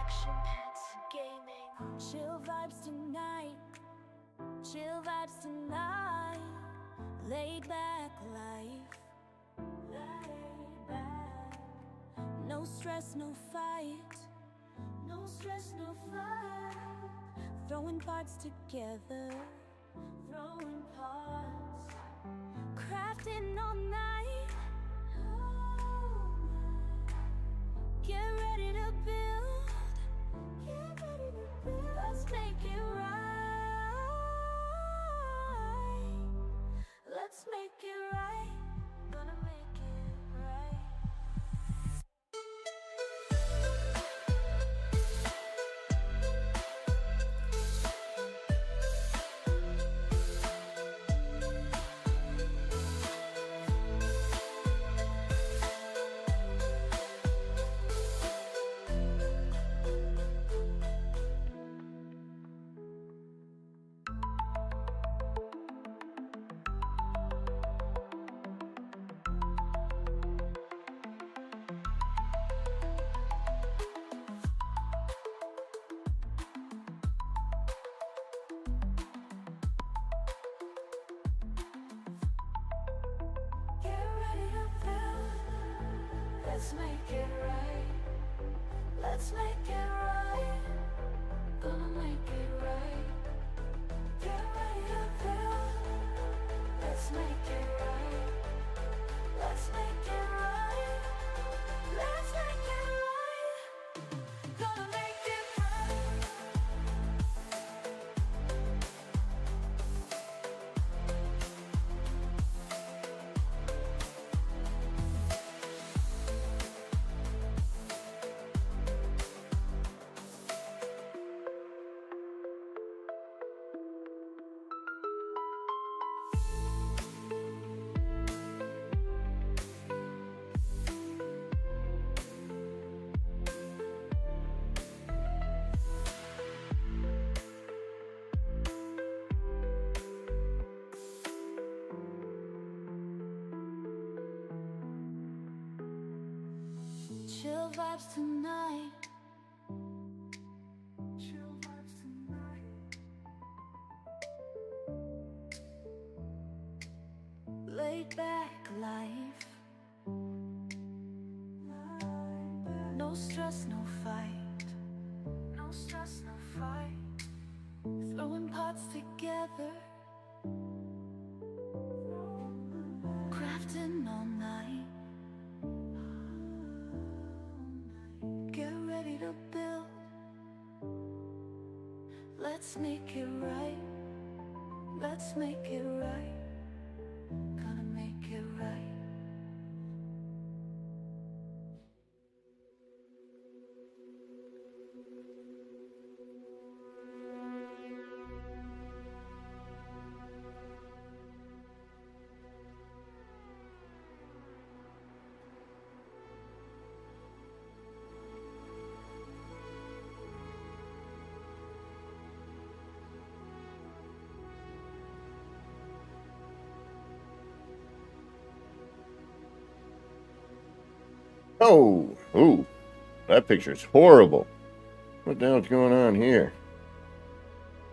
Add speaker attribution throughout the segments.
Speaker 1: Action Pets Gaming. Chill vibes tonight. Chill vibes tonight. Laid back life. Laid back. No stress, no fight. No stress, no fight. Throwing parts together. Throwing parts. Crafting all night. Get ready to build. Get ready to build. Let's make it right. Let's make it right. Gonna make it right. Let's make it right. Let's make it right. Gonna make it right. Get ready to build. Let's make it right. Let's make it right. Let's make it right. Gonna make it right. Chill vibes tonight. Chill vibes tonight. Laid back life. No stress, no fight. No stress, no fight. Throwing parts together. Crafting all night. Get ready to build. Let's make it right. Let's make it right. Gonna make it right.
Speaker 2: Oh, ooh, that picture's horrible. What the hell's going on here?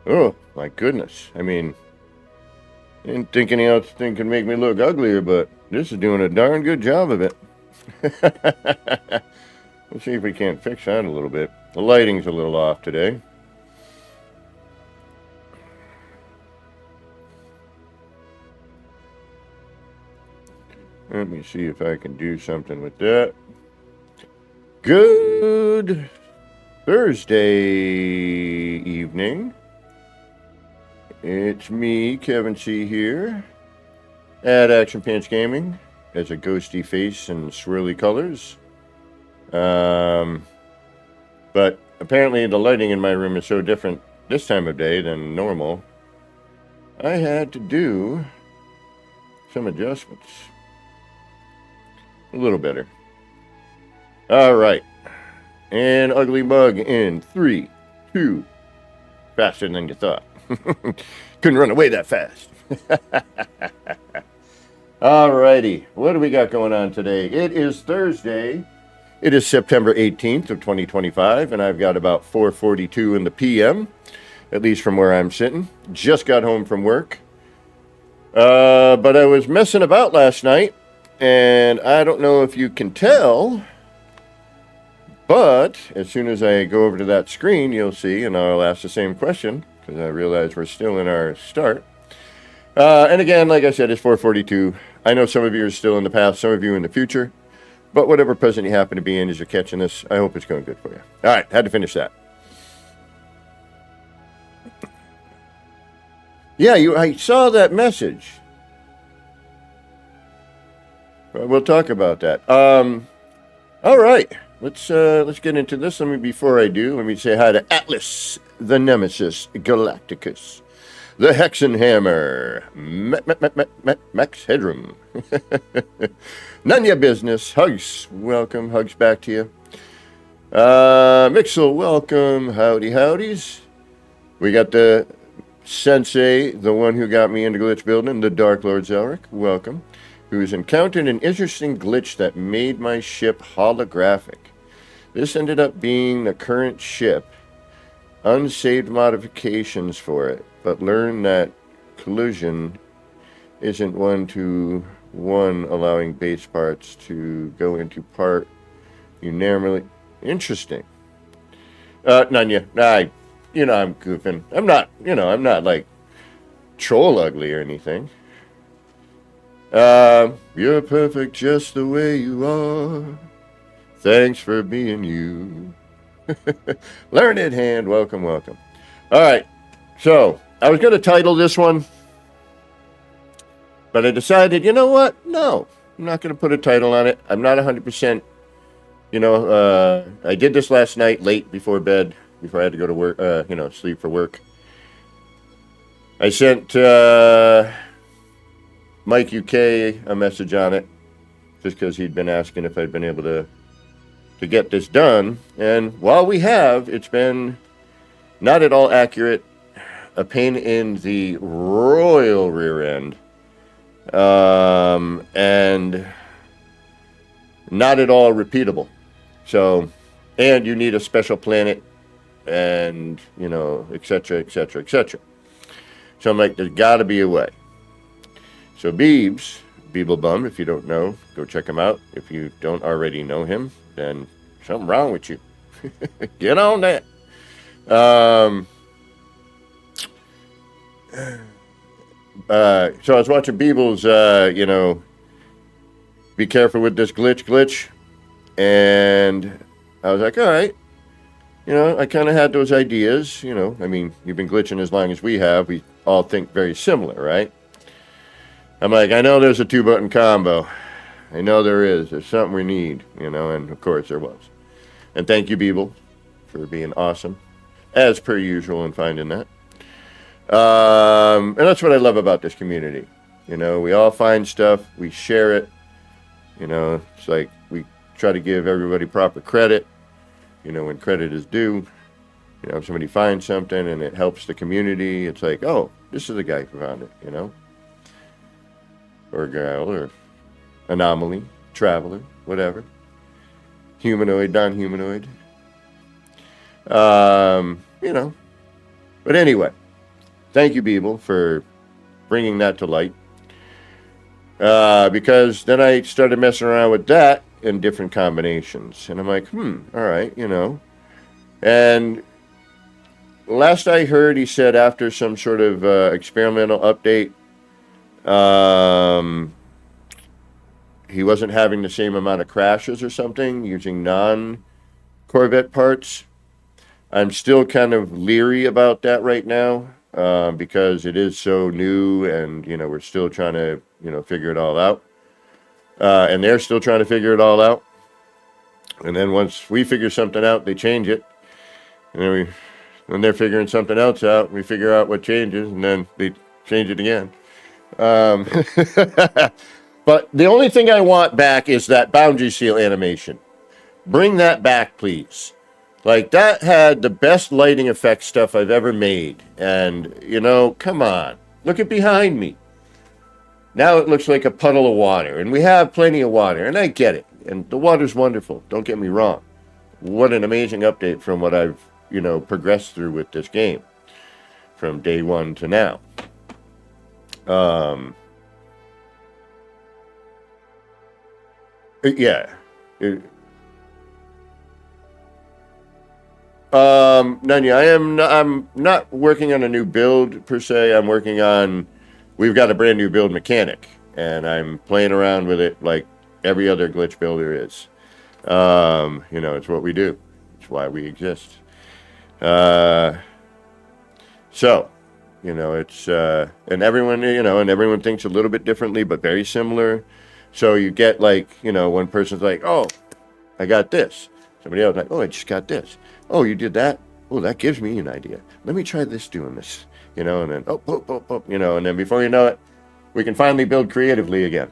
Speaker 2: Oh, my goodness. I mean, I didn't think any else thing could make me look uglier, but this is doing a darn good job of it. Let's see if we can't fix that a little bit. The lighting's a little off today. Let me see if I can do something with that. Good Thursday evening. It's me, Kevin C. here at Action Pants Gaming as a ghosty face and swirly colors. But apparently the lighting in my room is so different this time of day than normal. I had to do some adjustments. A little better. Alright. And Ugly Bug in 3, 2. Faster than you thought. Couldn't run away that fast. Alrighty. What do we got going on today? It is Thursday. It is September 18th of 2025, and I've got about 4:42 in the PM, at least from where I'm sitting. Just got home from work. But I was messing about last night, and I don't know if you can tell, but as soon as I go over to that screen, you'll see, and I'll ask the same question, because I realize we're still in our start. And again, like I said, it's 4:42. I know some of you are still in the past, some of you in the future. But whatever present you happen to be in as you're catching this, I hope it's going good for you. All right, had to finish that. Yeah, I saw that message. We'll talk about that. All right, let's get into this. Before I do, let me say hi to Atlas, the Nemesis, Galacticus, the Hexenhammer, Max Headroom. None of your business. Hugs. Welcome. Hugs back to you. Mixel, welcome. Howdy, howdies. We got the Sensei, the one who got me into glitch building, the Dark Lord Zelric. Welcome. Who's encountered an interesting glitch that made my ship holographic. This ended up being the current ship. Unsaved modifications for it, but learned that collision isn't one allowing base parts to go into part you normally. Interesting. Nanya, I'm goofing. I'm not like troll ugly or anything. You're perfect just the way you are. Thanks for being you. Learn it, hand. Welcome, welcome. All right. So I was going to title this one, but I decided, you know what? No, I'm not going to put a title on it. I'm not 100%. I did this last night late before bed, before I had to go to work, sleep for work. I sent Mike UK a message on it, just because he'd been asking if I'd been able to get this done. And while we have, it's been not at all accurate, a pain in the royal rear end, and not at all repeatable. So, and you need a special planet, and, etc., etc., etc. So I'm like, there's got to be a way. So Beeblebum, if you don't know, go check him out. If you don't already know him, then something wrong with you. Get on that. So I was watching Beeble's, be careful with this glitch. And I was like, all right. I kind of had those ideas, you've been glitching as long as we have. We all think very similar, right? I'm like, I know there's a 2-button combo. I know there is. There's something we need, and of course there was. And thank you, Beeble, for being awesome, as per usual in finding that. And that's what I love about this community. We all find stuff, we share it. It's like we try to give everybody proper credit, when credit is due. If somebody finds something and it helps the community, it's like, oh, this is the guy who found it, or girl, or anomaly, traveler, whatever, humanoid, non-humanoid, But anyway, thank you, Beeble, for bringing that to light, because then I started messing around with that in different combinations, and I'm like, all right, and last I heard, he said after some sort of experimental update, he wasn't having the same amount of crashes or something using non-Corvette parts. I'm still kind of leery about that right now, because it is so new, and we're still trying to figure it all out, and they're still trying to figure it all out. And then once we figure something out, they change it, and then when they're figuring something else out, we figure out what changes, and then they change it again. But the only thing I want back is that boundary seal animation. Bring that back, please. Like, that had the best lighting effect stuff I've ever made. And, come on. Look at behind me. Now it looks like a puddle of water. And we have plenty of water. And I get it. And the water's wonderful. Don't get me wrong. What an amazing update from what I've, progressed through with this game from day one to now. Yeah. Nanya, I'm not working on a new build per se. I'm working on, we've got a brand new build mechanic, and I'm playing around with it like every other glitch builder is. It's what we do. It's why we exist. So, it's, and everyone thinks a little bit differently, but very similar. So you get like, one person's like, oh, I got this. Somebody else like, oh, I just got this. Oh, you did that? Oh, that gives me an idea. Let me try doing this, and then, and then before you know it, we can finally build creatively again.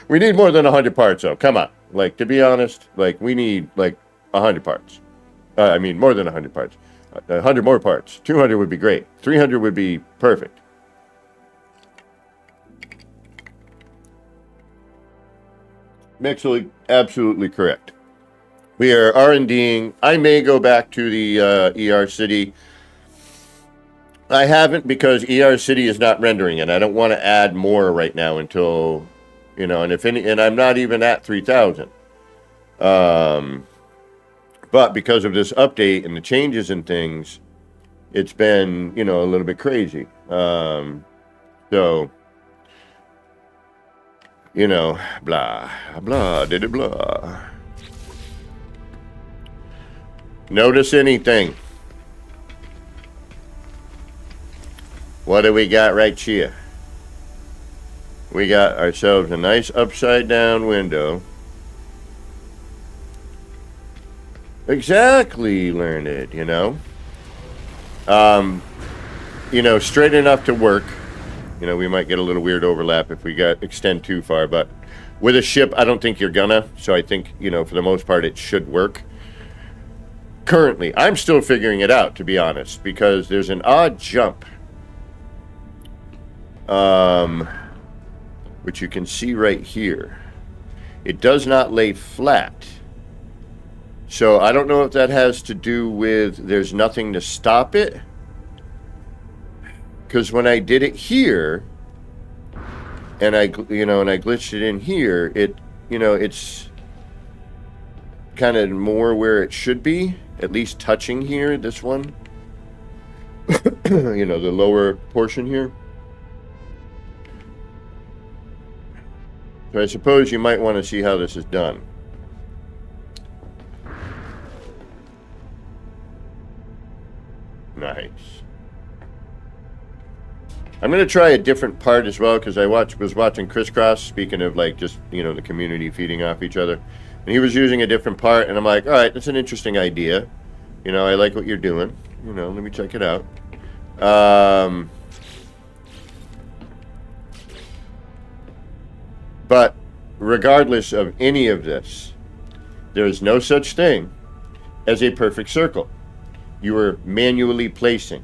Speaker 2: We need more than 100 parts, though. Come on. Like, to be honest, like, we need, like, 100 parts. More than 100 parts. 100 more parts. 200 would be great. 300 would be perfect. Absolutely correct. We are R&Ding. I may go back to the ER City. I haven't, because ER City is not rendering, and I don't want to add more right now until, and I'm not even at 3,000. But because of this update and the changes and things, it's been, a little bit crazy. Blah, blah, did it blah. Notice anything? What do we got right here? We got ourselves a nice upside down window. Exactly, Learned, straight enough to work. We might get a little weird overlap if we extend too far, but with a ship, I don't think you're gonna. So I think, for the most part, it should work. Currently, I'm still figuring it out, to be honest, because there's an odd jump, which you can see right here. It does not lay flat. So I don't know if that has to do with there's nothing to stop it. Because when I did it here, and I glitched it in here, it's kind of more where it should be, at least touching here, this one. The lower portion here. So I suppose you might want to see how this is done. Nice. I'm going to try a different part as well, because I was watching Crisscross, speaking of like just, the community feeding off each other. And he was using a different part, and I'm like, all right, that's an interesting idea. I like what you're doing. Let me check it out. But regardless of any of this, there is no such thing as a perfect circle. You are manually placing.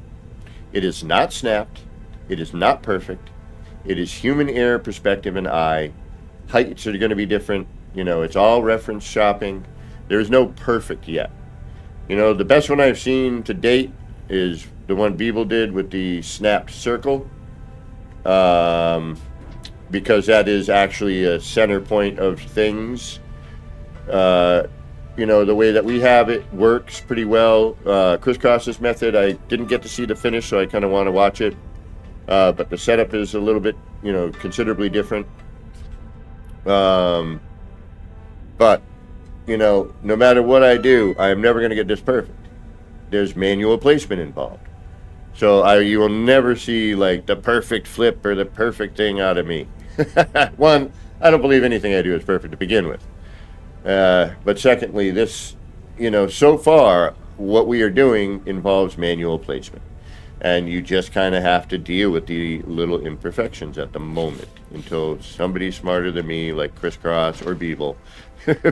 Speaker 2: It is not snapped. It is not perfect. It is human error, perspective, and eye. Heights are going to be different. It's all reference shopping. There is no perfect yet. The best one I've seen to date is the one Beeble did with the snapped circle. Because that is actually a center point of things. The way that we have it works pretty well. Crisscross's method, I didn't get to see the finish, so I kind of want to watch it. But the setup is a little bit, considerably different. But, no matter what I do, I am never going to get this perfect. There's manual placement involved. So you will never see, like, the perfect flip or the perfect thing out of me. One, I don't believe anything I do is perfect to begin with. But secondly, this, so far, what we are doing involves manual placement. And you just kind of have to deal with the little imperfections at the moment until somebody smarter than me, like Crisscross or Beeble,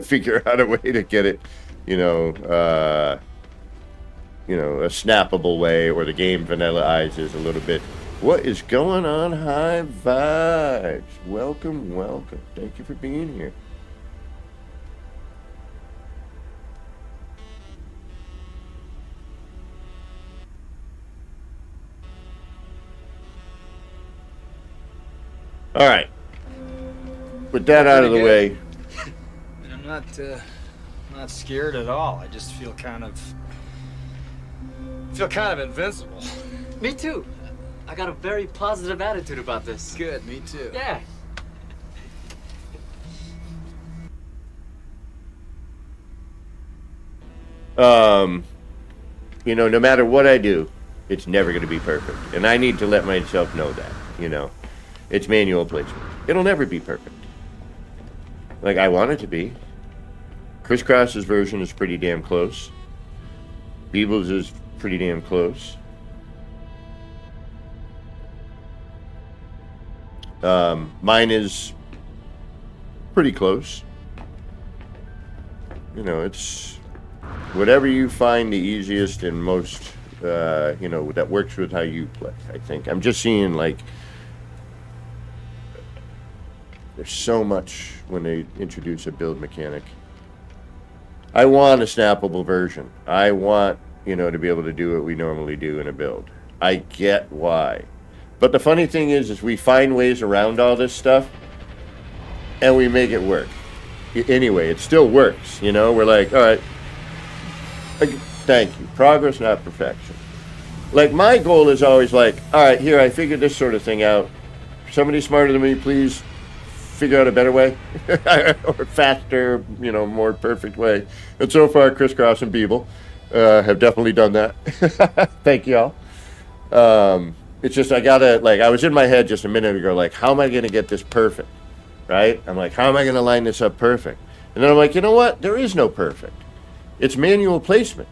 Speaker 2: figure out a way to get it, a snappable way, or the game vanillizes a little bit. What is going on, High Vibes? Welcome. Thank you for being here. All right. With that out of the way.
Speaker 3: I'm not scared at all. I just feel kind of invincible.
Speaker 4: Me too. I got a very positive attitude about this.
Speaker 3: Good, me too.
Speaker 4: Yeah.
Speaker 2: You know, no matter what I do, it's never going to be perfect. And I need to let myself know that, you know. It's manual placement. It'll never be perfect. Like, I want it to be. Crisscross's version is pretty damn close. Beeble's is pretty damn close. Mine is pretty close. You know, it's whatever you find the easiest and most, you know, that works with how you play, I think. I'm just seeing, like, there's so much when they introduce a build mechanic. I want a snappable version. I want, you know, to be able to do what we normally do in a build. I get why. But the funny thing is we find ways around all this stuff, and we make it work. Anyway, it still works, you know? We're like, all right, thank you. Progress, not perfection. Like, my goal is always like, all right, here, I figured this sort of thing out. Somebody smarter than me, please figure out a better way. Or faster, you know, more perfect way. And so far, Crisscross and Beeble have definitely done that. Thank y'all. It's just, I gotta, like, I was in my head just a minute ago, like, how am I gonna get this perfect? Right? I'm like, how am I gonna line this up perfect? And then I'm like, you know what? There is no perfect. It's manual placement.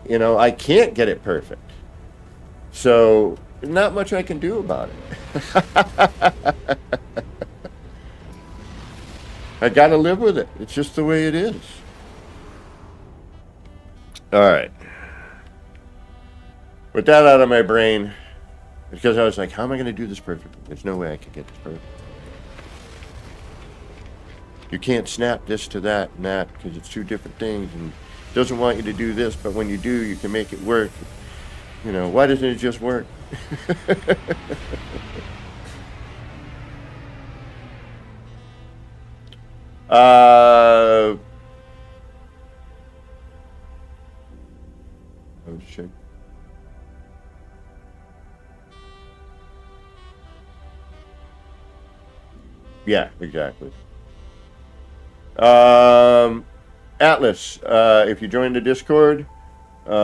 Speaker 2: You know, I can't get it perfect. So, not much I can do about it. I gotta live with it. It's just the way it is. All right. With that out of my brain, because I was like, how am I going to do this perfectly? There's no way I can get this perfect. You can't snap this to that and that because it's two different things, and it doesn't want you to do this, but when you do, you can make it work. You know, why doesn't it just work? Oh shit. Yeah, exactly. Atlas, if you join the Discord, that's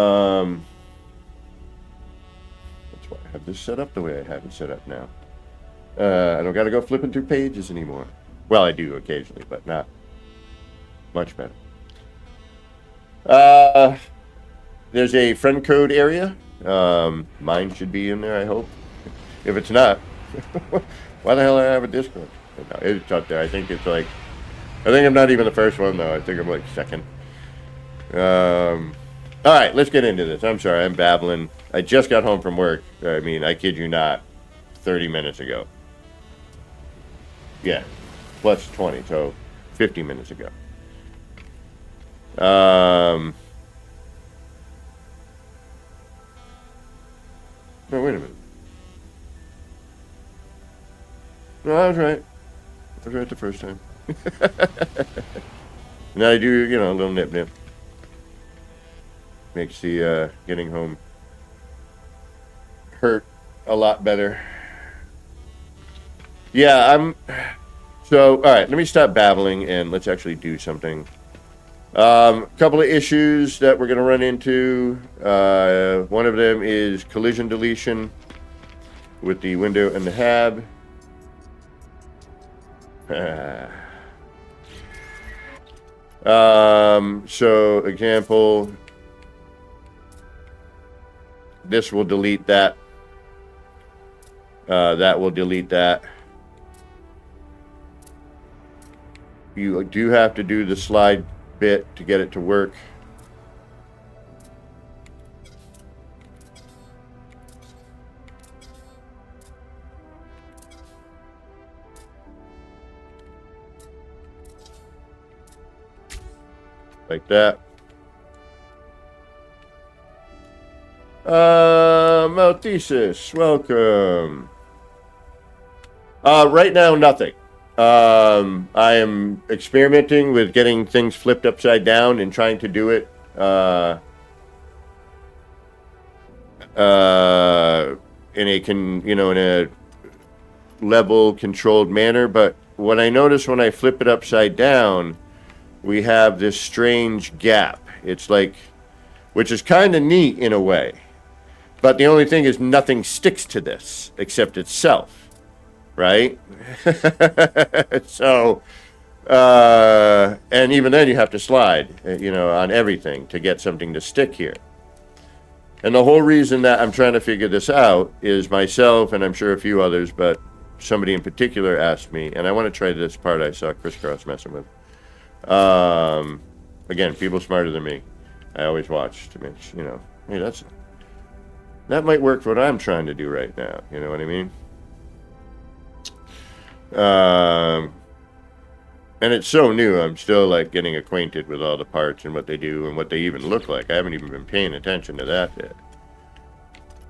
Speaker 2: why I have this set up the way I have it set up now. I don't got to go flipping through pages anymore. Well, I do occasionally, but not much better. There's a friend code area. Mine should be in there, I hope. If it's not, why the hell do I have a Discord? No, it's up there. I think it's like, I think I'm not even the first one, though. I think I'm like second. All right, let's get into this. I'm sorry, I'm babbling. I just got home from work. I mean, I kid you not, 30 minutes ago. Yeah, plus 20, so 50 minutes ago. Oh, wait a minute. No, I was right. I was right the first time. Now I do, you know, a little nip. Makes the getting home hurt a lot better. Yeah, so, all right, let me stop babbling and let's actually do something. A couple of issues that we're going to run into. One of them is collision deletion with the window and the hab. So, example, this will delete that. That will delete that. You do have to do the slide bit to get it to work. Like that. Malthesis, welcome. Right now, nothing. I am experimenting with getting things flipped upside down and trying to do it in a level controlled manner. But what I notice when I flip it upside down, we have this strange gap. It's like, which is kind of neat in a way. But the only thing is nothing sticks to this except itself, right? So, and even then you have to slide, on everything to get something to stick here. And the whole reason that I'm trying to figure this out is myself, and I'm sure a few others, but somebody in particular asked me, and I want to try this part I saw Crisscross messing with. Again, people smarter than me. I always watch to make, hey, that might work for what I'm trying to do right now. You know what I mean? And it's so new. I'm still like getting acquainted with all the parts and what they do and what they even look like. I haven't even been paying attention to that bit.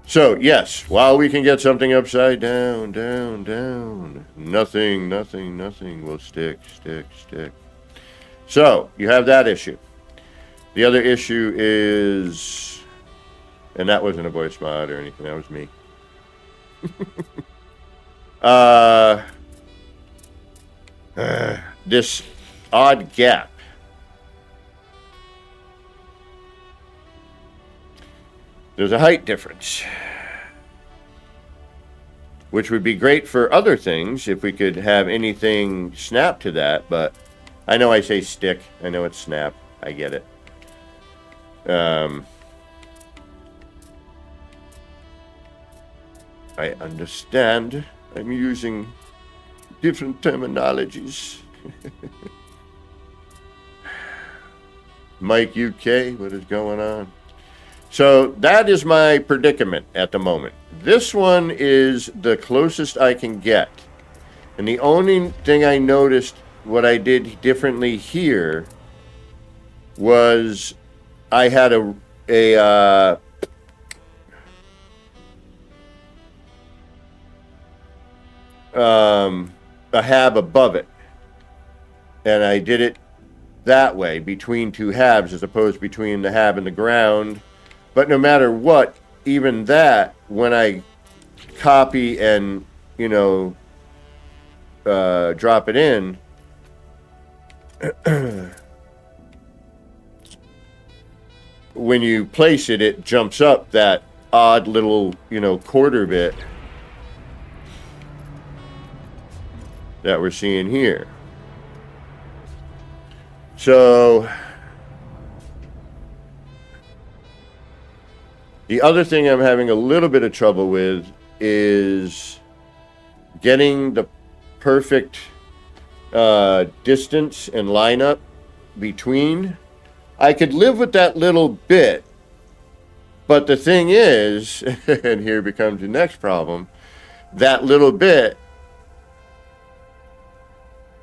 Speaker 2: So, yes, while we can get something upside down, nothing will stick. So, you have that issue. The other issue is, and that wasn't a voice mod or anything, that was me. This odd gap. There's a height difference, which would be great for other things if we could have anything snap to that, but I know I say stick, I know it's snap, I get it. I understand. I'm using different terminologies. Mike UK, what is going on? So that is my predicament at the moment. This one is the closest I can get. And the only thing I noticed what I did differently here was I had a hab above it, and I did it that way between two habs as opposed between the hab and the ground. But no matter what, even that, when I copy and drop it in, when you place it, it jumps up that odd little quarter bit that we're seeing here. So the other thing I'm having a little bit of trouble with is getting the perfect distance and lineup between. I could live with that little bit, but the thing is, and here becomes the next problem, that little bit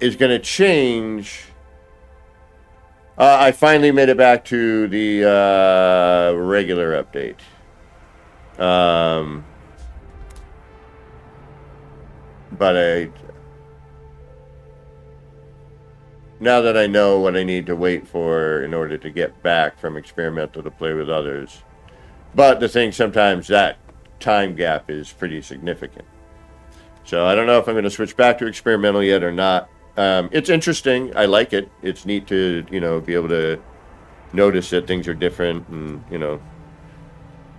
Speaker 2: is going to change. I finally made it back to the regular update. But now that I know what I need to wait for in order to get back from experimental to play with others. But the thing, sometimes that time gap is pretty significant. So I don't know if I'm going to switch back to experimental yet or not. It's interesting. I like it. It's neat to, be able to notice that things are different. And,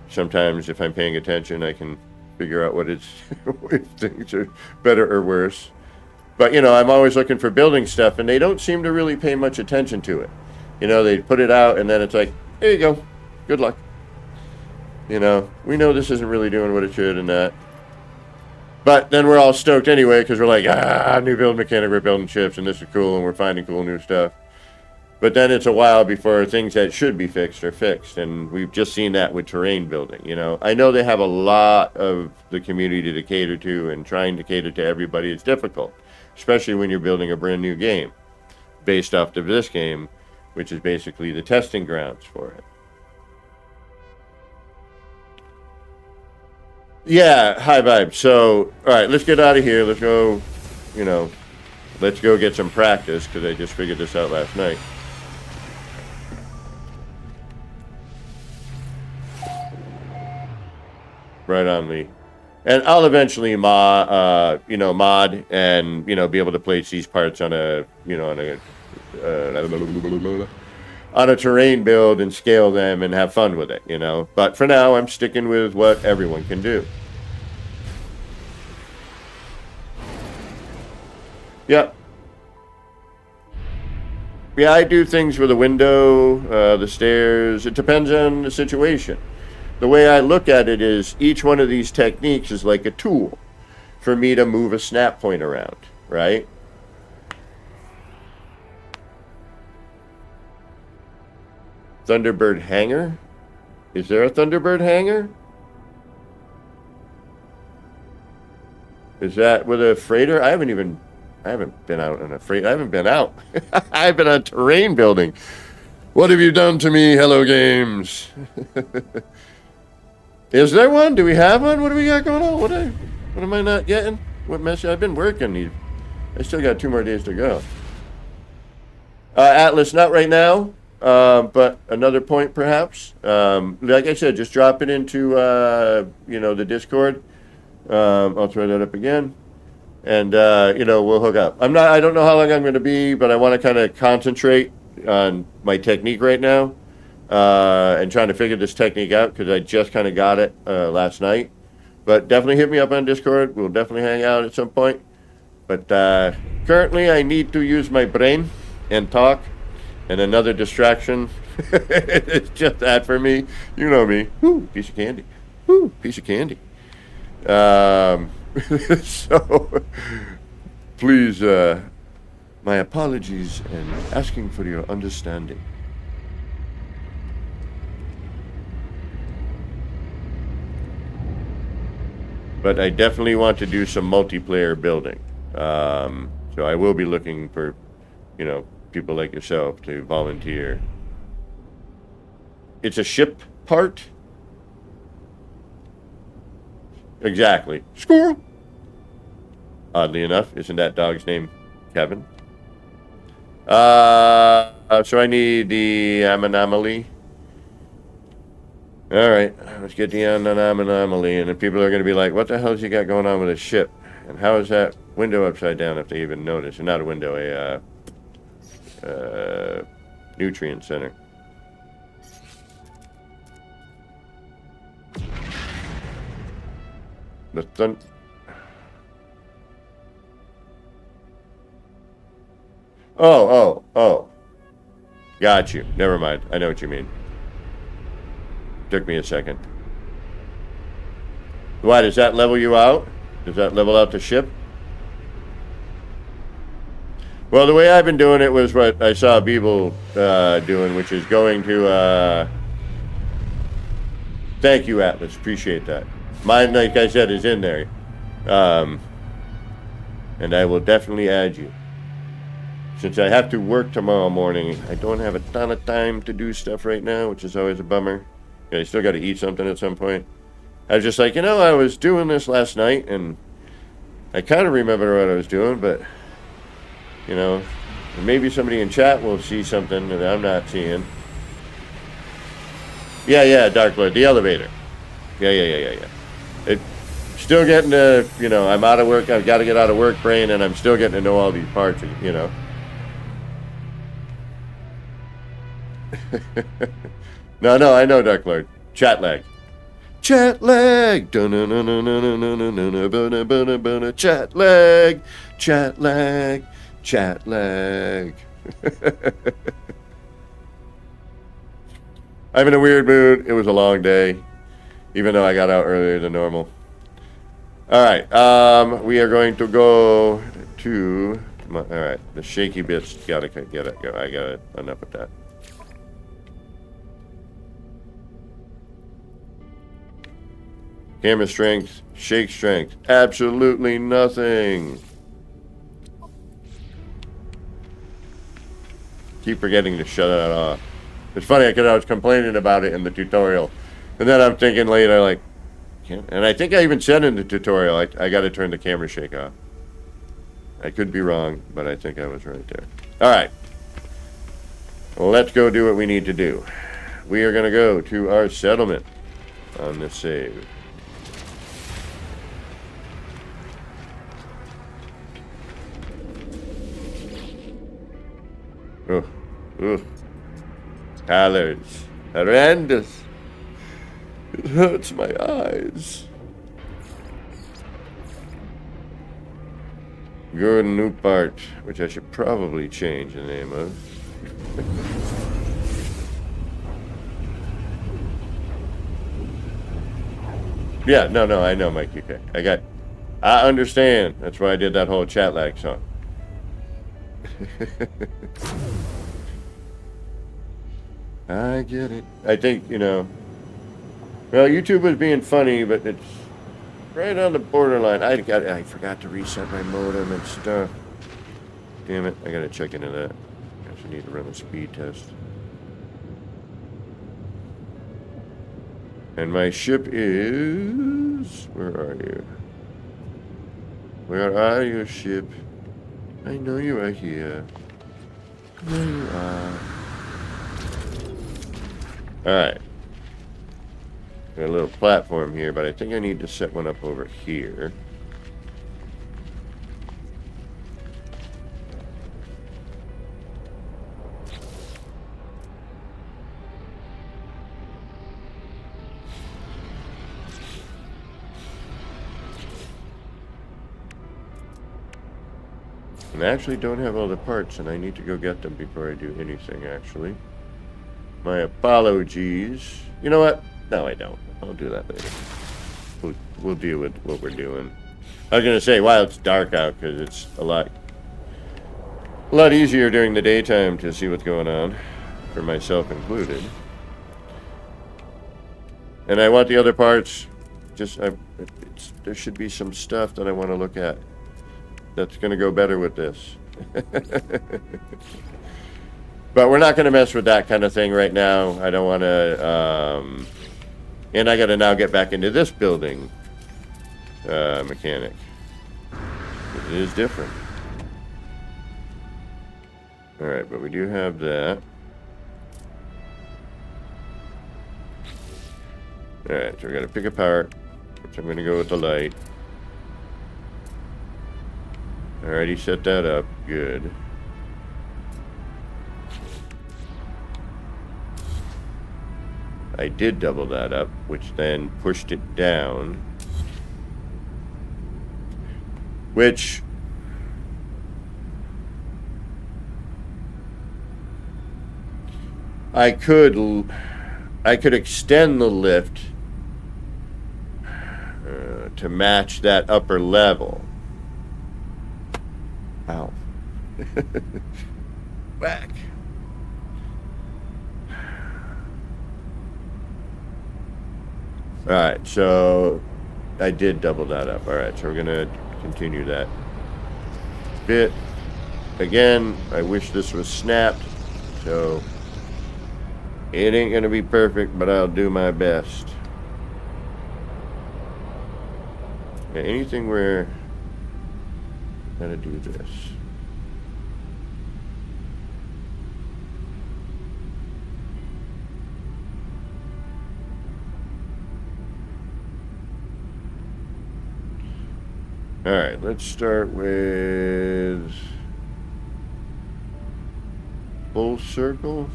Speaker 2: sometimes if I'm paying attention, I can figure out if things are better or worse. But, I'm always looking for building stuff, and they don't seem to really pay much attention to it. They put it out, and then it's like, here you go. Good luck. We know this isn't really doing what it should and that. But then we're all stoked anyway because we're like, new build mechanic, we're building ships, and this is cool, and we're finding cool new stuff. But then it's a while before things that should be fixed are fixed, and we've just seen that with terrain building. I know they have a lot of the community to cater to, and trying to cater to everybody is difficult, especially when you're building a brand new game based off of this game, which is basically the testing grounds for it. Yeah, high vibe. So, all right, let's get out of here. Let's go, you know, let's go get some practice because I just figured this out last night. Right on, Lee. And I'll eventually mod and, be able to place these parts on a, on a terrain build and scale them and have fun with it, But for now, I'm sticking with what everyone can do. Yep. Yeah, I do things with a window, the stairs. It depends on the situation. The way I look at it is each one of these techniques is like a tool for me to move a snap point around, right? Thunderbird hangar? Is there a Thunderbird hangar? Is that with a freighter? I haven't been out on a freighter. I haven't been out. I've been on terrain building. What have you done to me, Hello Games? Is there one? Do we have one? What do we got going on? What am I not getting? What message? I've been working. I still got 2 more days to go. Atlas, not right now, but another point perhaps. Like I said, just drop it into the Discord. I'll throw that up again, and we'll hook up. I don't know how long I'm going to be, but I want to kind of concentrate on my technique right now. And trying to figure this technique out because I just kind of got it last night. But definitely hit me up on Discord. We'll definitely hang out at some point. But currently I need to use my brain and talk. And another distraction. It's just that for me. You know me. Woo, piece of candy. Woo, piece of candy. So, please, my apologies and asking for your understanding. But I definitely want to do some multiplayer building. So I will be looking for, people like yourself to volunteer. It's a ship part? Exactly. Squirrel! Oddly enough, isn't that dog's name Kevin? So I need the anomaly. All right, let's get the anomaly, and then people are going to be like, what the hell's you got going on with a ship? And how is that window upside down if they even notice? And not a window, a nutrient center. Oh. Got you. Never mind. I know what you mean. Took me a second. Why, does that level you out? Does that level out the ship? Well, the way I've been doing it was what I saw Beeble doing, which is going to... Thank you, Atlas. Appreciate that. Mine, like I said, is in there. And I will definitely add you. Since I have to work tomorrow morning, I don't have a ton of time to do stuff right now, which is always a bummer. I still got to eat something at some point. I was just like, I was doing this last night, and I kind of remember what I was doing, but, maybe somebody in chat will see something that I'm not seeing. Yeah, Dark Lord, the elevator. Yeah. Still getting to, I'm out of work, I've got to get out of work brain, and I'm still getting to know all these parts, No, I know, Dark Lord. Chat lag. Chat lag. Chat lag. Chat lag. Chat lag. I'm in a weird mood. It was a long day, even though I got out earlier than normal. All right. We are going to go to... all right. The shaky bits. Gotta get it. I got it. Enough with that. Camera strength, shake strength, absolutely nothing. Keep forgetting to shut that off. It's funny because I was complaining about it in the tutorial. And then I'm thinking later, like, And I think I even said in the tutorial, I got to turn the camera shake off. I could be wrong, but I think I was right there. All right. Well, let's go do what we need to do. We are going to go to our settlement on this save. Ugh. Colors. Horrendous. It hurts my eyes. Gordon Newpart, which I should probably change the name of. Yeah, no, I know, Mike UK. I understand. That's why I did that whole chat lag song. I get it. I think, well, YouTube was being funny, but it's right on the borderline. I forgot to reset my modem and stuff. Damn it, I gotta check into that. I should need to run a speed test. And my ship is... Where are you? Where are you, ship? I know you are here. There you are. Alright. Got a little platform here, but I think I need to set one up over here. And I actually don't have all the parts, and I need to go get them before I do anything, actually. My apologies. You know what? No, I don't. I'll do that later. We'll deal with what we're doing. I was going to say, while it's dark out, because it's a lot easier during the daytime to see what's going on, for myself included. And I want the other parts. There should be some stuff that I want to look at that's going to go better with this. But we're not going to mess with that kind of thing right now. I don't want to... and I got to now get back into this building mechanic. It is different. Alright, but we do have that. Alright, so we got to pick a part, which I'm going to go with the light. Alrighty, set that up. Good. I did double that up, which then pushed it down. Which... I could extend the lift to match that upper level. Ow. Whack. Alright, so I did double that up. Alright, so we're going to continue that bit. Again, I wish this was snapped, so it ain't going to be perfect, but I'll do my best. Yeah, anything where I gotta do this. Alright, let's start with full circle.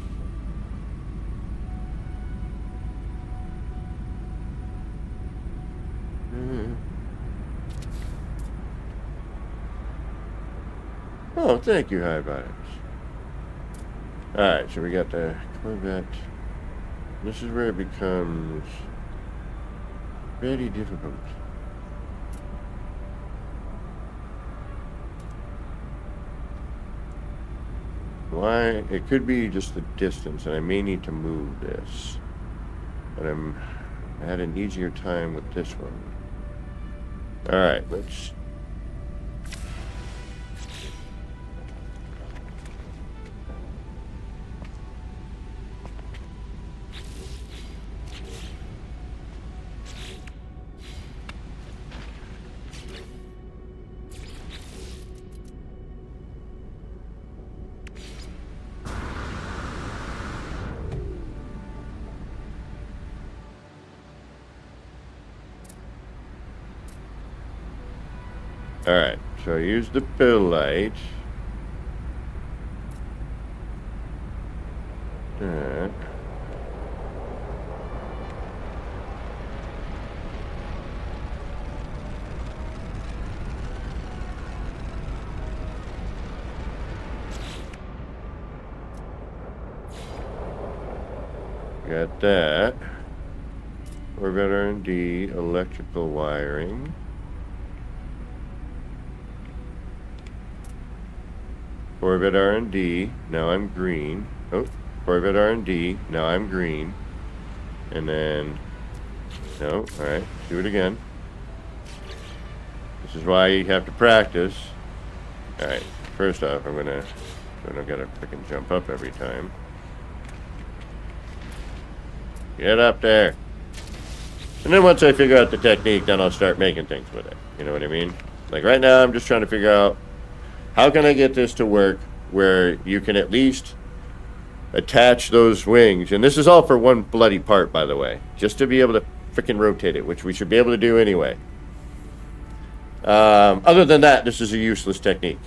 Speaker 2: Oh, thank you, High Vibes. Alright, so we got the Corvette. This is where it becomes very difficult. Why? It could be just the distance, and I may need to move this. But I had an easier time with this one. Alright, let's... Alright, so I use the pill light. That. Got that. Orbit R&D, electrical wiring. Orbit R&D, now I'm green. Oh, Orbit R&D, now I'm green. And then, no, alright, do it again. This is why you have to practice. Alright, first off, I gotta freaking jump up every time. Get up there. And then once I figure out the technique, then I'll start making things with it. You know what I mean? Like right now, I'm just trying to figure out how can I get this to work where you can at least attach those wings. And this is all for one bloody part, by the way. Just to be able to freaking rotate it, which we should be able to do anyway. Other than that, this is a useless technique.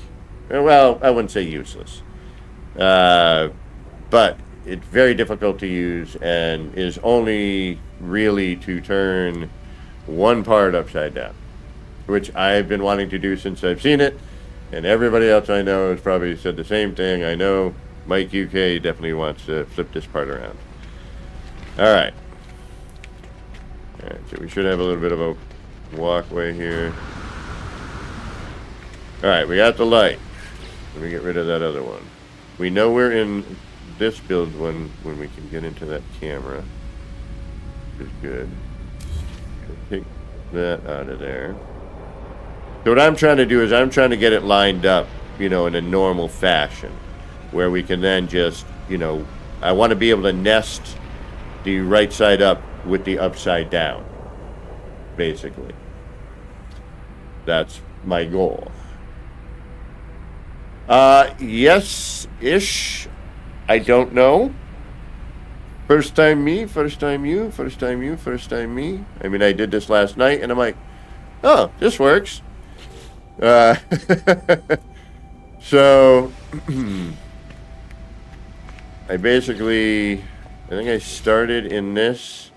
Speaker 2: Well, I wouldn't say useless. But it's very difficult to use and is only really to turn one part upside down, which I've been wanting to do since I've seen it, and everybody else I know has probably said the same thing. I know Mike UK definitely wants to flip this part around. Alright, so we should have a little bit of a walkway here. Alright, we got the light. Let me get rid of that other one. We know we're in this build when we can get into that camera, which is good. So take that out of there. So what I'm trying to do is I'm trying to get it lined up, you know, in a normal fashion, where we can then just, you know, I want to be able to nest the right side up with the upside down, basically. That's my goal. Yes-ish. I don't know. First time me, first time you, first time you, first time me. I mean, I did this last night, and I'm like, oh, this works. So, I think I started in this,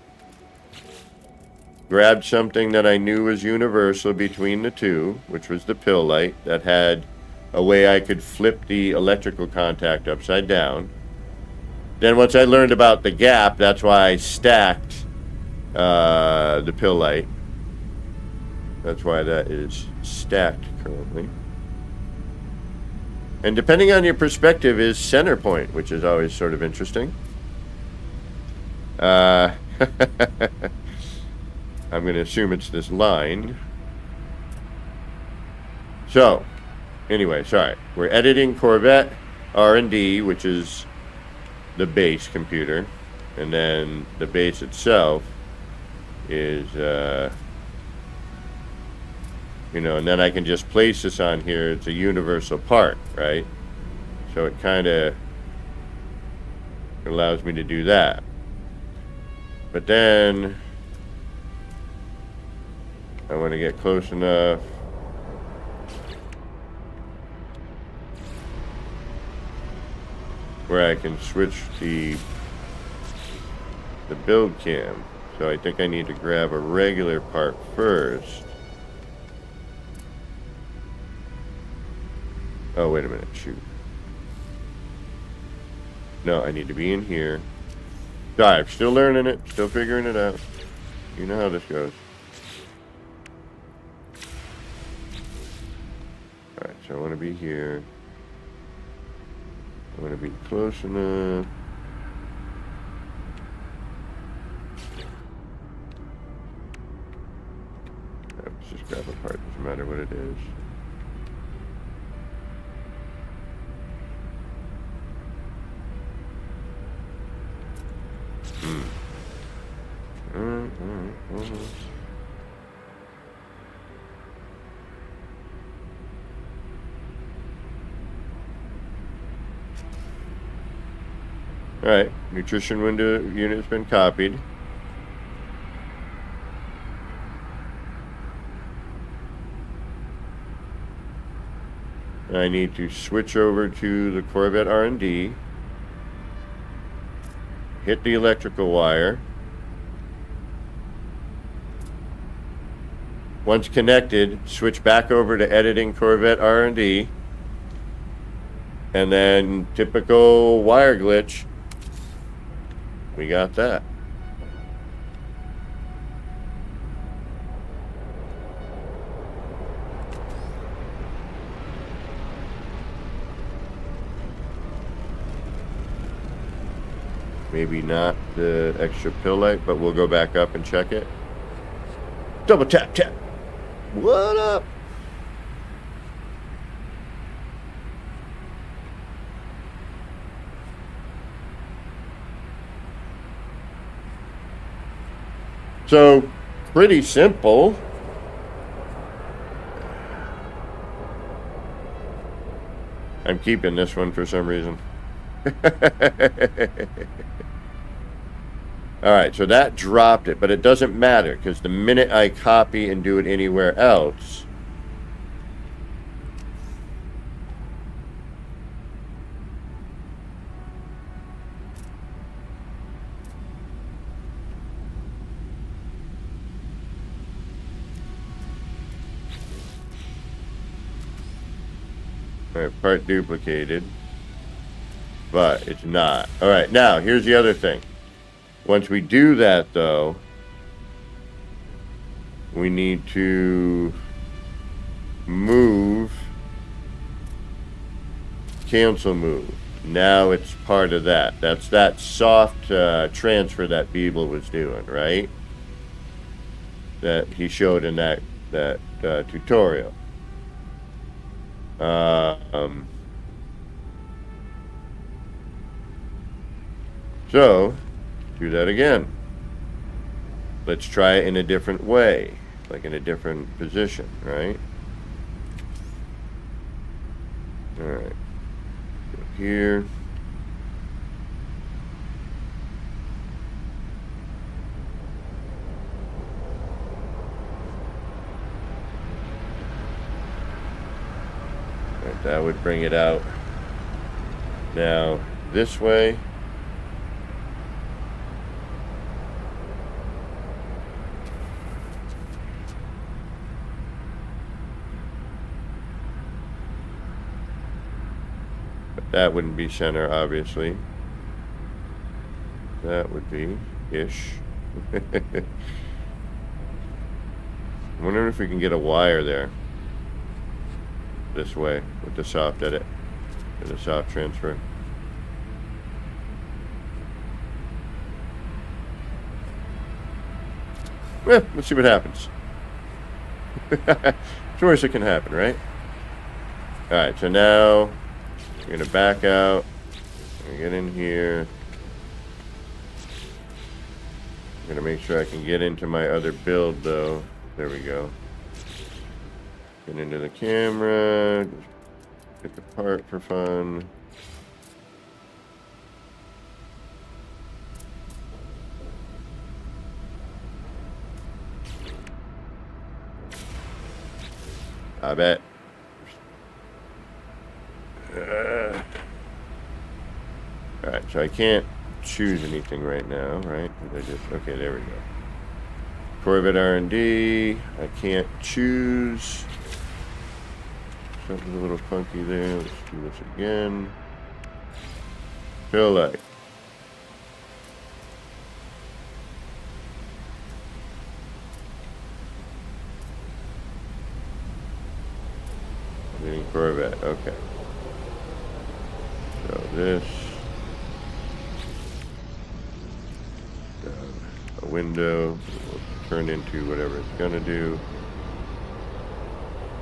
Speaker 2: grabbed something that I knew was universal between the two, which was the pill light, that had a way I could flip the electrical contact upside down. Then once I learned about the gap, that's why I stacked the pill light. That's why that is stacked currently. And depending on your perspective is center point, which is always sort of interesting. I'm going to assume it's this line. So, anyway, sorry. We're editing Corvette R&D, which is the base computer, and then the base itself is you know, and then I can just place this on here. It's a universal part, right? So it kind of allows me to do that. But then I want to get close enough where I can switch the build cam. So I think I need to grab a regular part first. Oh, wait a minute, shoot. No, I need to be in here. I'm still learning it, still figuring it out. You know how this goes. Alright, so I want to be here. I want to be close enough. Let's just grab a part, doesn't matter what it is. Alright, nutrition window unit has been copied. I need to switch over to the Corvette R&D. Hit the electrical wire. Once connected, switch back over to editing Corvette R&D. And then typical wire glitch. We got that. Maybe not the extra pill light, but we'll go back up and check it. Double tap, tap. What up? So, pretty simple. I'm keeping this one for some reason. Alright, so that dropped it, but it doesn't matter, because the minute I copy and do it anywhere else, alright, part duplicated, but it's not. Alright, now, here's the other thing. Once we do that, though, we need to move, cancel move. Now it's part of that. That's that soft transfer that Beeble was doing, right? That he showed in that tutorial. So, do that again. Let's try it in a different way, like in a different position, right? Alright. Go here. Alright, that would bring it out. Now, this way. That wouldn't be center, obviously. That would be ish. I'm wondering if we can get a wire there. This way, with the soft edit. And the soft transfer. Well, let's see what happens. It's the worst that can happen, right? Alright, so now we're gonna back out. We're gonna get in here. I'm gonna make sure I can get into my other build though. There we go. Get into the camera. Just pick a part for fun. I bet. Alright, so I can't choose anything right now, right? Okay, there we go. Corvette R&D, I can't choose. Something's a little funky there. Let's do this again. Feel like. Corvette, okay. So this, a window will turn into whatever it's gonna do.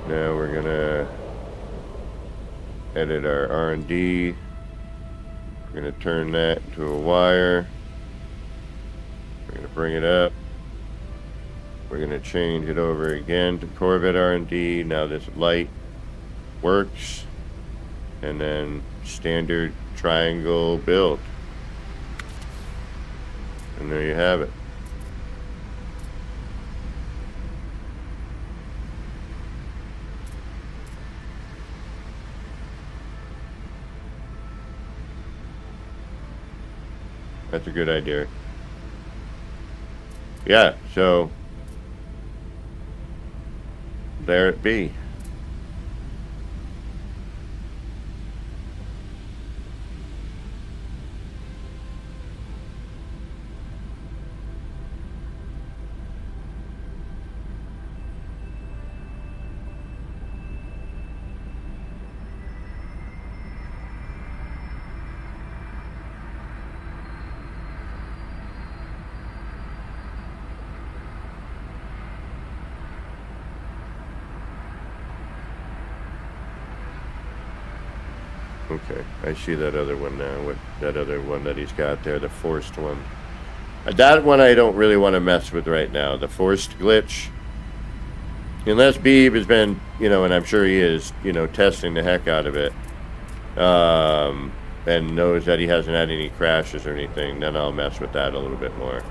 Speaker 2: Now we're gonna edit our R&D. We're gonna turn that to a wire. We're gonna bring it up. We're gonna change it over again to Corvette R&D. Now this light works, and then standard triangle build, and there you have it. That's a good idea. Yeah, so there it be. Okay, I see that other one now, with that other one that he's got there, the forced one. That one I don't really want to mess with right now, the forced glitch. Unless Beeb has been, you know, and I'm sure he is, you know, testing the heck out of it, and knows that he hasn't had any crashes or anything, then I'll mess with that a little bit more.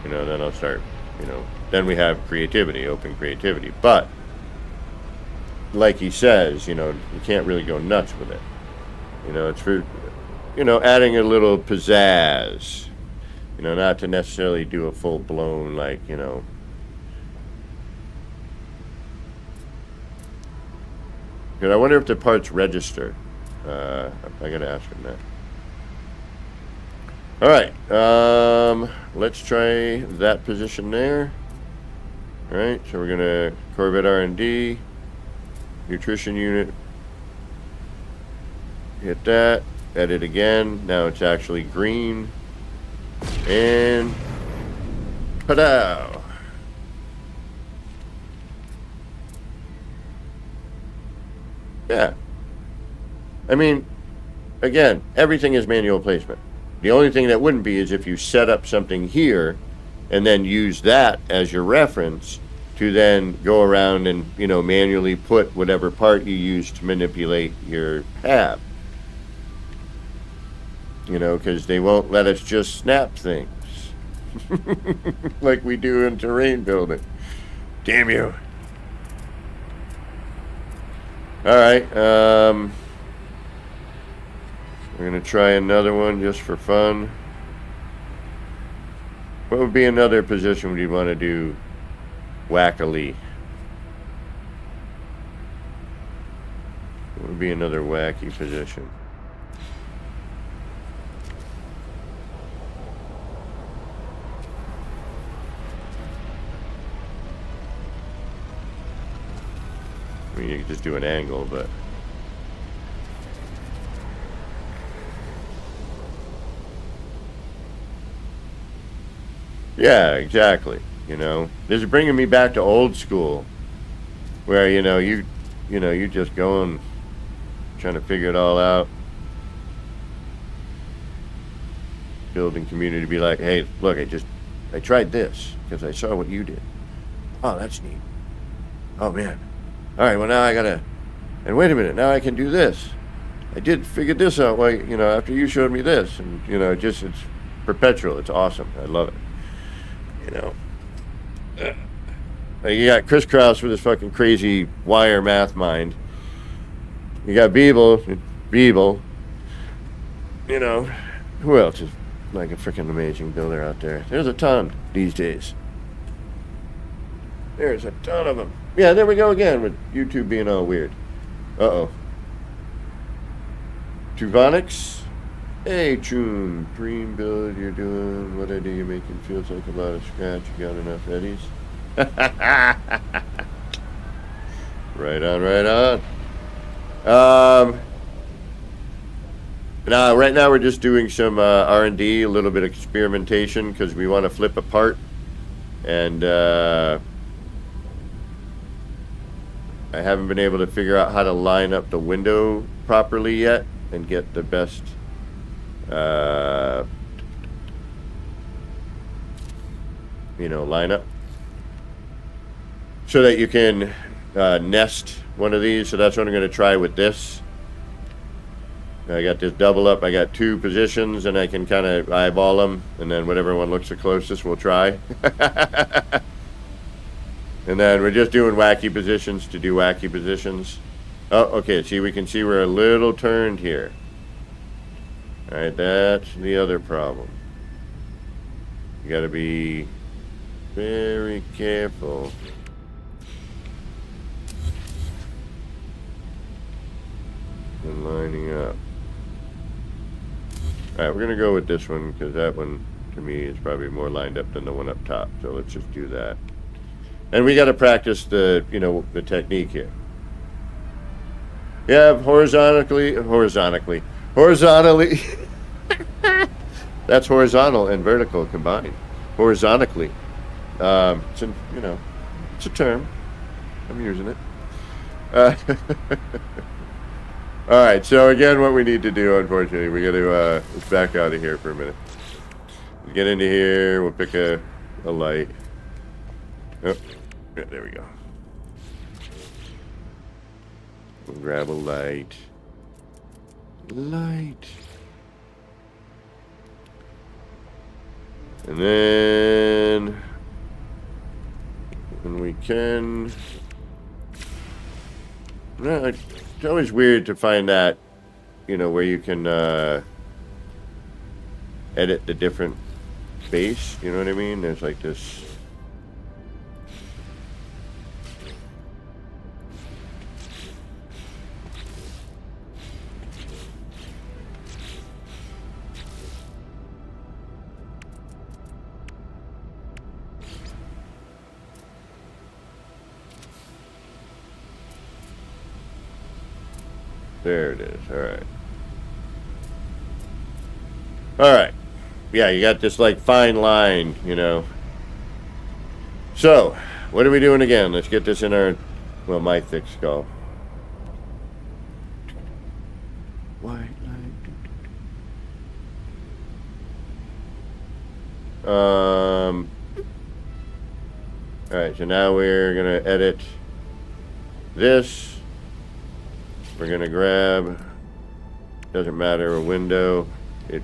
Speaker 2: You know, then I'll start, you know, then we have creativity, open creativity. But, like he says, you know, you can't really go nuts with it. You know, it's for, you know, adding a little pizzazz. You know, not to necessarily do a full-blown, like, you know. Because I wonder if the parts register. I gotta ask him that. Alright, let's try that position there. Alright, so we're gonna Corvette R&D, nutrition unit. Hit that, edit again. Now it's actually green. And ta-da! Yeah. I mean, again, everything is manual placement. The only thing that wouldn't be is if you set up something here and then use that as your reference to then go around and, you know, manually put whatever part you use to manipulate your tab. You know, because they won't let us just snap things like we do in terrain building. Damn you. Alright, we're going to try another one just for fun. What would be another position would you want to do wackily? What would be another wacky position? I mean, you could just do an angle, but... Yeah, exactly. You know, this is bringing me back to old school, where you just go and trying to figure it all out. Building community, be like, hey, look, I tried this because I saw what you did. Oh, that's neat. Oh man. All right, well now I gotta, and wait a minute, now I can do this. I did figure this out, like, you know, after you showed me this, and you know, it's perpetual. It's awesome. I love it. You know, you got Chris Krause with his fucking crazy wire math mind. You got Beeble. You know, who else is like a freaking amazing builder out there? There's a ton these days. There's a ton of them. Yeah, there we go again with YouTube being all weird. Uh-oh. Tuvonix? Hey, Chun. Dream build you're doing. What idea you're making feels like a lot of scratch. You got enough eddies? Right on, right on. Now, right now we're just doing some R&D, a little bit of experimentation, because we want to flip a part. And, I haven't been able to figure out how to line up the window properly yet and get the best lineup so that you can nest one of these. So that's what I'm going to try with this. I got this double up. I got two positions and I can kind of eyeball them, and then whatever one looks the closest we'll try. And then we're just doing wacky positions to do wacky positions. Oh, okay, see, we can see we're a little turned here. Alright, that's the other problem. You gotta be very careful. And lining up. Alright, we're gonna go with this one because that one to me is probably more lined up than the one up top. So let's just do that. And we gotta practice the, you know, the technique here. Yeah, horizontally. That's horizontal and vertical combined. Horizontally. It's a, you know, it's a term. I'm using it. All right. So again, what we need to do, unfortunately, we got to let's back out of here for a minute. We'll get into here. We'll pick a light. Oh, yeah, there we go. We'll grab a light. Light. And then when we can, no, it's always weird to find that, you know, where you can edit the different base, you know what I mean? There's like this. There it is. All right. All right. Yeah, you got this like fine line, you know. So, what are we doing again? Let's get this in our, well, my thick skull. White light. All right. So now we're gonna edit this. We're gonna grab, doesn't matter, a window. It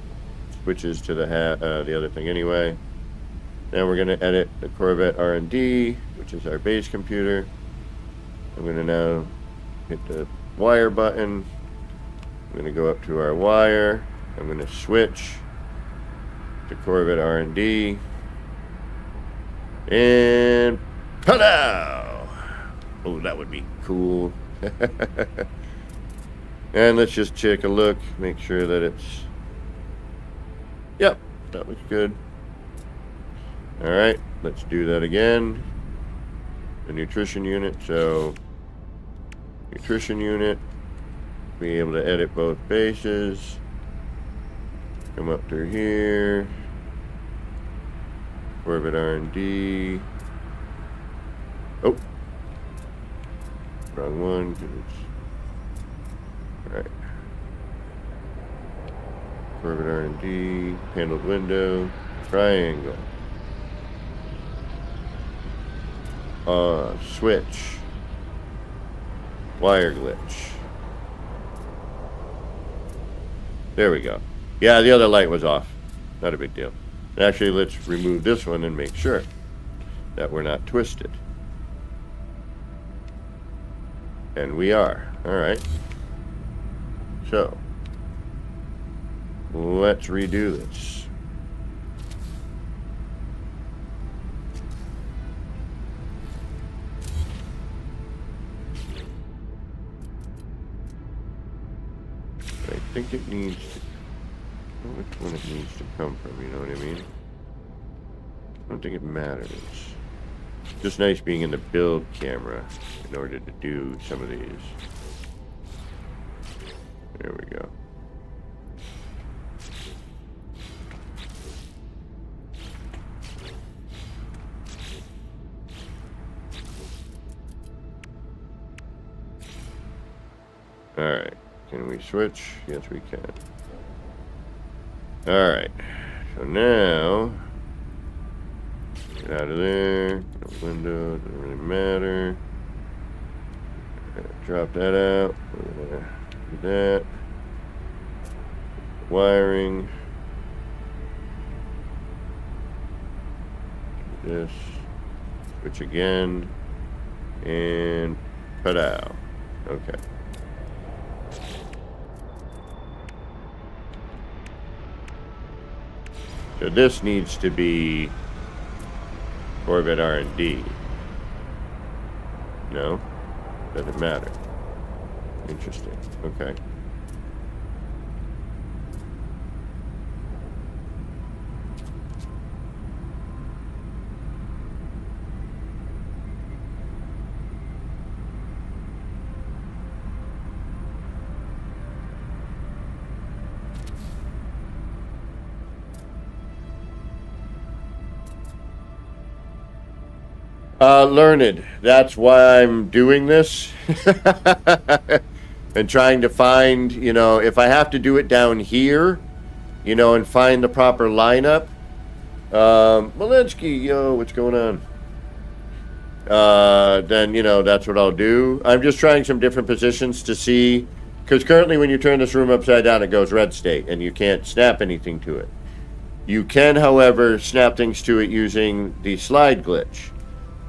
Speaker 2: switches to the other thing anyway. Now we're gonna edit the Corvette R&D, which is our base computer. I'm gonna now hit the wire button. I'm gonna go up to our wire. I'm gonna switch to Corvette R&D. And ta-da! Oh, that would be cool. And let's just take a look, make sure that it's, yep, that looks good. All right, let's do that again. The nutrition unit, so nutrition unit, be able to edit both bases. Come up through here. Corvette R&D. Oh, wrong one, 'cause it's, right. Corvette R&D, paneled window, triangle. Switch. Wire glitch. There we go. Yeah, the other light was off. Not a big deal. Actually, let's remove this one and make sure that we're not twisted. And we are. All right. So, let's redo this. I think it needs to, which one it needs to come from, you know what I mean? I don't think it matters. It's just nice being in the build camera in order to do some of these. There we go. All right. Can we switch? Yes, we can. All right. So now, get out of there. No window. Doesn't really matter. Drop that out. We're gonna do that. Wiring. Do this. Switch again. And ta-da. Okay. So this needs to be Corvette R&D. No? Doesn't matter. Interesting. Okay. Learned. That's why I'm doing this. And trying to find, you know, if I have to do it down here, you know, and find the proper lineup. Malinsky, yo, what's going on? Then, you know, that's what I'll do. I'm just trying some different positions to see, because currently when you turn this room upside down, it goes red state, and you can't snap anything to it. You can, however, snap things to it using the slide glitch.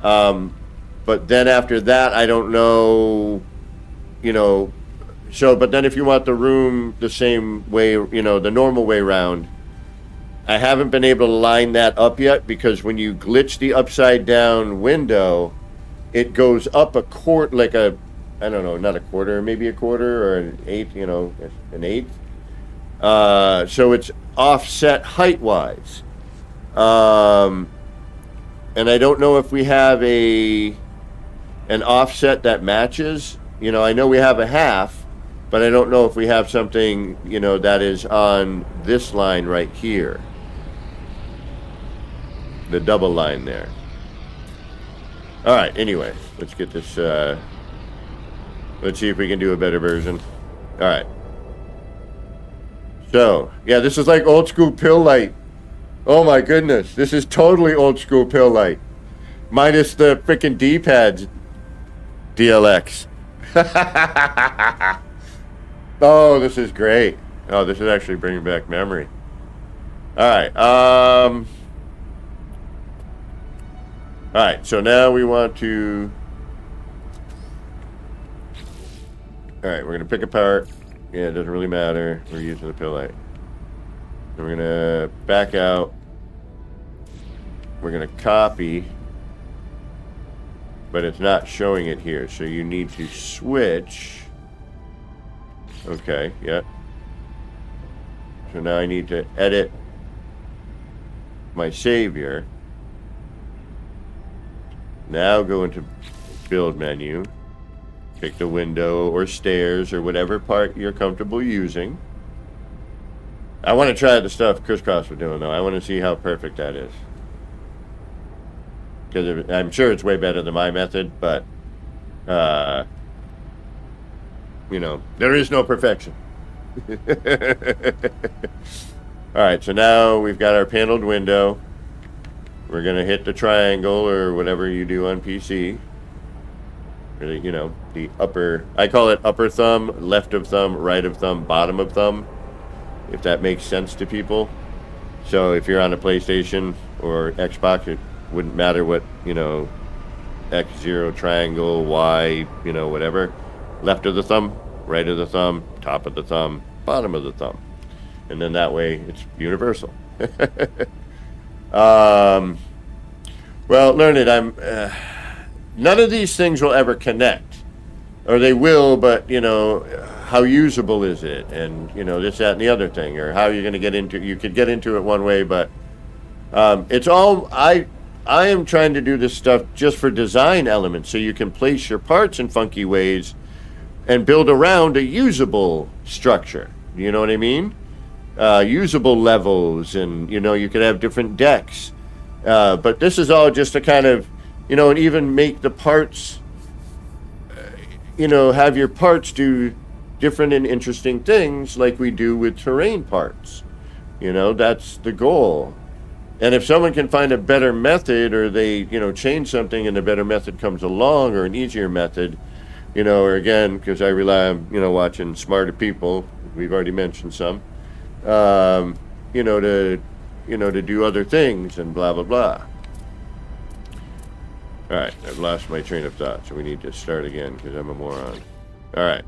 Speaker 2: But then after that, I don't know, you know, so, but then if you want the room the same way, you know, the normal way around, I haven't been able to line that up yet, because when you glitch the upside down window, it goes up a quarter, like a, I don't know, not a quarter, maybe a quarter or an eighth, you know, an eighth. So it's offset height-wise. And I don't know if we have an offset that matches. You know, I know we have a half, but I don't know if we have something, you know, that is on this line right here. The double line there. All right, anyway, let's get this, let's see if we can do a better version. All right. So, yeah, this is like old school pill light. Oh my goodness, this is totally old school pill light. Minus the freaking D-pads, DLX. Oh, this is great. Oh, this is actually bringing back memory. Alright, alright, so now we want to... Alright, we're going to pick apart. Yeah, it doesn't really matter. We're using the pill light. So we're going to back out. We're going to copy. But it's not showing it here. So you need to switch. Okay, yeah. So now I need to edit my savior. Now go into build menu. Pick the window or stairs or whatever part you're comfortable using. I want to try the stuff Crisscross was doing, though. I want to see how perfect that is. Because I'm sure it's way better than my method, but, you know, there is no perfection. Alright, so now we've got our paneled window. We're going to hit the triangle or whatever you do on PC. Or, you know, the upper, I call it upper thumb, left of thumb, right of thumb, bottom of thumb. If that makes sense to people. So if you're on a PlayStation or Xbox, it wouldn't matter what, you know, X, 0, triangle, Y, you know, whatever. Left of the thumb, right of the thumb, top of the thumb, bottom of the thumb. And then that way it's universal. Well, learn it. None of these things will ever connect. Or they will, but, you know, how usable is it? And, you know, this, that, and the other thing. Or how you're going to get into, you could get into it one way, but it's all, I am trying to do this stuff just for design elements, so you can place your parts in funky ways and build around a usable structure. You know what I mean? Usable levels, and, you know, you could have different decks. But this is all just to kind of, you know, and even make the parts, you know, have your parts do different and interesting things like we do with terrain parts. You know, that's the goal. And if someone can find a better method, or they, you know, change something and a better method comes along, or an easier method, you know, or again, because I rely on, you know, watching smarter people, we've already mentioned some, you know, to do other things and blah, blah, blah. All right, I've lost my train of thought, so we need to start again because I'm a moron. All right.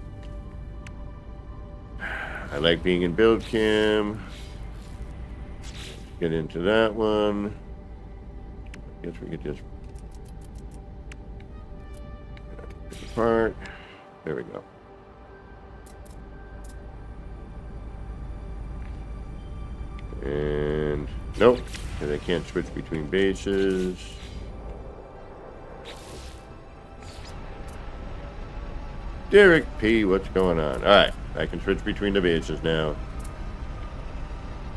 Speaker 2: I like being in build cam. get into that one. I guess we could just get it apart. There we go. And nope, because I can't switch between bases. Derek P, what's going on? Alright, I can switch between the bases now.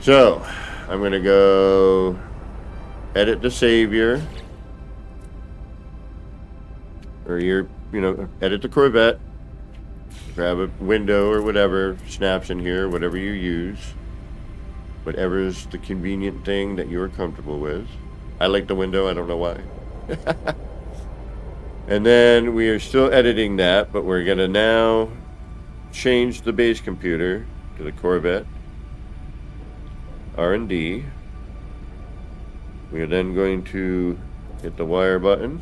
Speaker 2: So, I'm going to go edit the Savior. Or edit the Corvette. Grab a window or whatever, snaps in here, whatever you use. Whatever is the convenient thing that you're comfortable with. I like the window, I don't know why. And then we are still editing that, but we're going to now change the base computer to the Corvette R&D. We are then going to hit the wire button.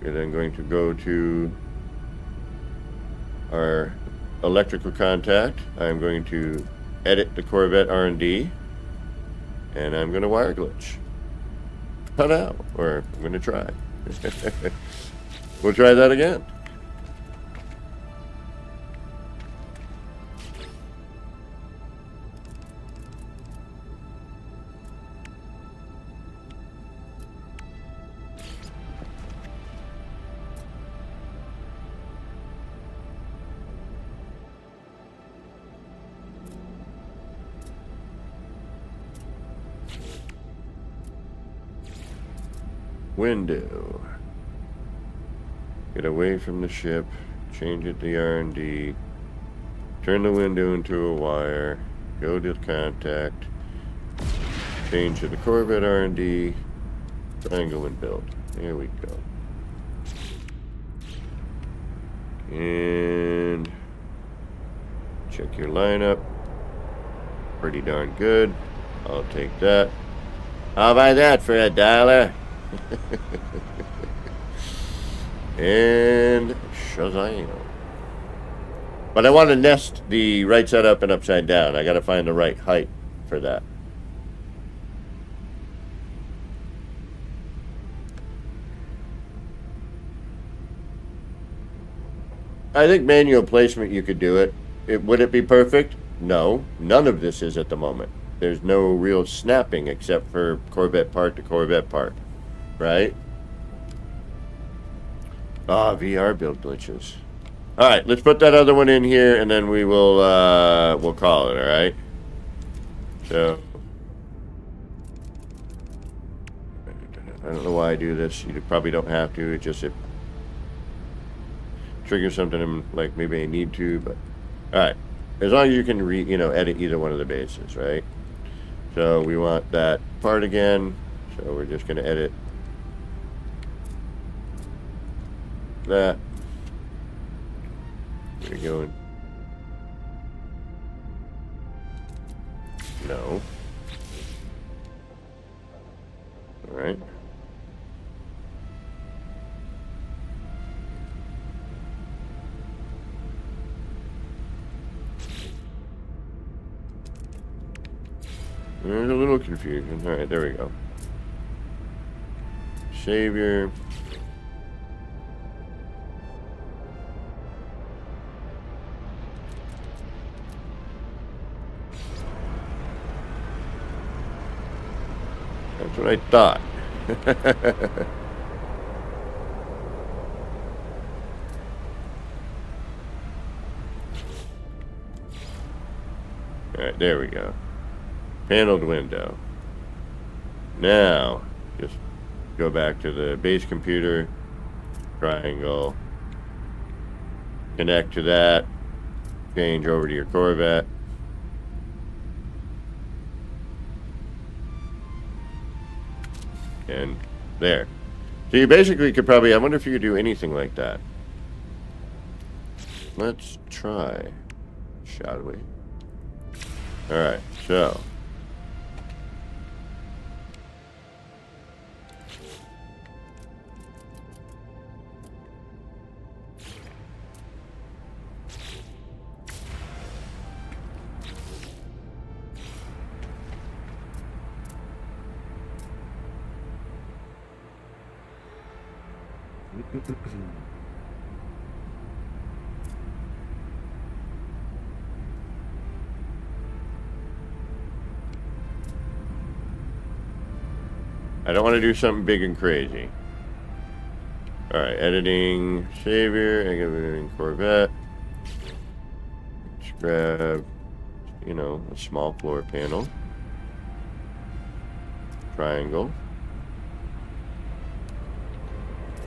Speaker 2: We're then going to go to our electrical contact. I'm going to edit the Corvette R&D, and I'm going to wire glitch. Cut out, or I'm going to try. We'll try that again. Window. Get away from the ship. Change it to R&D. Turn the window into a wire. Go to contact. Change to the Corvette R&D. Triangle and build. There we go. And check your lineup. Pretty darn good. I'll take that. I'll buy that for $1. And Shazam. But I want to nest the right side up and upside down. I got to find the right height for that. I think manual placement you could do it. Would it be perfect? No. None of this is at the moment. There's no real snapping except for Corvette part to Corvette part. Right? VR build glitches. Alright, let's put that other one in here and then we will we'll call it, alright? So I don't know why I do this. You probably don't have to. It triggers something like maybe I need to, but alright. As long as you can edit either one of the bases, right? So we want that part again. So we're just gonna edit that. We're going. No. All right. There's a little confusion. All right, there we go. Savior. That's what I thought. Alright, there we go. Paneled window. Now, just go back to the base computer. Triangle. Connect to that. Change over to your Corvette. And there. So you basically could probably, I wonder if you could do anything like that. Let's try. Shall we? Alright, so. I don't want to do something big and crazy. Alright, editing Savior, editing Corvette. Let's grab, you know, a small floor panel. Triangle.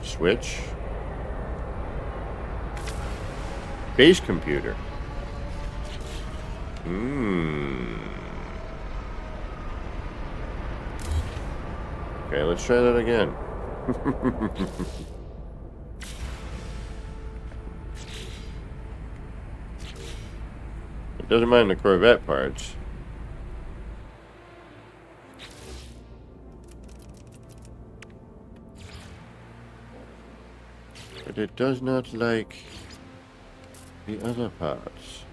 Speaker 2: Switch. Base computer. Okay, let's try that again. It doesn't mind the Corvette parts. But it does not like the other parts.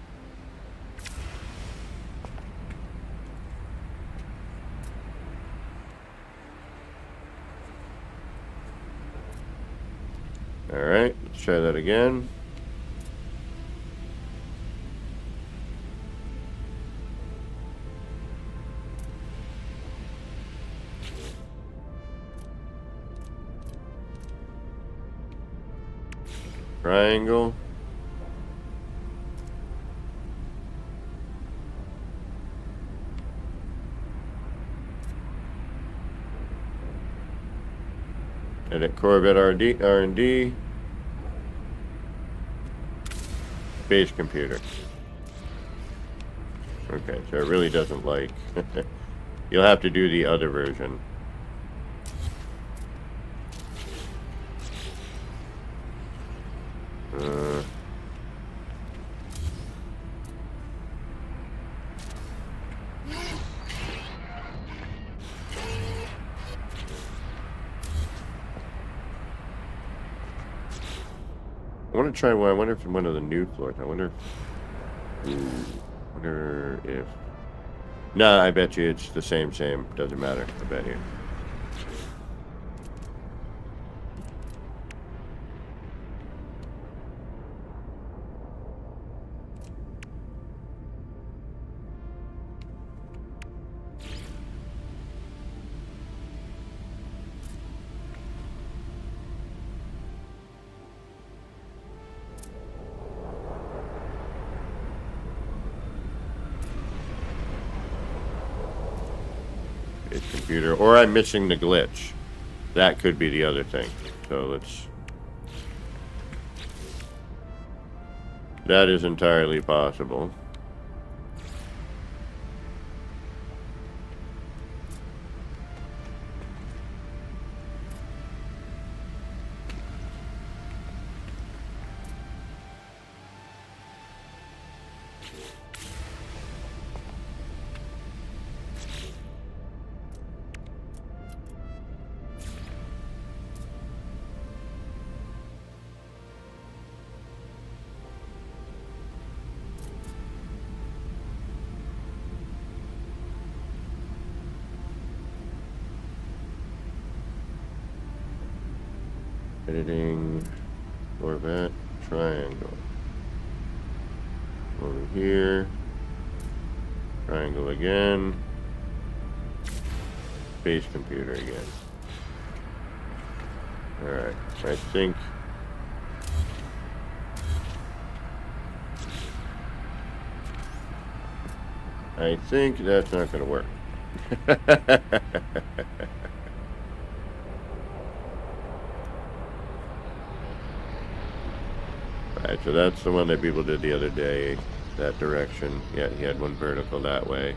Speaker 2: Alright, let's try that again. Triangle. Edit Corvette R&D. Base computer. Okay, so it really doesn't like. You'll have to do the other version. I want to try one. I wonder if one of the new floors. I wonder if. No, I bet you it's the same. Doesn't matter. I bet you. Computer, or I'm missing the glitch. That could be the other thing. So let's. That is entirely possible. Editing Corvette triangle. Over here. Triangle again. Base computer again. Alright, I think that's not going to work. Alright, so that's the one that people did the other day, that direction. Yeah, he had one vertical that way.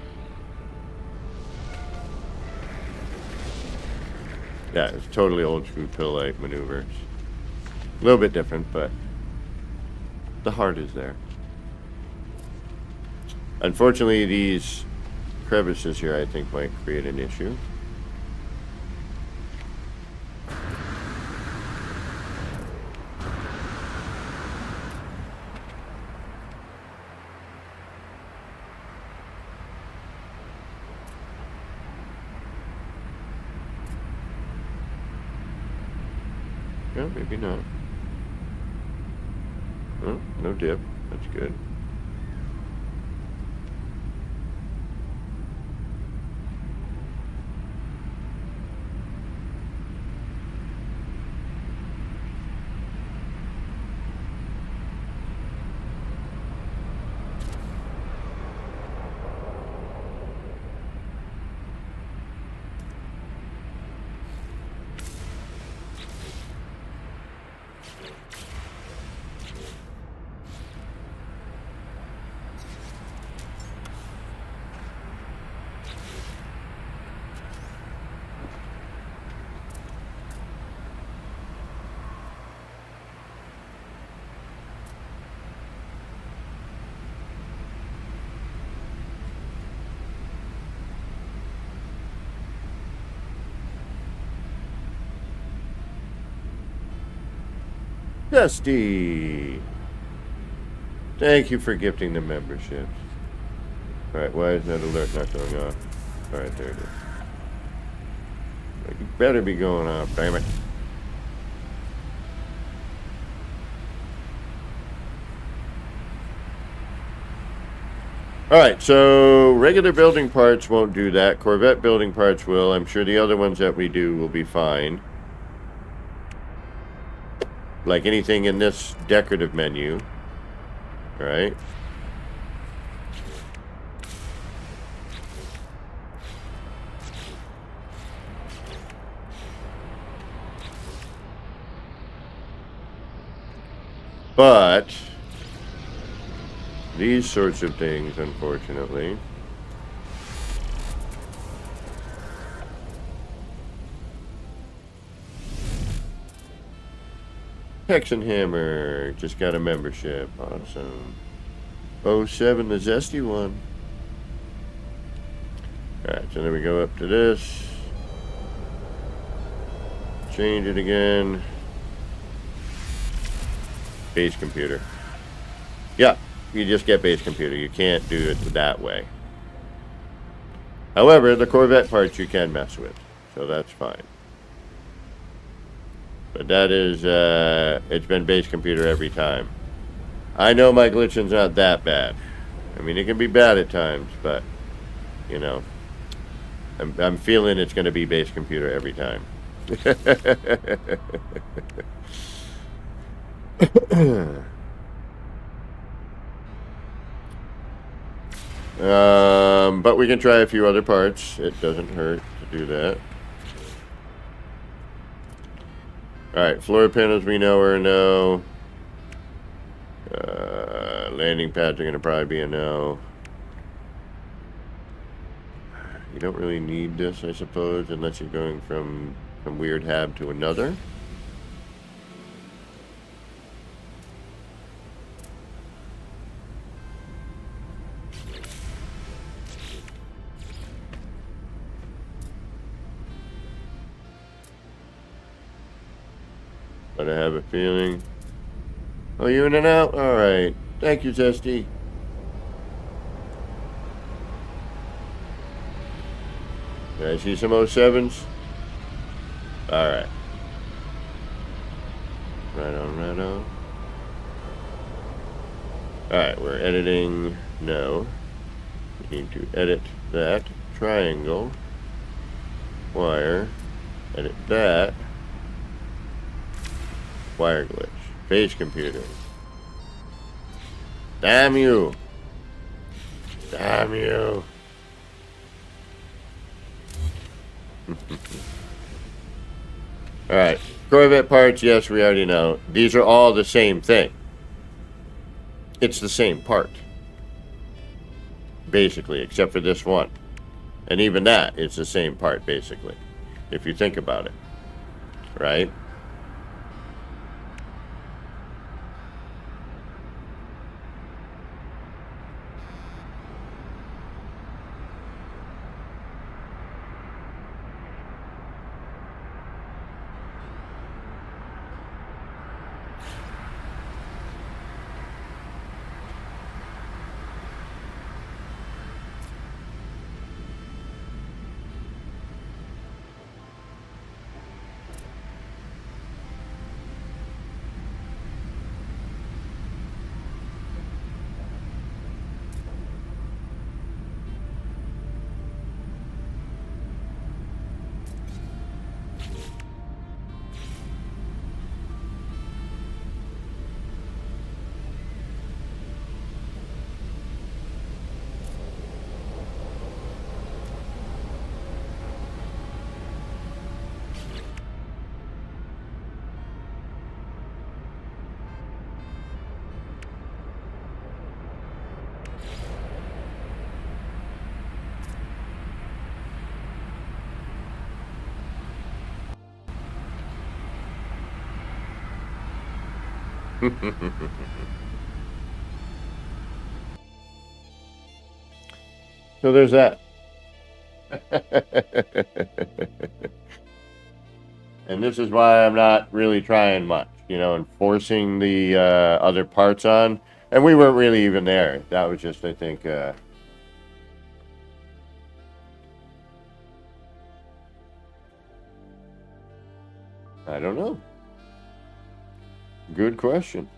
Speaker 2: Yeah, it's totally old school pill light maneuvers. A little bit different, but the heart is there. Unfortunately, these crevices here, I think, might create an issue. No, maybe not. Oh, no dip. That's good. Dusty! Thank you for gifting the memberships. Alright, why is that alert not going off? Alright, there it is. You better be going off, damn it. Alright, so regular building parts won't do that. Corvette building parts will. I'm sure the other ones that we do will be fine. Like anything in this decorative menu. Alright. But these sorts of things, unfortunately. Hexenhammer just got a membership. Awesome. 07, the zesty one. Alright, so then we go up to this. Change it again. Base computer. Yeah, you just get base computer. You can't do it that way. However, the Corvette parts you can mess with. So that's fine. But that is, it's been base computer every time. I know my glitching's not that bad. I mean, it can be bad at times, but, you know, I'm feeling it's going to be base computer every time. But we can try a few other parts. It doesn't hurt to do that. Alright, floor panels we know are a no. Landing pads are going to probably be a no. You don't really need this, I suppose, unless you're going from weird hab to another. But I have a feeling. Oh, you in and out? Alright. Thank you, Zesty. Did I see some 07s? Alright. Right on, right on. Alright, we're editing. No. We need to edit that. Triangle. Wire. Edit that. Wire glitch. Base computer. Damn you. Damn you. Alright. Corvette parts, yes, we already know. These are all the same thing. It's the same part. Basically, except for this one. And even that, it's the same part, basically. If you think about it. Right? So there's that. And this is why I'm not really trying much, and forcing the other parts on. And we weren't really even there. That was just, I think, I don't know. Good question.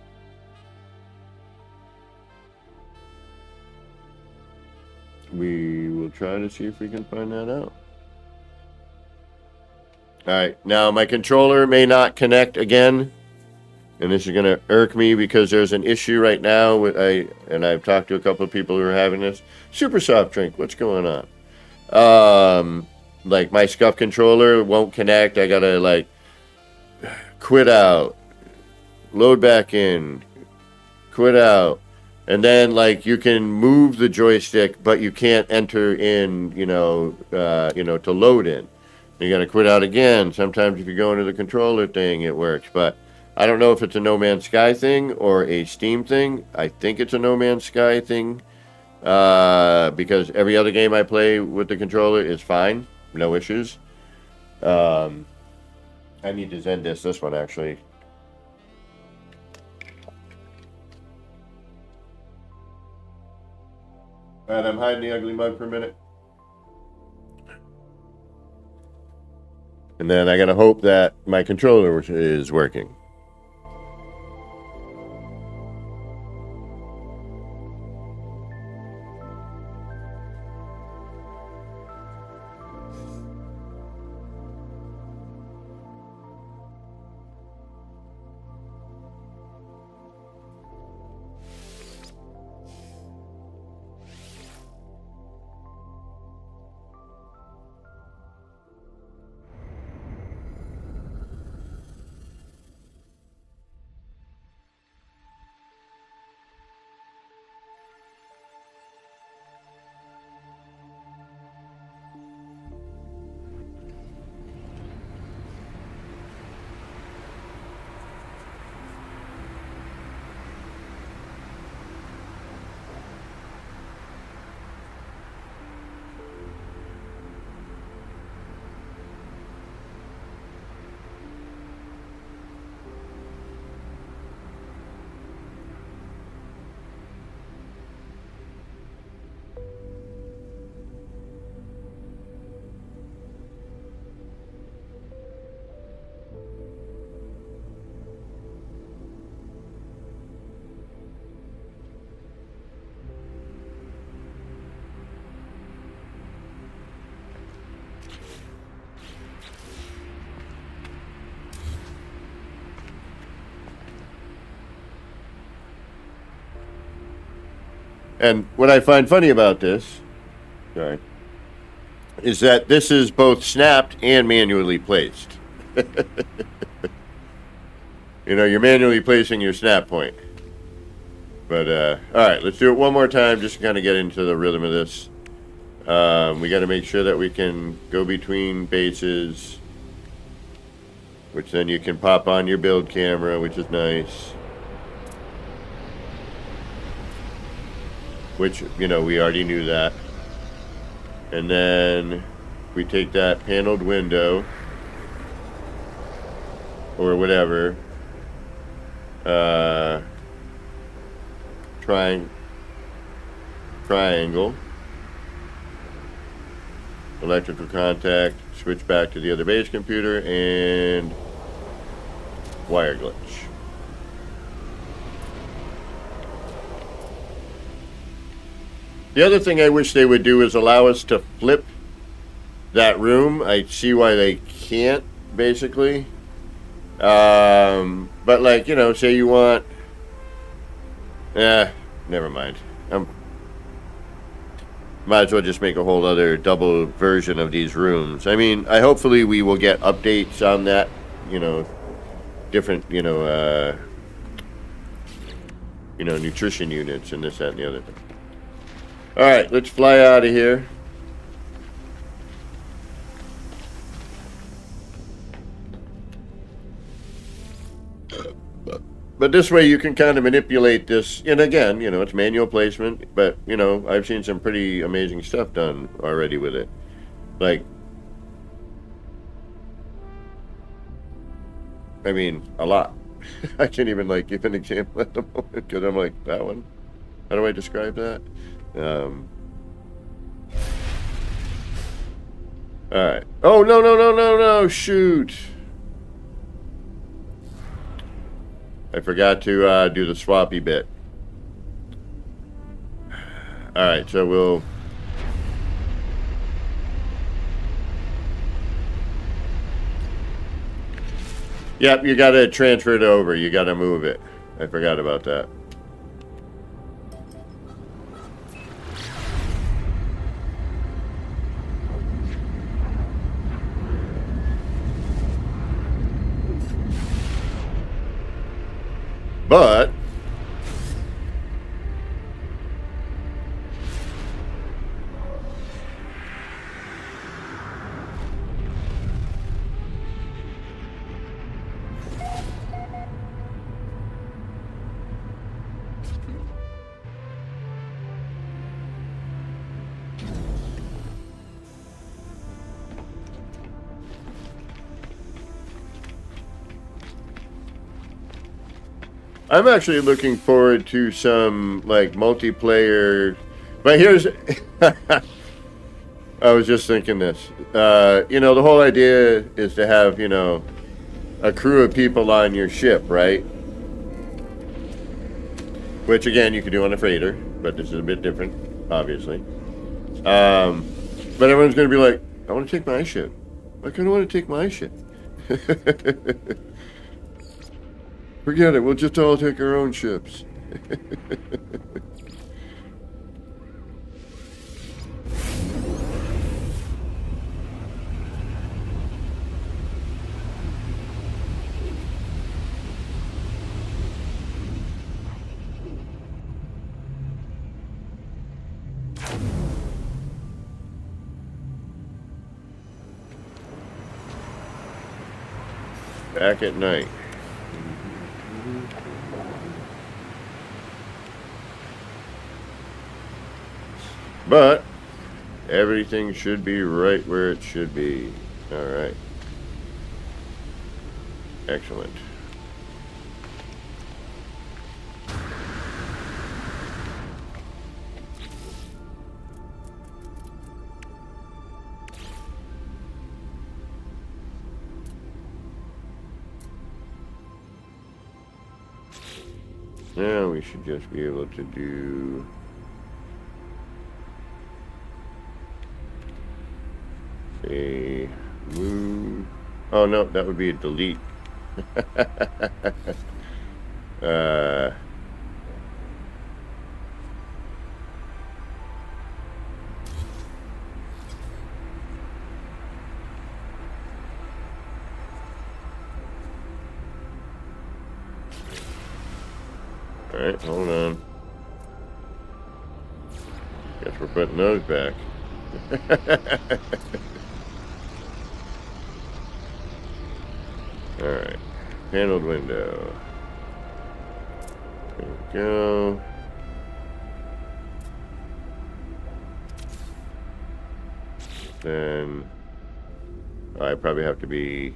Speaker 2: We will try to see if we can find that out. Alright, now my controller may not connect again. And this is going to irk me because there's an issue right now with I've talked to a couple of people who are having this. Super soft drink, what's going on? Like my SCUF controller won't connect. I gotta quit out, load back in, quit out, and then you can move the joystick, but you can't enter in, to load in. You gotta quit out again. Sometimes if you go into the controller thing, it works, but I don't know if it's a No Man's Sky thing or a Steam thing. I think it's a No Man's Sky thing, because every other game I play with the controller is fine, no issues. I need to Zen this one actually. Alright, I'm hiding the ugly mug for a minute. And then I gotta hope that my controller is working. And what I find funny about this, is that this is both snapped and manually placed. You're manually placing your snap point. But, alright, let's do it one more time just to kind of get into the rhythm of this. We got to make sure that we can go between bases, which then you can pop on your build camera, which is nice. Which, we already knew that. And then we take that paneled window, or whatever, triangle, electrical contact, switch back to the other base computer, and wire glitch. The other thing I wish they would do is allow us to flip that room. I see why they can't, basically. But say you want... never mind. Might as well just make a whole other double version of these rooms. I mean, hopefully we will get updates on that, different, nutrition units and this, that, and the other thing. Alright, let's fly out of here. But this way you can kind of manipulate this. And again, you know, it's manual placement. But, you know, I've seen some pretty amazing stuff done already with it. Like, I mean, a lot. I can't even, like, give an example at the moment. Because I'm like, that one? How do I describe that? Alright. Oh, no, shoot. I forgot to do the swappy bit. Alright, so we'll... Yep, you gotta transfer it over. You gotta move it. I forgot about that. But I'm actually looking forward to some, like, multiplayer. But here's... I was just thinking this. You know, the whole idea is to have, you know, a crew of people on your ship, right? Which, again, you could do on a freighter. But this is a bit different, obviously. But everyone's going to be like, I want to take my ship. Why can't I want to take my ship? Forget it, we'll just all take our own ships. Back at night. But everything should be right where it should be. All right. Excellent. Now we should just be able to do... a move. Oh no, that would be a delete. Alright, hold on. Guess we're putting those back. Alright, paneled window. There we go. Then I probably have to be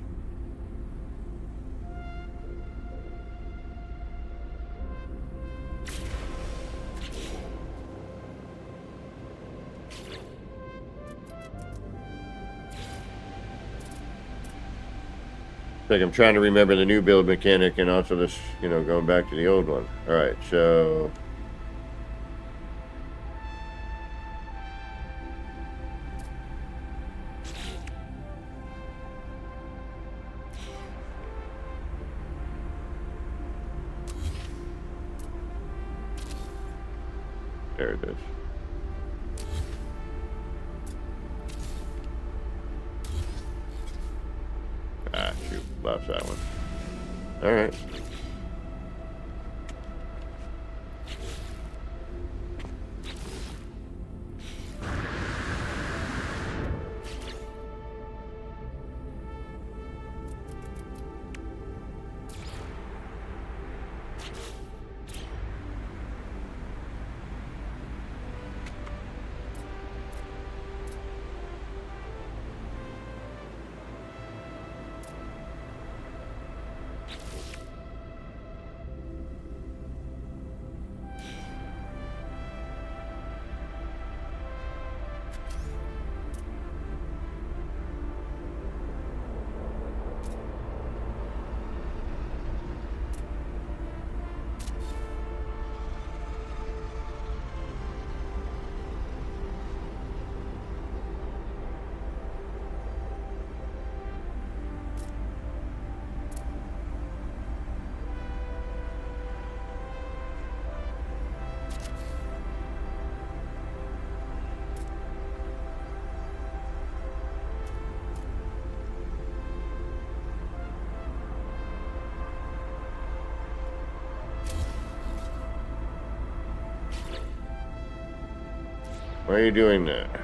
Speaker 2: like I'm trying to remember the new build mechanic and also this, you know, going back to the old one. All right, so there it is. Ah, shoot, lost that one. All right. Why are you doing that?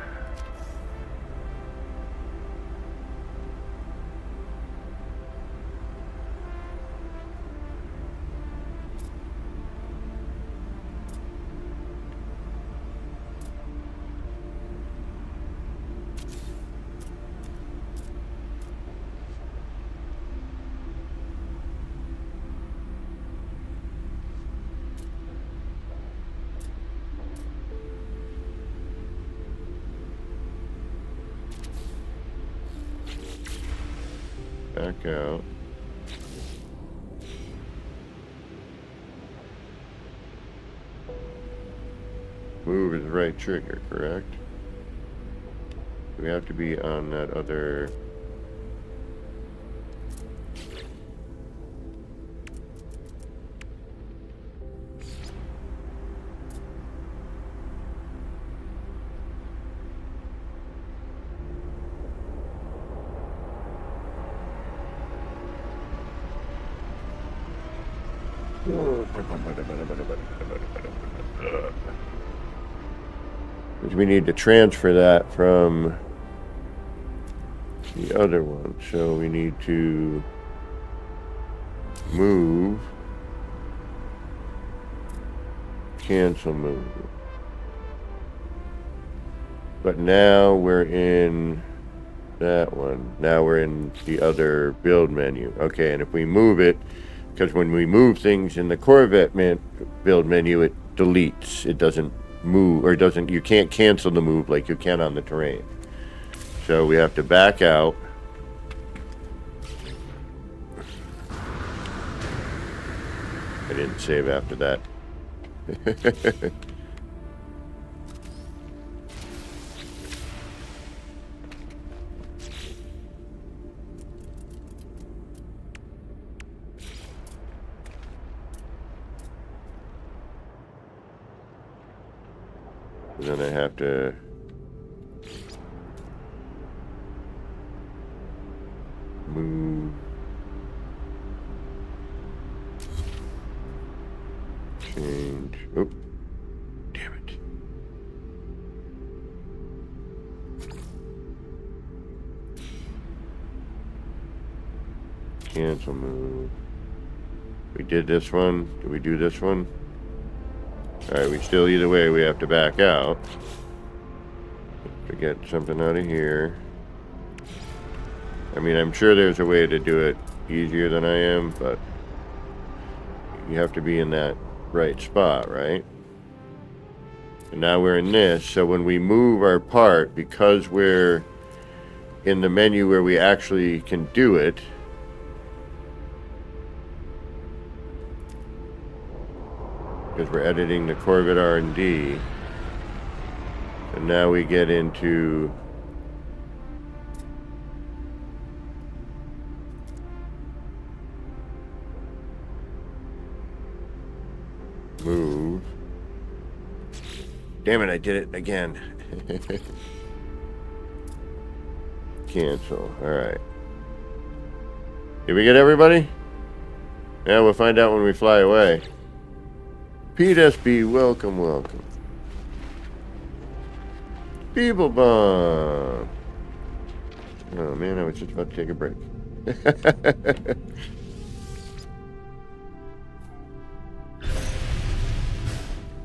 Speaker 2: Back out. Move is the right trigger, correct? We have to be on that other... Because we need to transfer that from the other one. So we need to move, cancel move. But now we're in that one. Now we're in the other build menu. Okay, and if we move it, because when we move things in the Corvette build menu, it deletes. It doesn't move, or it doesn't, you can't cancel the move like you can on the terrain. So we have to back out. I didn't save after that. And then I have to move, change, oh, damn it. Cancel move. We did this one. Did we do this one? Alright, we still, either way, we have to back out to get something out of here. I mean, I'm sure there's a way to do it easier than I am, but you have to be in that right spot, right? And now we're in this, so when we move our part, because we're in the menu where we actually can do it, because we're editing the Corvette R&D, and now we get into move. Damn it, I did it again. Cancel. Alright. Did we get everybody? Yeah, we'll find out when we fly away. Pete SB, welcome, welcome. People Bomb. Oh man, I was just about to take a break.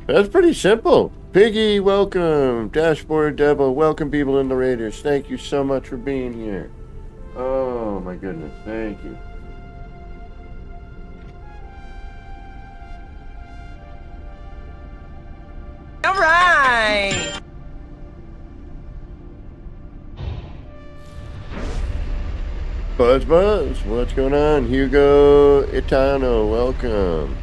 Speaker 2: That's pretty simple. Piggy, welcome. Dashboard Devil, welcome people in the Raiders. Thank you so much for being here. Oh my goodness, thank you.
Speaker 5: All right.
Speaker 2: Buzz, what's going on? Hugo Itano, welcome.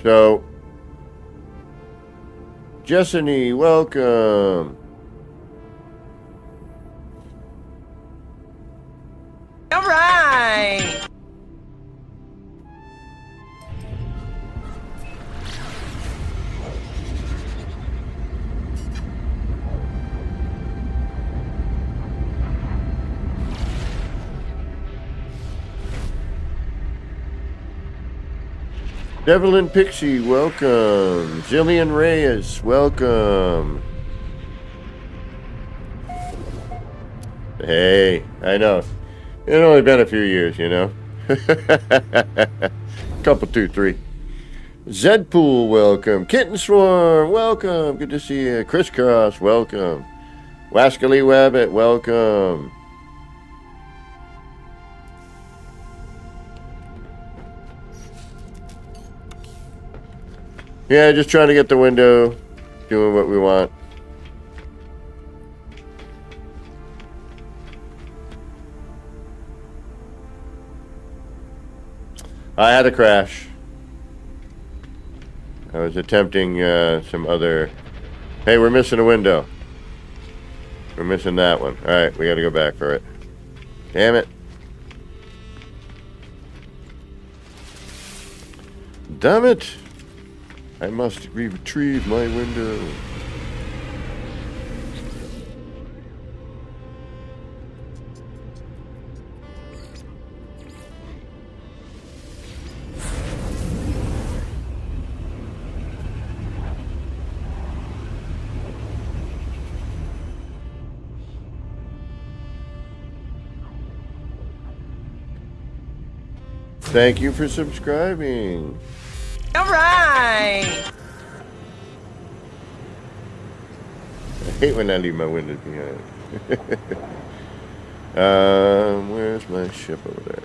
Speaker 2: So Jessany, welcome.
Speaker 5: All right.
Speaker 2: Devlin Pixie, welcome. Jillian Reyes, welcome. Hey, I know. It's only been a few years, you know. Couple, 2, 3. Zedpool, welcome. Kitten Swarm, welcome. Good to see you. Crisscross, welcome. Wascally Wabbit, welcome. Yeah, just trying to get the window, doing what we want. I had a crash. I was attempting some other... Hey, we're missing a window. We're missing that one. Alright, we gotta go back for it. Damn it. Damn it! I must retrieve my window. Thank you for subscribing.
Speaker 5: All right.
Speaker 2: I hate when I leave my windows behind. Where's my ship over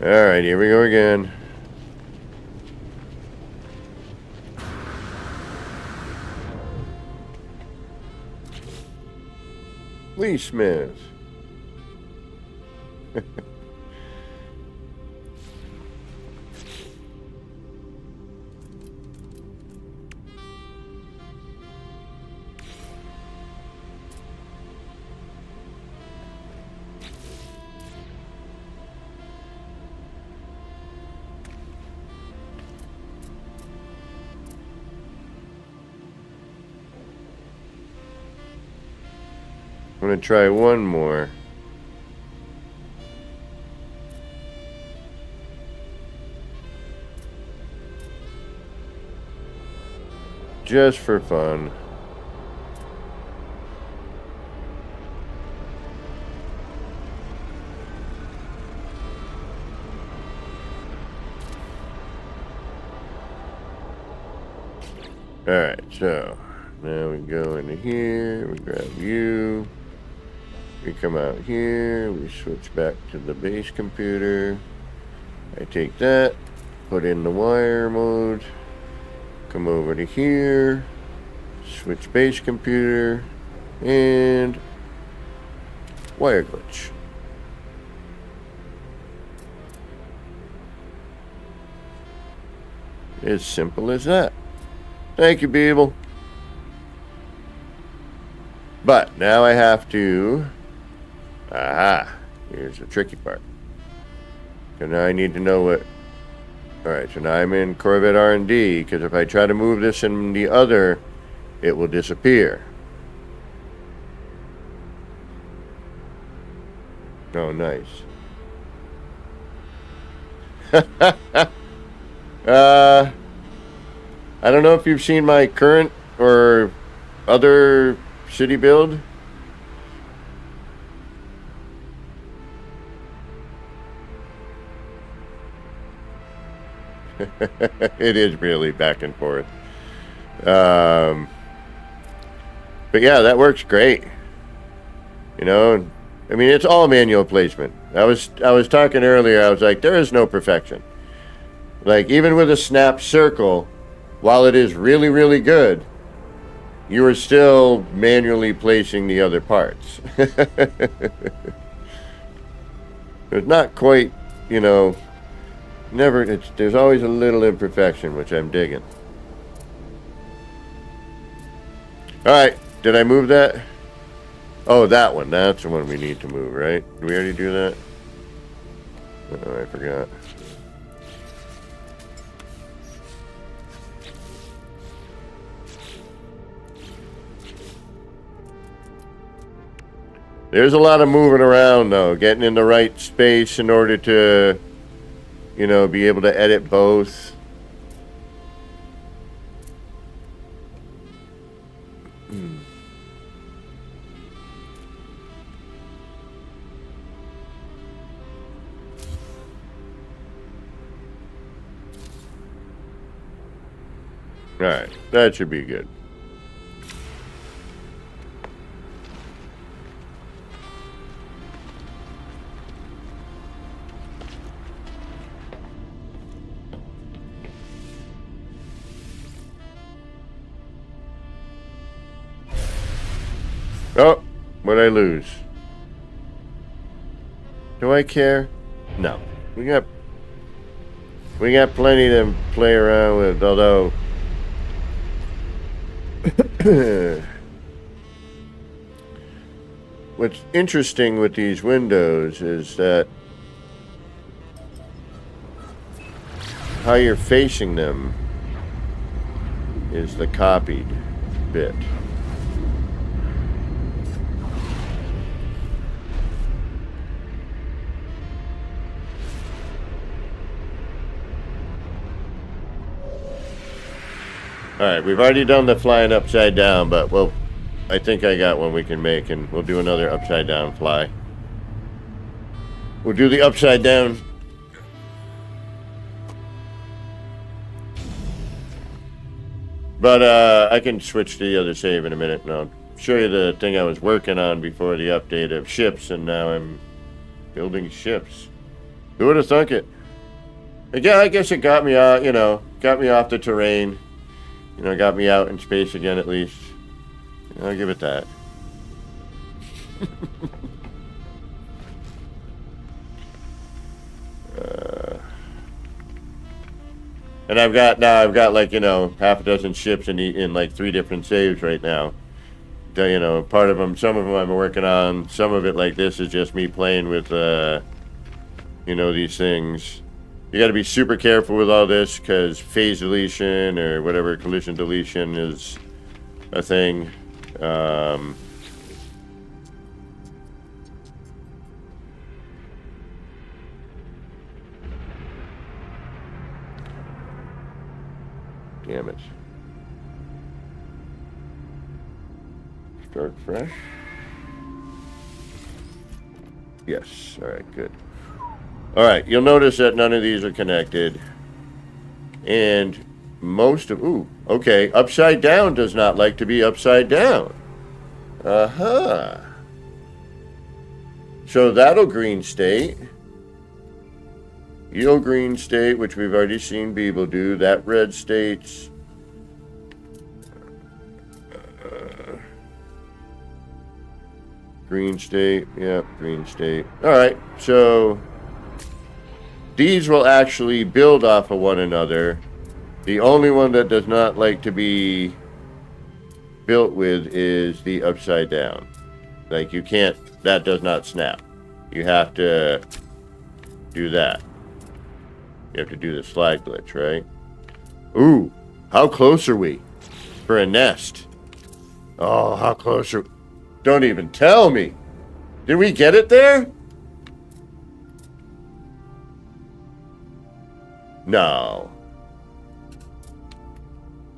Speaker 2: there? Alright, here we go again. Lee Smith. I'm going to try one more. Just for fun. Alright, so now we go into here, we grab you. We come out here, we switch back to the base computer. I take that, put in the wire mode, come over to here, switch base computer, and wire glitch. As simple as that. Thank you, Beeble. But now I have to... Aha, here's the tricky part. So now I need to know what... Alright, so now I'm in Corvette R&D, because if I try to move this in the other, it will disappear. Oh, nice. I don't know if you've seen my current or other city build. It is really back and forth. But yeah, that works great. You know, I mean, it's all manual placement. I was talking earlier, I was like, there is no perfection. Like, even with a snap circle, while it is really, really good, you are still manually placing the other parts. It's not quite, you know, there's always a little imperfection, which I'm digging. Alright, did I move that? Oh, that one. That's the one we need to move, right? Did we already do that? Oh, I forgot. There's a lot of moving around, though. Getting in the right space in order to, you know, be able to edit both. Alright, that should be good. Oh, what'd I lose? Do I care? No. We got plenty to play around with, although what's interesting with these windows is that how you're facing them is the copied bit. Alright, we've already done the flying upside down, but well, I think I got one we can make, and we'll do another upside down fly. We'll do the upside down. But I can switch to the other save in a minute, and I'll show you the thing I was working on before the update of ships, and now I'm building ships. Who would have thunk it? Again, I guess it got me out, you know, got me off the terrain. You know, got me out in space again, at least. I'll give it that. And I've got like, you know, half a dozen ships in like 3 different saves right now. You know, part of them, some of them I'm working on. Some of it, like this, is just me playing with, you know, these things. You got to be super careful with all this because phase deletion or whatever, collision deletion is a thing. Damn it. Start fresh. Yes. All right, good. Alright, you'll notice that none of these are connected. And most of... Ooh, okay. Upside down does not like to be upside down. Uh-huh. So that'll green state. You'll green state, which we've already seen Beeble do. That red states... green state. Yep, green state. Alright, so... these will actually build off of one another. The only one that does not like to be built with is the upside down. Like, you can't, that does not snap. You have to do that. You have to do the slide glitch, right? Ooh, how close are we for a nest? Oh, how close are we? Don't even tell me. Did we get it there? No.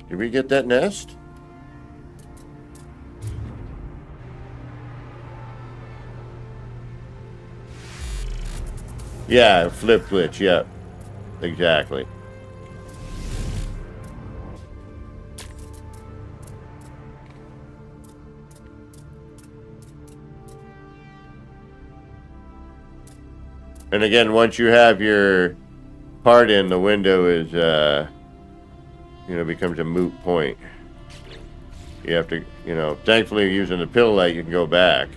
Speaker 2: Did we get that nest? Yeah, flip glitch, yeah. Exactly. And again, once you have your part in, the window is, you know, becomes a moot point. You have to, you know, thankfully using the pill light, you can go back.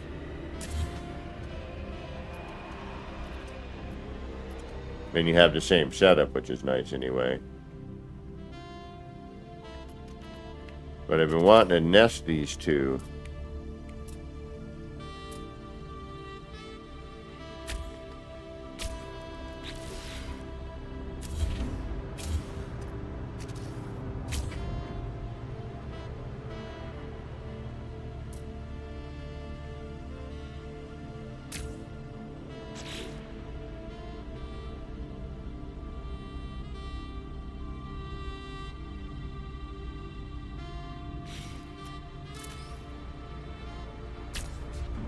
Speaker 2: And you have the same setup, which is nice anyway. But I've been wanting to nest these two.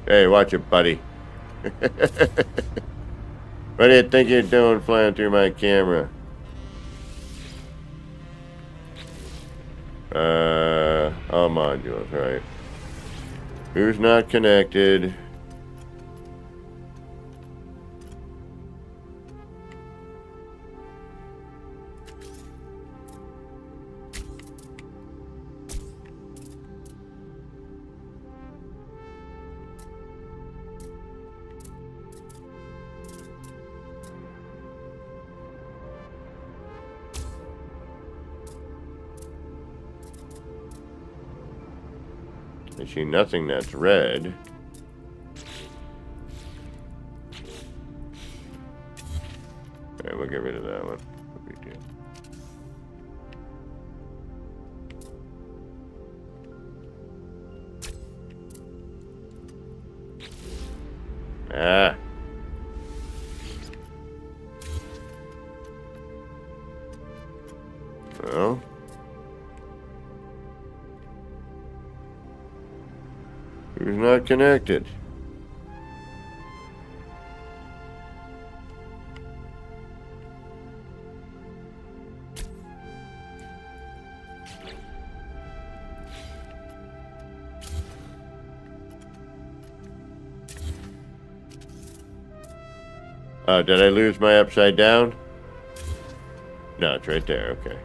Speaker 2: Hey, watch it, buddy. What do you think you're doing flying through my camera? All modules, right. Who's not connected? I see nothing that's red. Alright, we'll get rid of that one. No big deal. Ah. Well. Who's not connected? Oh, did I lose my upside down? No, it's right there, okay.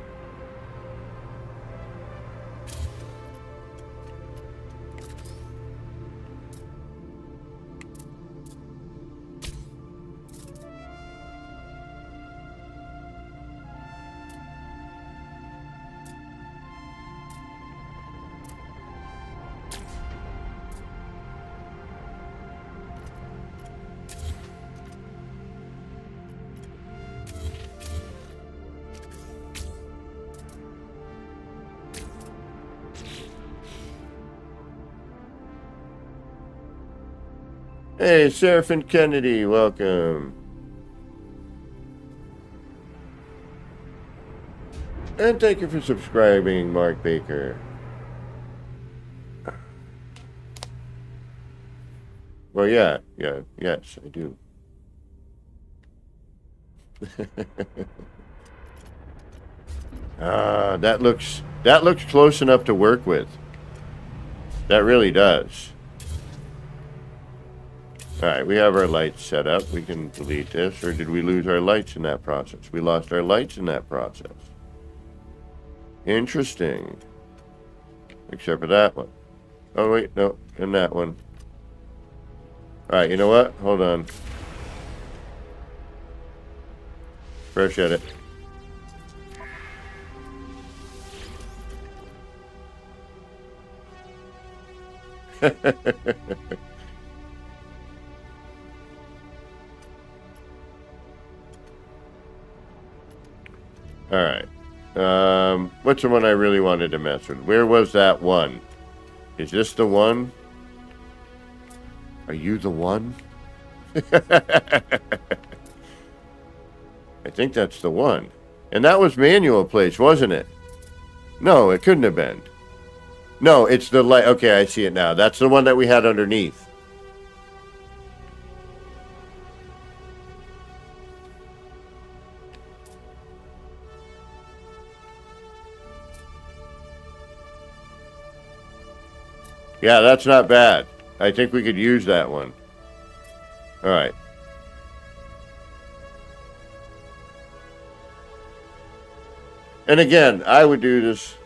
Speaker 2: Hey, Seraphin Kennedy, welcome. And thank you for subscribing, Mark Baker. Well, yes, I do. That looks close enough to work with. That really does. Alright, we have our lights set up. We can delete this. Or did we lose our lights in that process? We lost our lights in that process. Interesting. Except for that one. Oh, wait, no. And that one. Alright, you know what? Hold on. Fresh edit. Alright. What's the one I really wanted to mess with? Where was that one? Is this the one? Are you the one? I think that's the one. And that was manual place, wasn't it? No, it couldn't have been. No, it's the light. Okay, I see it now. That's the one that we had underneath. Yeah, that's not bad. I think we could use that one. All right. And again, I would do this.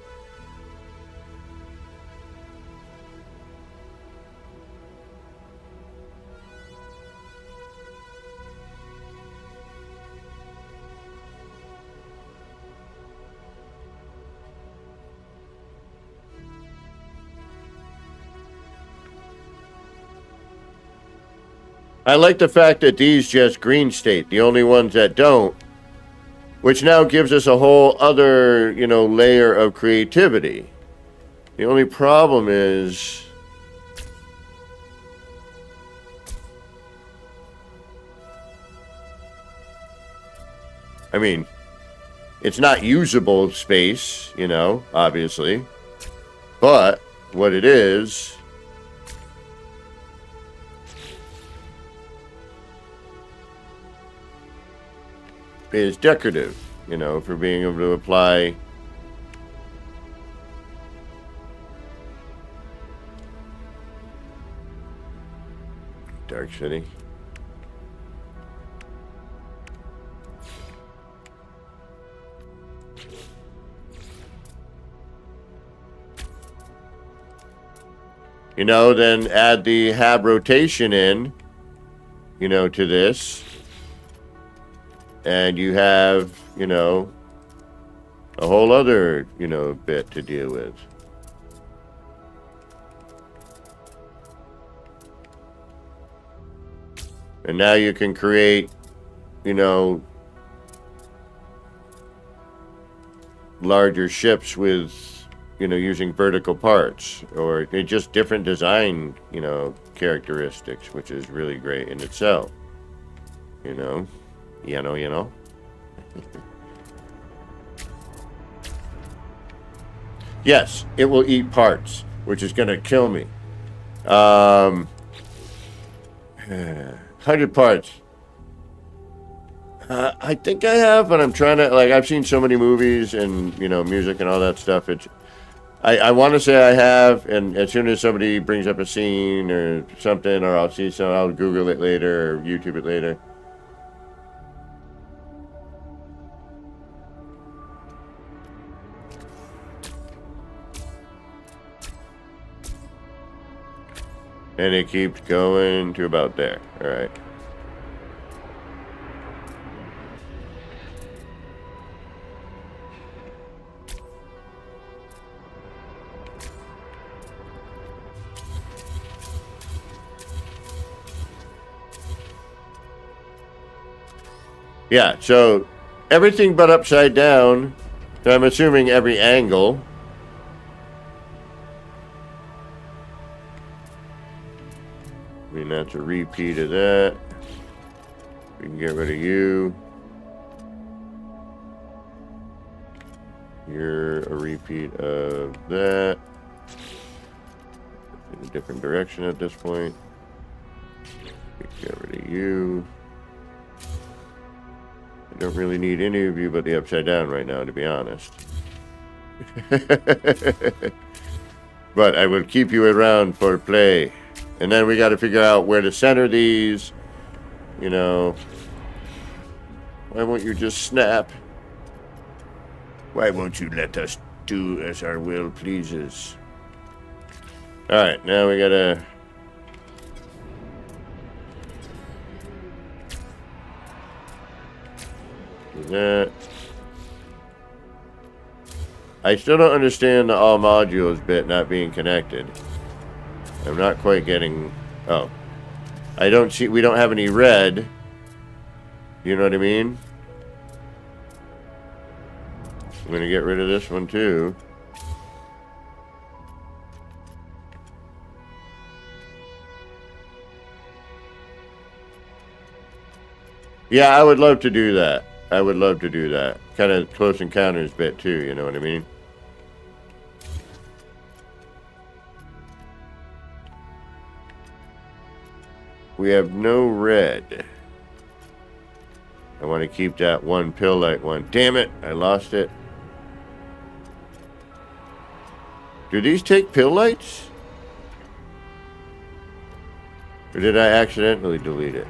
Speaker 2: I like the fact that these just green state, the only ones that don't, which now gives us a whole other, layer of creativity. The only problem is, I mean, it's not usable space, obviously, but what it is is decorative, you know, for being able to apply Dark City. You know, then add the hab rotation in, you know, to this. And you have, you know, a whole other, you know, bit to deal with. And now you can create, you know, larger ships with, you know, using vertical parts, or just different design, you know, characteristics, which is really great in itself. You know. Yes, it will eat parts, which is going to kill me. 100 parts. I think I have, but I'm trying to, like, I've seen so many movies and, you know, music and all that stuff. I want to say I have, and as soon as somebody brings up a scene or something, or I'll see some, I'll Google it later or YouTube it later. And it keeps going to about there. All right. Yeah, so everything but upside down. So I'm assuming every angle. I mean, that's a repeat of that. We can get rid of you. You're a repeat of that. In a different direction at this point. We can get rid of you. I don't really need any of you but the upside down right now, to be honest. But I will keep you around for play. And then we got to figure out where to center these. You know. Why won't you just snap? Why won't you let us do as our will pleases? Alright, now we gotta... do that. I still don't understand the all modules bit not being connected. I'm not quite getting... Oh. I don't see... We don't have any red. You know what I mean? I'm going to get rid of this one too. Yeah, I would love to do that. I would love to do that. Kind of close encounters bit too, you know what I mean? We have no red. I want to keep that one pill light one. Damn it, I lost it. Do these take pill lights? Or did I accidentally delete it?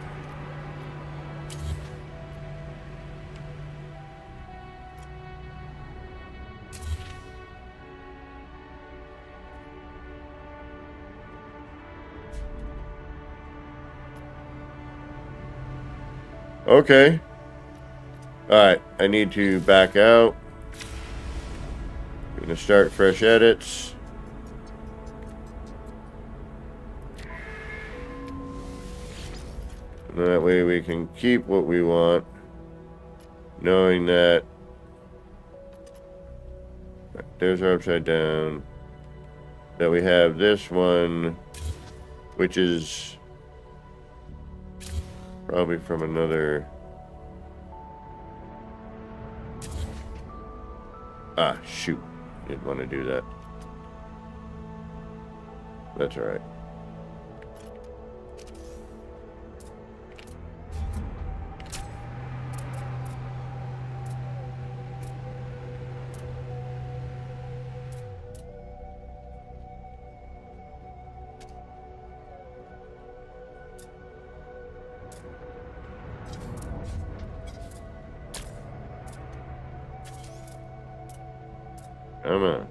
Speaker 2: Okay. Alright, I need to back out. I'm going to start fresh edits. And that way we can keep what we want, knowing that there's our upside down, that we have this one, which is probably from another... Ah, shoot. Didn't want to do that. That's alright. Come on.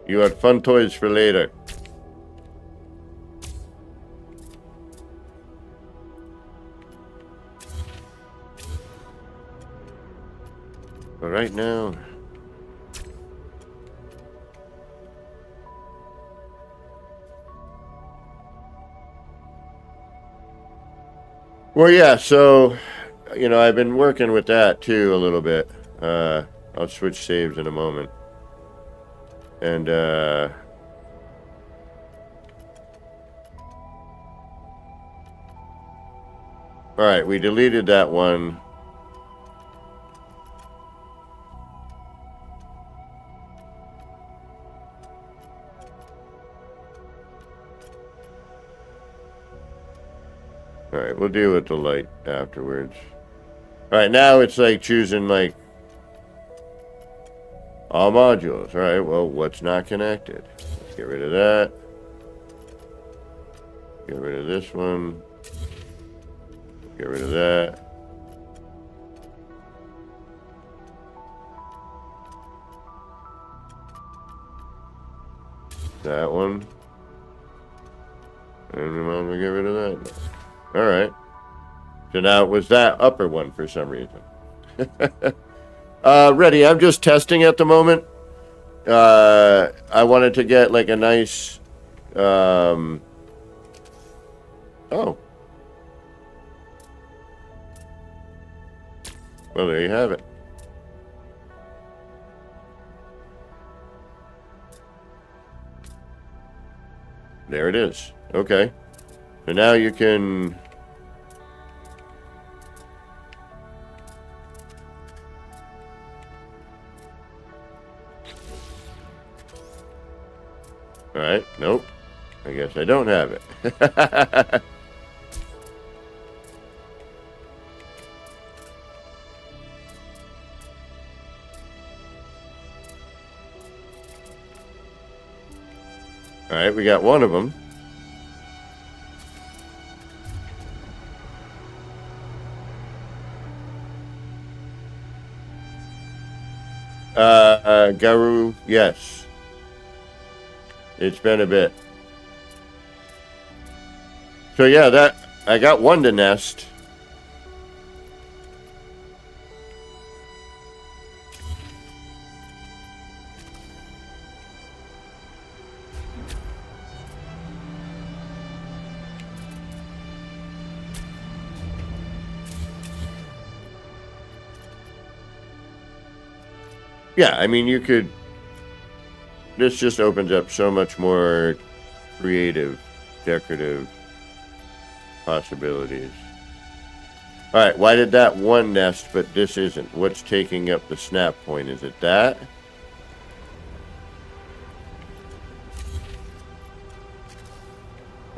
Speaker 2: You had fun toys for later. But right now... Well, yeah, so, you know, I've been working with that too a little bit. I'll switch saves in a moment. And, alright, we deleted that one. Alright, we'll deal with the light afterwards. Alright, now it's like choosing like all modules. Alright, well, what's not connected? Let's get rid of that. Get rid of this one. Get rid of that. That one. And we might as well get rid of that. Alright. So now it was that upper one for some reason. Ready. I'm just testing at the moment. I wanted to get like a nice... Oh. Well, there you have it. There it is. Okay. So now you can... Alright, nope. I guess I don't have it. Alright, we got one of them. Garu, yes. It's been a bit. So yeah, that I got one to nest. Yeah, I mean, you could... This just opens up so much more creative, decorative possibilities. Alright, why did that one nest, but this isn't? What's taking up the snap point? Is it that?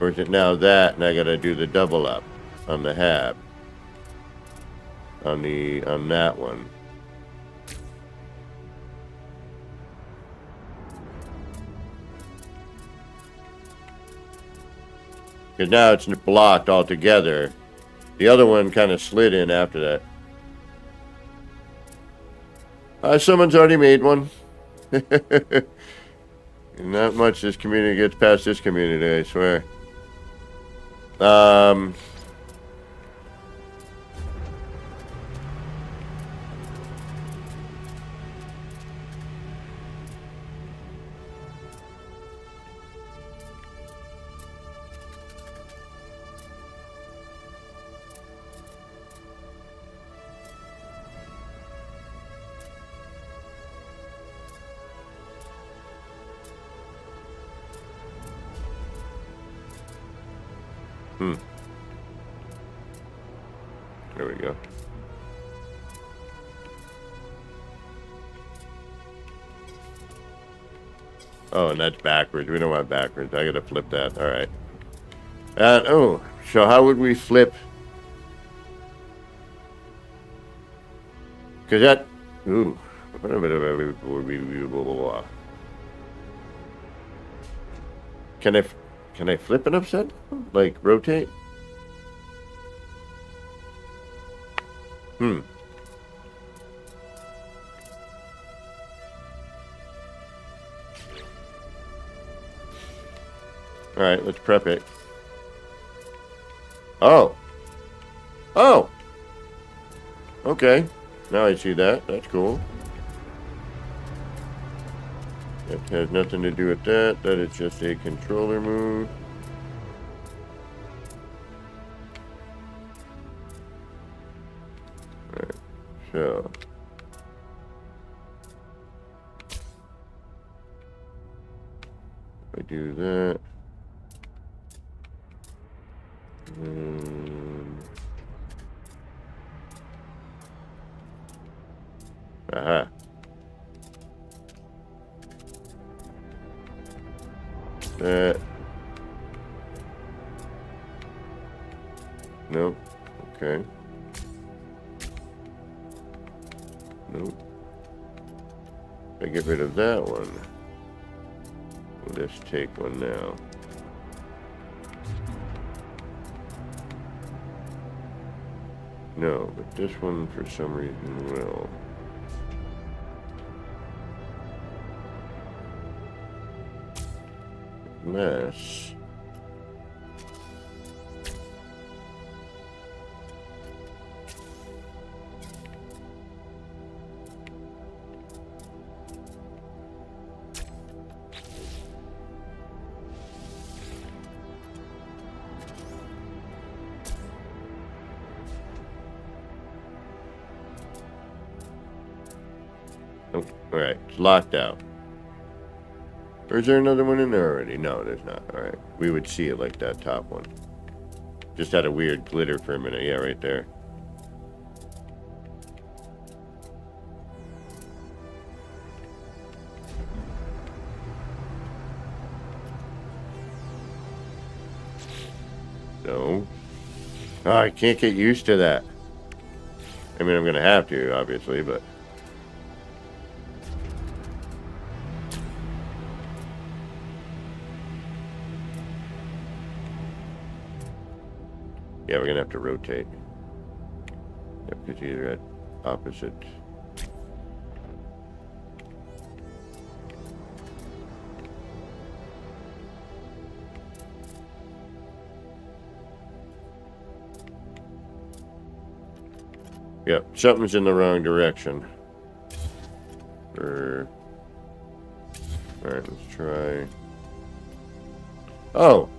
Speaker 2: Or is it now that, and I gotta do the double up on the hab? On that one. Because now it's blocked altogether. The other one kind of slid in after that. Someone's already made one. Not much this community gets past this community, I swear. There we go. Oh, and that's backwards. We don't want backwards. I gotta flip that. All right. Oh, so how would we flip? Because that... Ooh. Can I flip it upside down? Like, rotate? Alright, let's prep it. Oh! Oh! Okay. Now I see that. That's cool. It has nothing to do with that. That is just a controller move. Alright, so... if I do that... Aha. That. Nope. Okay. Nope. If I get rid of that one, we'll just take one now. No, but this one for some reason will. Unless... oh, alright, it's locked out. Or is there another one in there already? No, there's not. Alright. We would see it like that top one. Just had a weird glitter for a minute. Yeah, right there. No. Oh, I can't get used to that. I mean, I'm going to have to, obviously, but... yeah, we're gonna have to rotate. Yep, because you're either at opposite. Yep, something's in the wrong direction. Alright, let's try. Oh!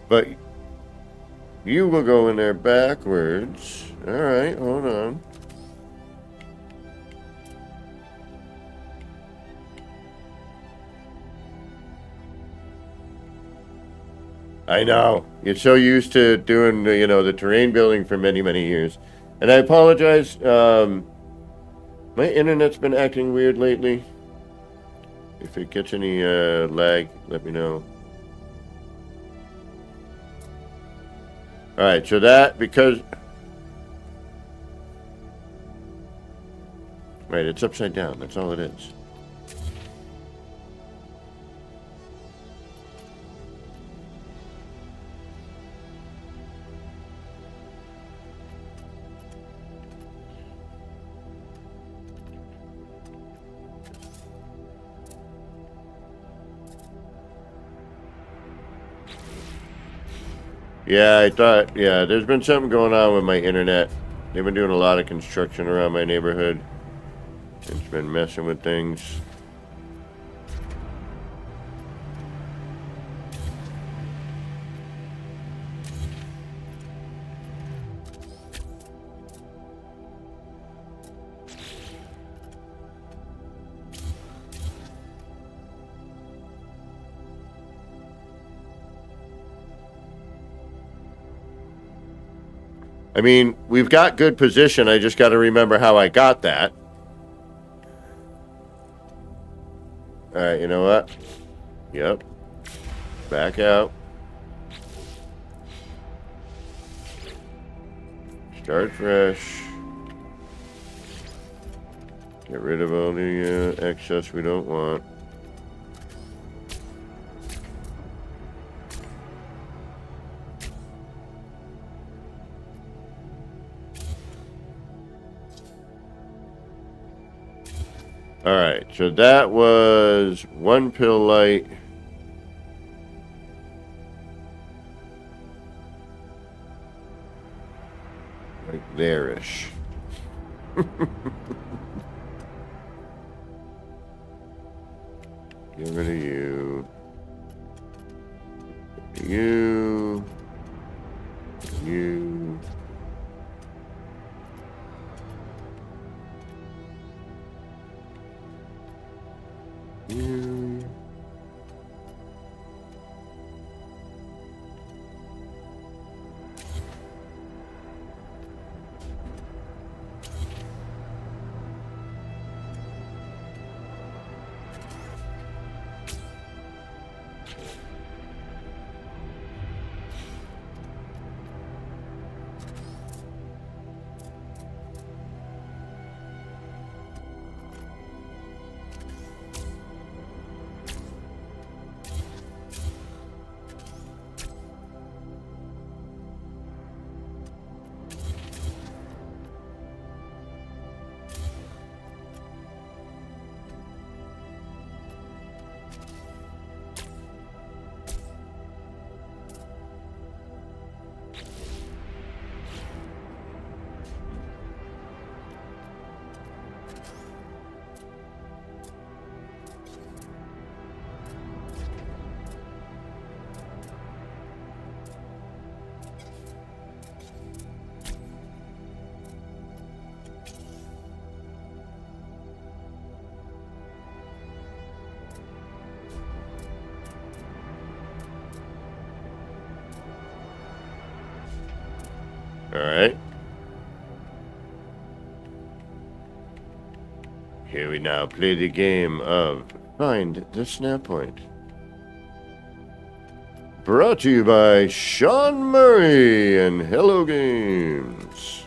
Speaker 2: But... you will go in there backwards. Alright, hold on. I know. You're so used to doing, the terrain building for many, many years. And I apologize. My internet's been acting weird lately. If it gets any lag, let me know. Alright, so that, because... right, it's upside down. That's all it is. Yeah, I thought, yeah, there's been something going on with my internet. They've been doing a lot of construction around my neighborhood. It's been messing with things. I mean, we've got good position. I just got to remember how I got that. All right, you know what? Yep. Back out. Start fresh. Get rid of all the excess we don't want. All right, so that was one pill light. Like there-ish. Get rid of you. You. You. You. All right. Here we now play the game of Find the Snap Point. Brought to you by Sean Murray and Hello Games.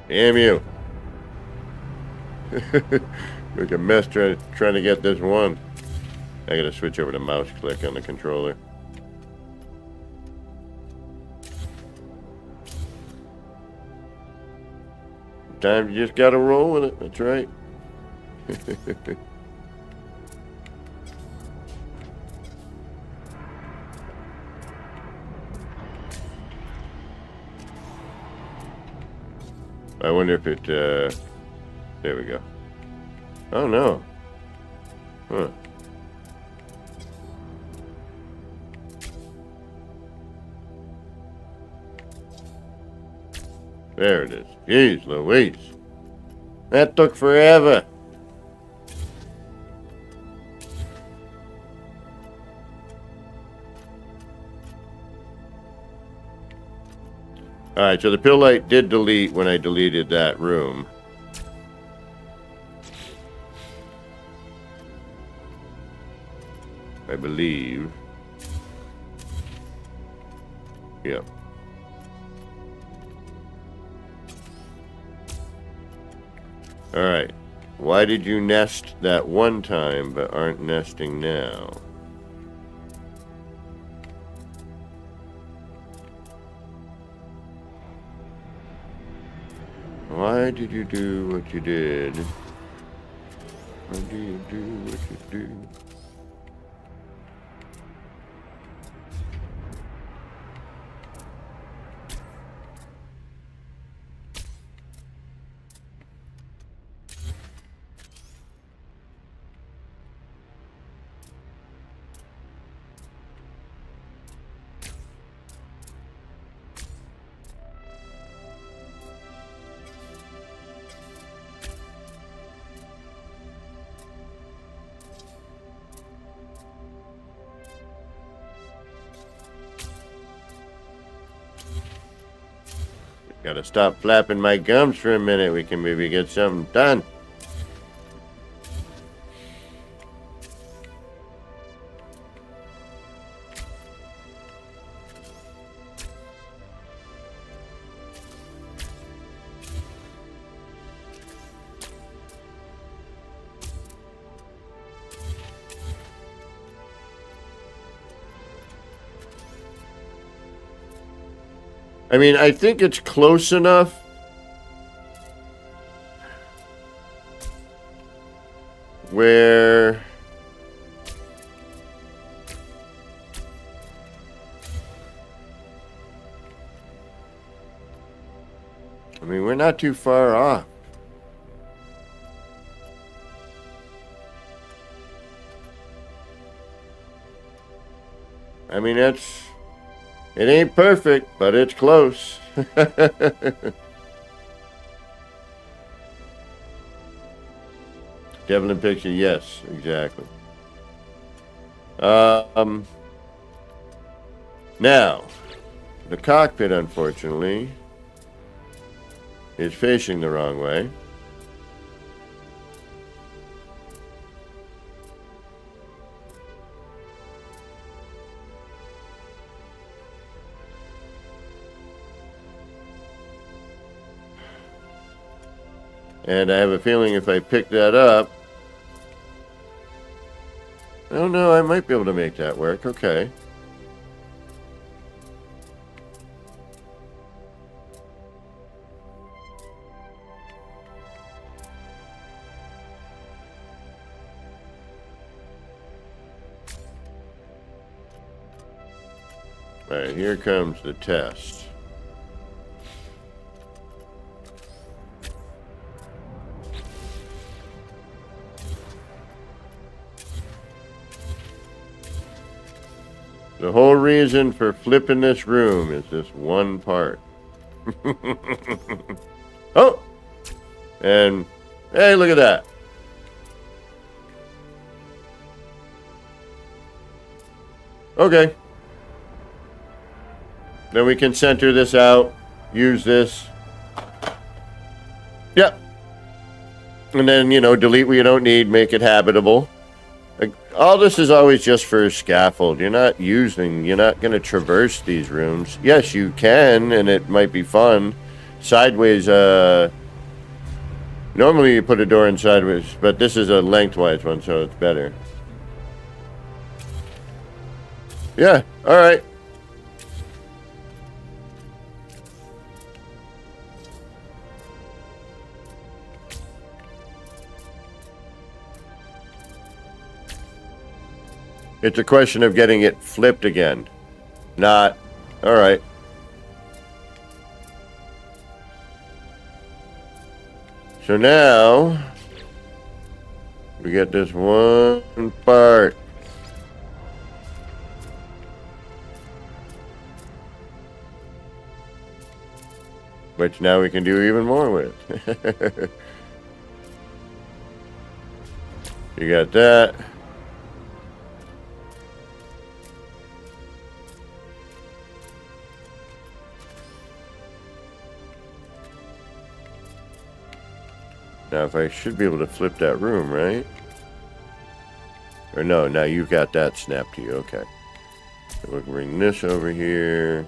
Speaker 2: Damn you. Make a mess trying to get this one. I gotta switch over to mouse click on the controller. Sometimes you just gotta roll with it. That's right. I wonder if it, there we go. Oh no. Huh. There it is. Jeez Louise. That took forever. Alright, so the pill light did delete when I deleted that room. I believe. Yep. Alright. Why did you nest that one time but aren't nesting now? Why did you do what you did? Why do you do what you do? Gotta stop flapping my gums for a minute. We can maybe get something done. I mean, I think it's close enough. Where I mean, we're not too far off. I mean, it ain't perfect, but it's close. Devlin picture, yes, exactly. Now, the cockpit, unfortunately, is facing the wrong way. And I have a feeling if I pick that up... Oh no, I might be able to make that work. Okay. Alright, here comes the test. The whole reason for flipping this room is this one part. Oh! And, hey, look at that. Okay. Then we can center this out, use this. Yep. And then, you know, delete what you don't need, make it habitable. All this is always just for scaffold. You're not going to traverse these rooms. Yes, you can, and it might be fun. Sideways, normally you put a door in sideways, but this is a lengthwise one, so it's better. Yeah, alright. It's a question of getting it flipped again. Not... Alright. So now... we get this one part. Which now we can do even more with. You got that. Now, if I should be able to flip that room, right? Or no, now you've got that snapped to you. Okay. So we'll bring this over here.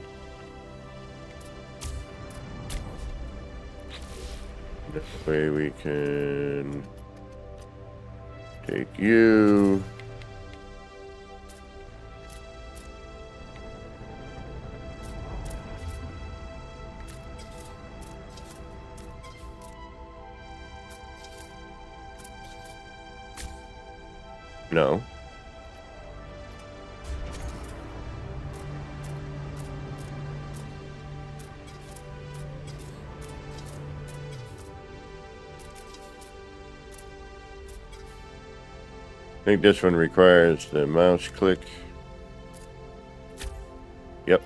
Speaker 2: This way we can take you. No. I think this one requires the mouse click. Yep.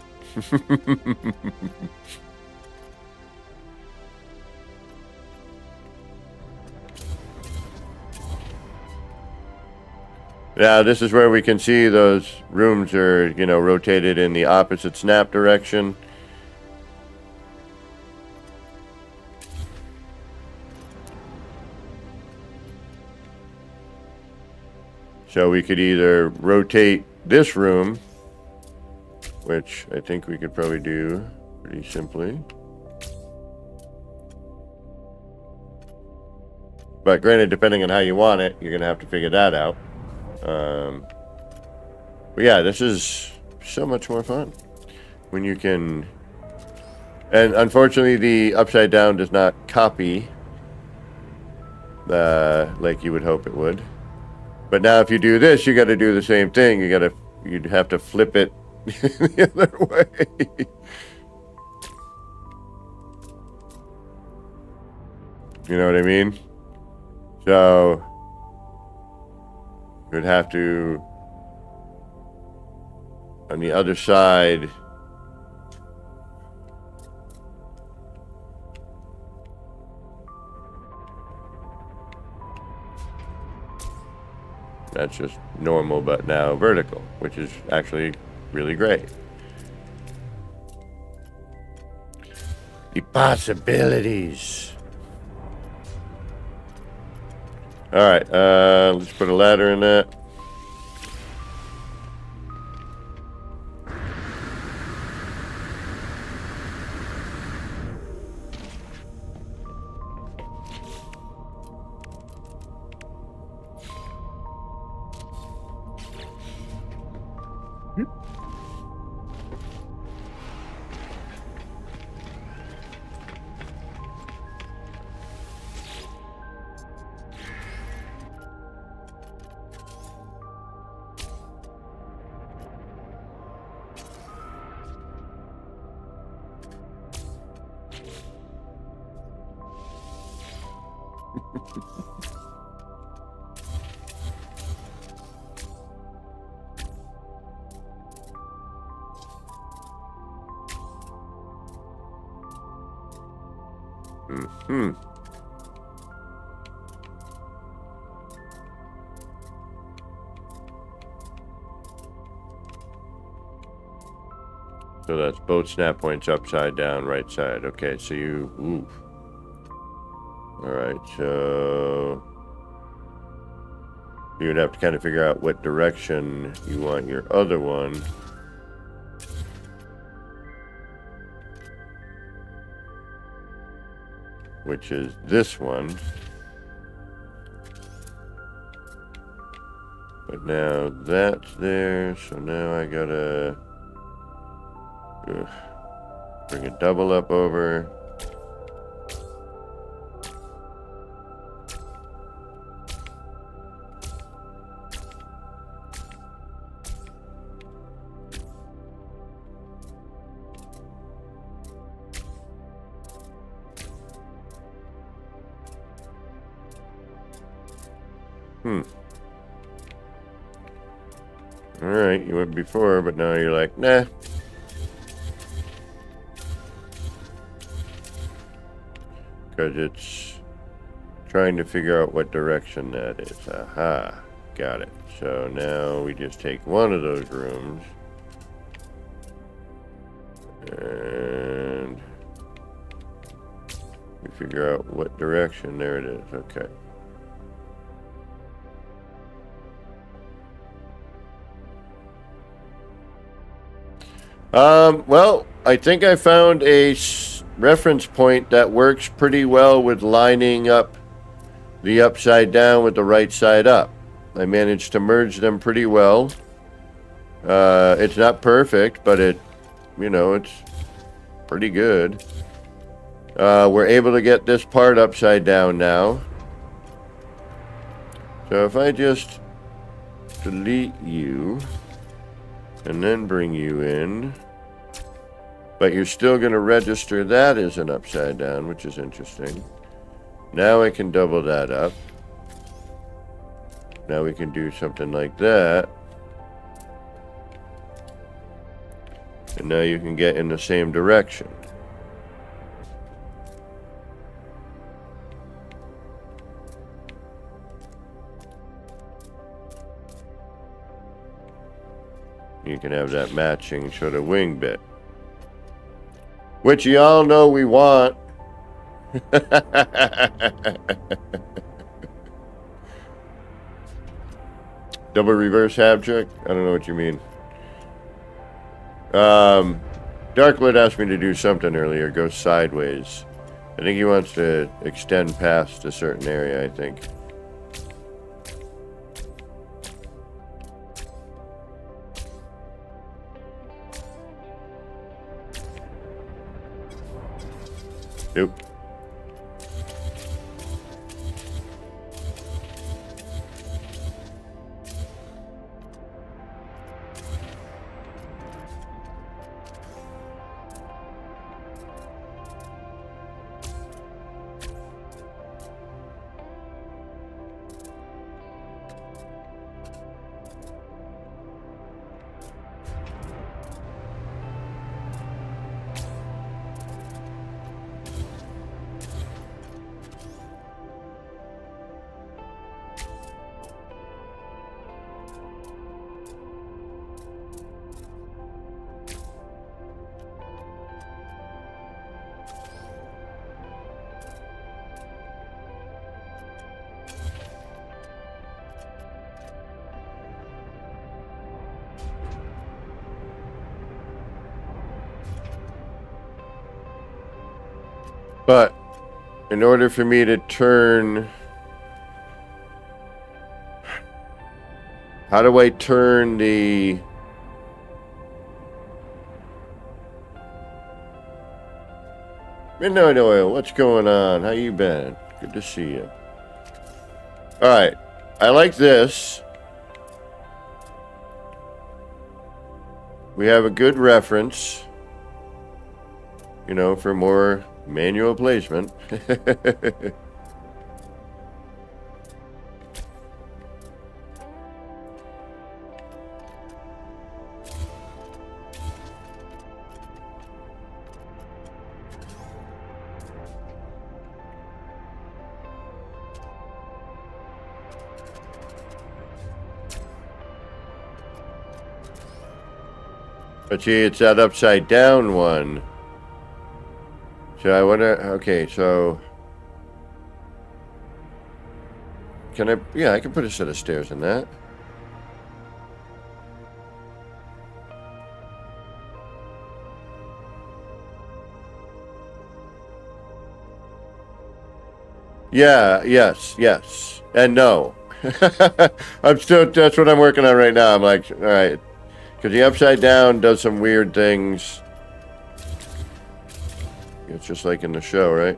Speaker 2: Now, this is where we can see those rooms are, you know, rotated in the opposite snap direction. So we could either rotate this room, which I think we could probably do pretty simply. But granted, depending on how you want it, you're going to have to figure that out. But yeah, this is so much more fun when you can... And unfortunately, the upside down does not copy like you would hope it would. But now if you do this, you got to do the same thing. You'd have to flip it the other way. You know what I mean? So you'd have to, on the other side, that's just normal, but now vertical, which is actually really great. The possibilities. All right, let's put a ladder in that. So that's both snap points upside down, right side. Okay, so you... Ooh. All right, so... You'd have to kind of figure out what direction you want your other one. Which is this one. But now that's there, so now I gotta bring a double up over. Alright, you went before, but now you're like, nah. Because it's trying to figure out what direction that is. Aha, got it. So now we just take one of those rooms. And we figure out what direction. There it is. Okay. Well, I think I found a reference point that works pretty well with lining up the upside down with the right side up. I managed to merge them pretty well. It's not perfect, but it's pretty good. We're able to get this part upside down now. So if I just delete you and then bring you in, but you're still going to register that as an upside down, which is interesting. Now I can double that up. Now we can do something like that. And now you can get in the same direction. You can have that matching sort of wing bit, which you all know we want. Double reverse abject? I don't know what you mean. Darkwood asked me to do something earlier. Go sideways. I think he wants to extend past a certain area, I think. Nope. But in order for me to turn... How do I turn the... Midnight Oil, what's going on? How you been? Good to see you. Alright, I like this. We have a good reference, you know, for more manual placement. But see, it's that upside down one. So I wonder, okay, so... Can I, yeah, I can put a set of stairs in that. Yeah, yes, and no. I'm still, that's what I'm working on right now. I'm like, alright. Because the upside down does some weird things. It's just like in the show, right?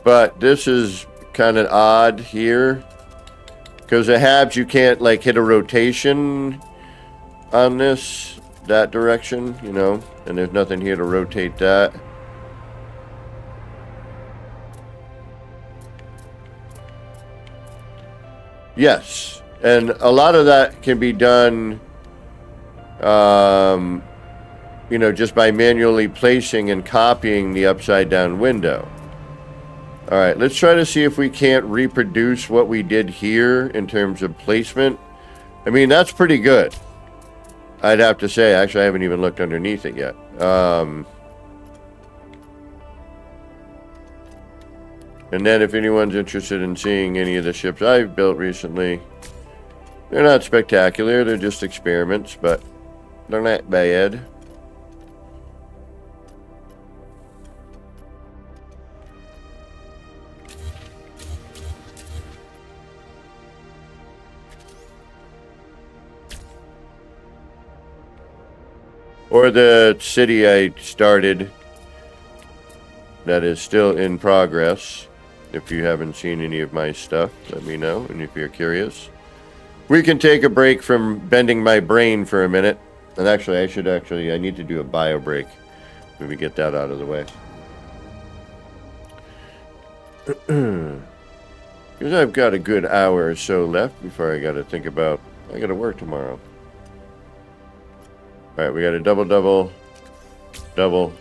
Speaker 2: But this is kind of odd here. Because the habs, you can't like hit a rotation on this, that direction, you know? And there's nothing here to rotate that. Yes, and a lot of that can be done, you know, just by manually placing and copying the upside down window. All right, let's try to see if we can't reproduce what we did here in terms of placement. I mean, that's pretty good, I'd have to say. Actually, I haven't even looked underneath it yet. And then if anyone's interested in seeing any of the ships I've built recently, they're not spectacular, they're just experiments, but they're not bad. Or the city I started that is still in progress. If you haven't seen any of my stuff, let me know, and if you're curious. We can take a break from bending my brain for a minute. And actually, I need to do a bio break. Let me get that out of the way. Because I've got a good hour or so left before I got to think about, I got to work tomorrow. Alright, we got a double, double, double.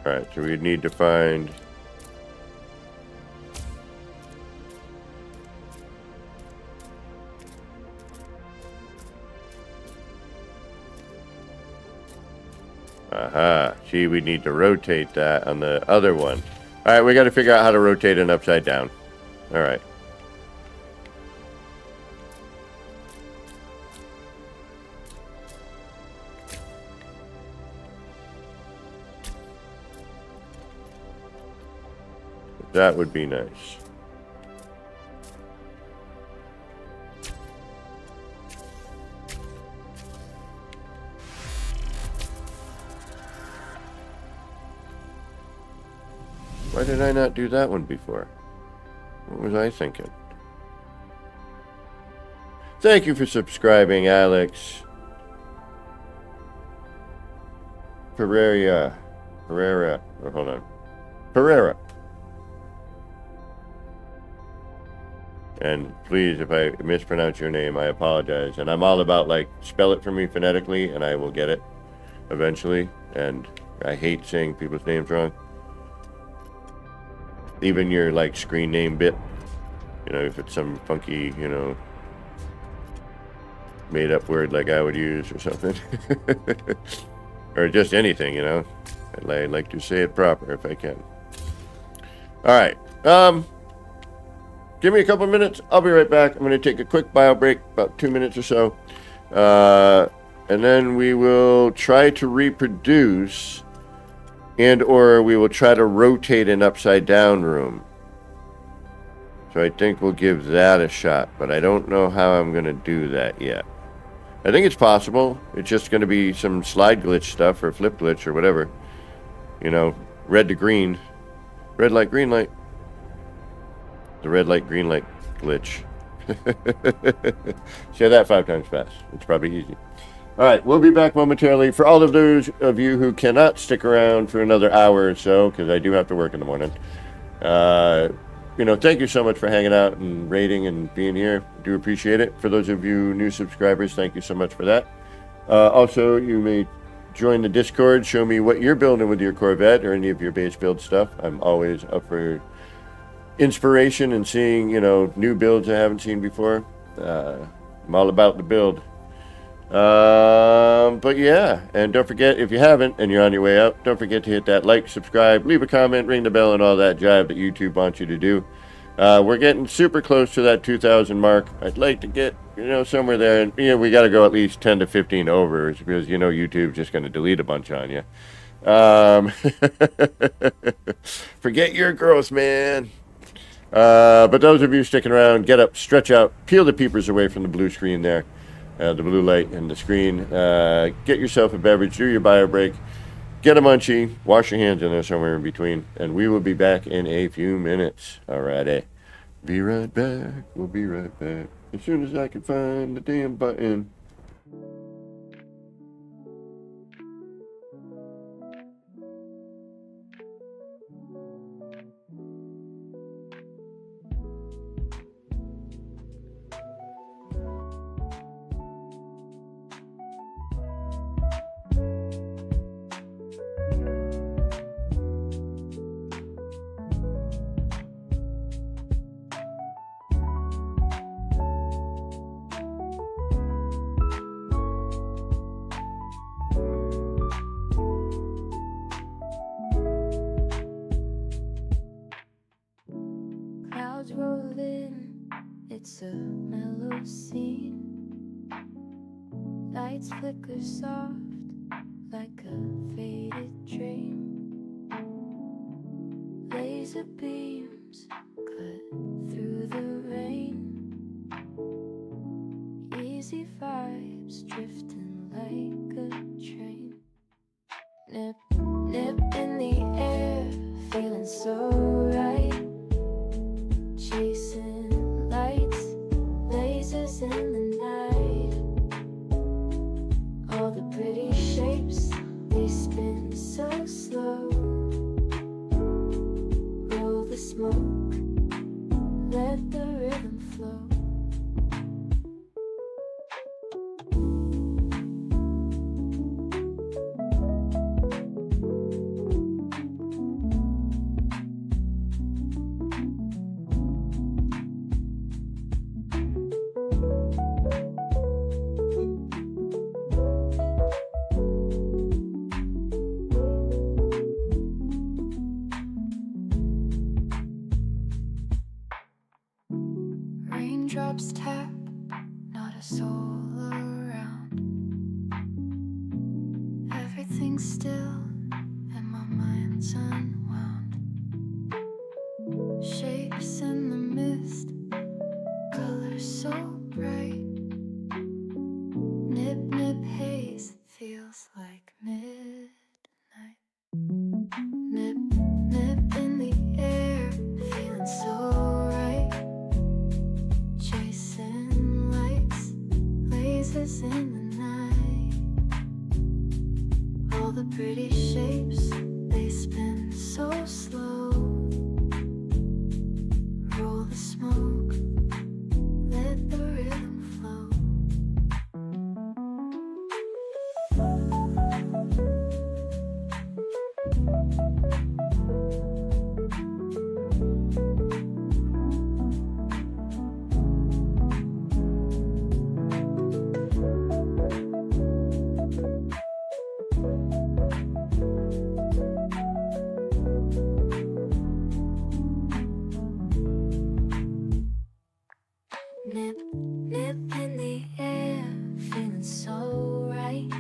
Speaker 2: Alright, so we need to find... Aha. See, we need to rotate that on the other one. Alright, we got to figure out how to rotate it upside down. Alright. That would be nice. Why did I not do that one before? What was I thinking? Thank you for subscribing, Alex. Pereira. Oh, hold on. Pereira. And please, if I mispronounce your name, I apologize. And I'm all about, like, spell it for me phonetically, and I will get it eventually. And I hate saying people's names wrong. Even your, like, screen name bit. You know, if it's some funky, you know, made-up word like I would use or something. Or just anything, you know. I'd like to say it proper if I can. Alright. Give me a couple minutes. I'll be right back. I'm going to take a quick bio break, about 2 minutes or so. And then we will try to reproduce, and or we will try to rotate an upside down room. So I think we'll give that a shot, but I don't know how I'm going to do that yet. I think it's possible. It's just going to be some slide glitch stuff or flip glitch or whatever. You know, red to green. Red light, green light. The red light, green light glitch. Say that 5 times fast. It's probably easy. All right, we'll be back momentarily. For all of those of you who cannot stick around for another hour or so, because I do have to work in the morning, you know, thank you so much for hanging out and rating and being here. I do appreciate it. For those of you new subscribers, thank you so much for that. Also, you may join the Discord. Show me what you're building with your Corvette or any of your base build stuff. I'm always up for inspiration and seeing, you know, new builds I haven't seen before. I'm all about the build. But yeah, and don't forget, if you haven't and you're on your way out, don't forget to hit that like, subscribe, leave a comment, ring the bell, and all that jive that YouTube wants you to do. We're getting super close to that 2,000 mark. I'd like to get, you know, somewhere there, and you know, we got to go at least 10 to 15 overs, because you know YouTube's just going to delete a bunch on you. Forget your growth, man. But those of you sticking around, get up, stretch out, peel the peepers away from the blue screen there. The blue light and the screen. Get yourself a beverage, do your bio break, get a munchie, wash your hands in there somewhere in between, and we will be back in a few minutes. Alrighty. Be right back. We'll be right back. As soon as I can find the damn button.
Speaker 1: Clouds roll in, it's a mellow scene. Lights flicker soft like a faded dream. Laser beams cut through the rain. Easy vibes drifting like a train. Nip, nip in the air, feeling so right. Chasing lights, lasers in the night. All the pretty shapes, they spin so slow. Roll the smoke, let the rhythm flow. raindrops tap, not a soul around. Everything's still and my mind's unwound. Shapes in the mist, colors so bright. Nip, nip, haze, feels like midnight. Nip, nip in the air, feeling so right. Chasing lights, lasers in the night. All the pretty shapes, they spin so slow. Roll the smoke, let the rhythm flow. Nip, nip in the air, feeling so right.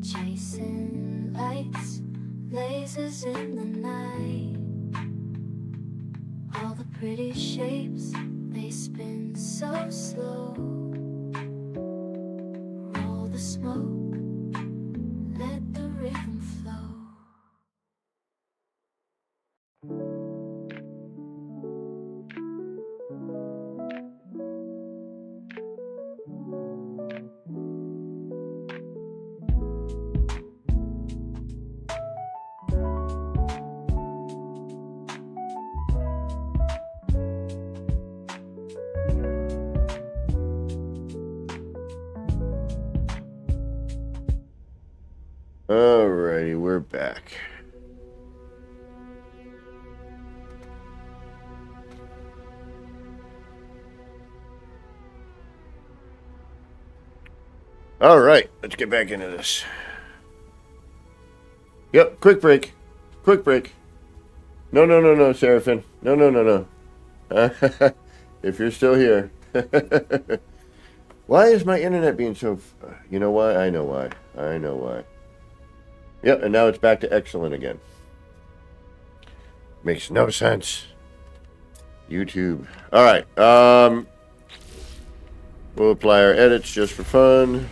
Speaker 1: Chasing lights, lasers in the night. All the pretty shapes, they spin so slow. Roll the smoke, let the rhythm flow.
Speaker 2: Alrighty, we're back. Alright, let's get back into this. Yep, quick break. Quick break. No, Seraphin. No. If you're still here. Why is my internet being so... You know why? I know why. Yep, and now it's back to excellent again. Makes no sense. YouTube. Alright, we'll apply our edits just for fun.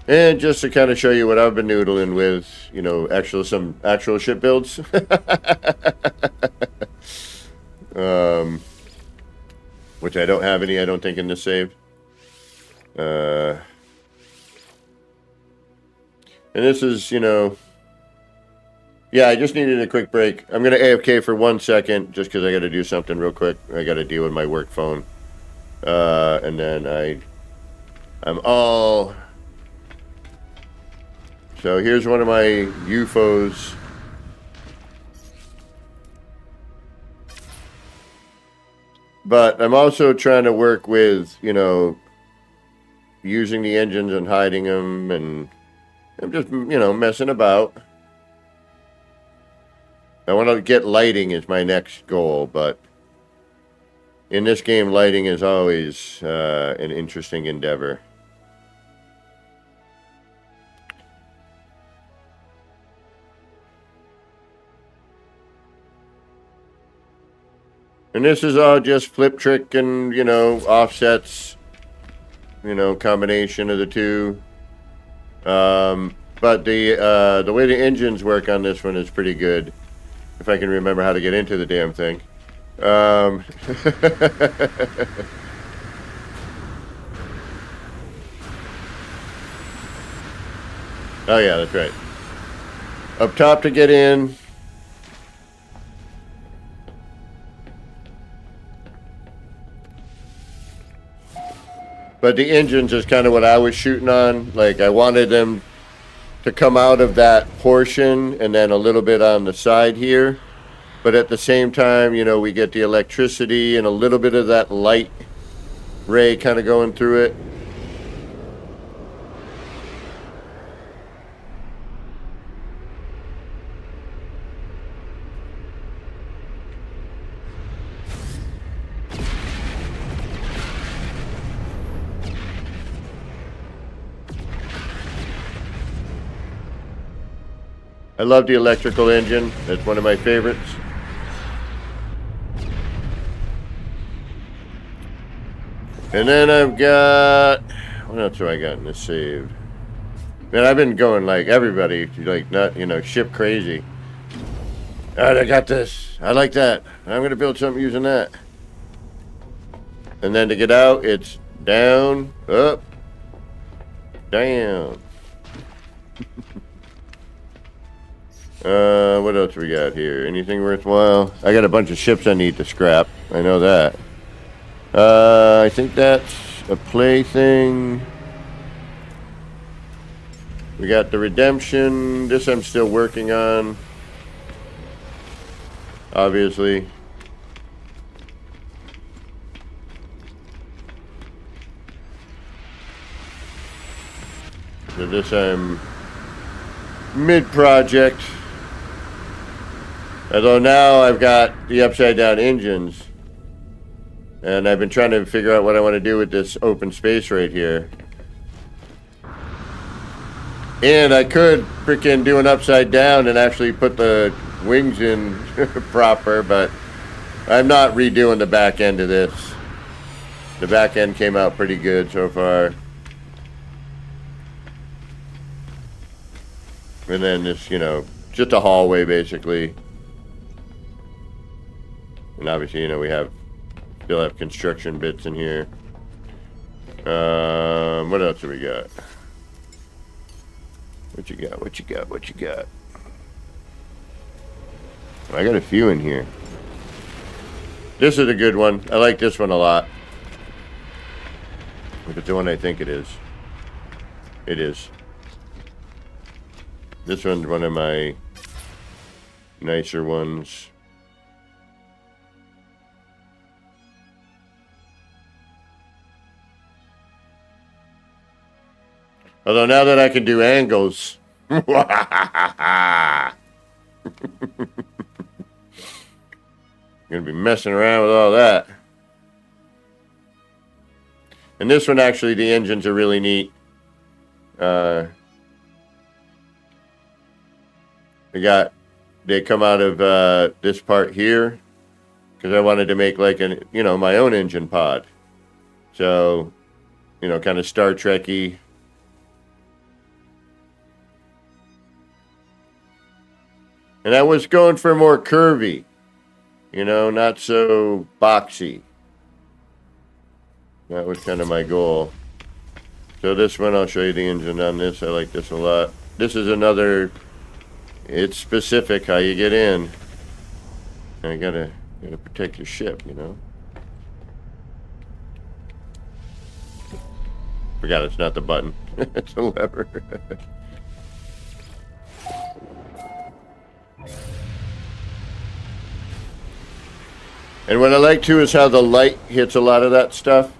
Speaker 2: And just to kind of show you what I've been noodling with, you know, some actual ship builds. Which I don't have any, I don't think, in this save. And this is, you know... Yeah, I just needed a quick break. I'm going to AFK for 1 second, just because I got to do something real quick. I got to deal with my work phone. And then I'm all... So here's one of my UFOs. But I'm also trying to work with, you know, using the engines and hiding them, and I'm just, you know, messing about. I want to get lighting is my next goal, but in this game, lighting is always an interesting endeavor. And this is all just flip trick and, you know, offsets, you know, combination of the two. But the way the engines work on this one is pretty good. If I can remember how to get into the damn thing. Oh yeah, that's right. Up top to get in. But the engines is kind of what I was shooting on. Like, I wanted them to come out of that portion and then a little bit on the side here. But at the same time, you know, we get the electricity and a little bit of that light ray kind of going through it. I love the electrical engine. That's one of my favorites. And then I've got... What else do I got in this saved? Man, I've been going like everybody, like not, you know, ship crazy. Alright, I got this. I like that. I'm going to build something using that. And then to get out, it's down, up, down. What else we got here? Anything worthwhile? I got a bunch of ships I need to scrap. I know that. I think that's a play thing. We got the redemption. This I'm still working on. Obviously. So this I'm mid-project. Although now I've got the upside down engines. And I've been trying to figure out what I want to do with this open space right here. And I could freaking do an upside down and actually put the wings in proper, but I'm not redoing the back end of this. The back end came out pretty good so far. And then this, you know, just a hallway basically. And obviously, you know, we still have construction bits in here. What else do we got? What you got? What you got? What you got? I got a few in here. This is a good one. I like this one a lot. If it's the one I think it is. It is. This one's one of my nicer ones. Although now that I can do angles, gonna be messing around with all that. And this one actually, the engines are really neat. They come out of this part here because I wanted to make like my own engine pod. So, you know, kind of Star Trek-y. And I was going for more curvy, you know, not so boxy. That was kind of my goal. So this one, I'll show you the engine on this. I like this a lot. This is another, it's specific how you get in. And you gotta protect your ship, you know. Forgot it's not the button. It's a lever. And what I like too is how the light hits a lot of that stuff.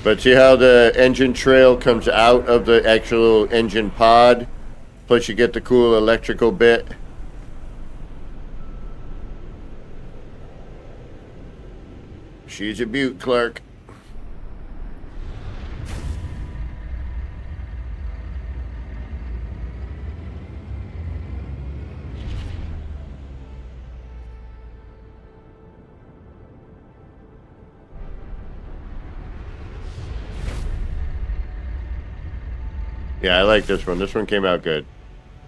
Speaker 2: But see how the engine trail comes out of the actual engine pod? Plus you get the cool electrical bit. She's a beaut, Clark. Yeah, I like this one. This one came out good.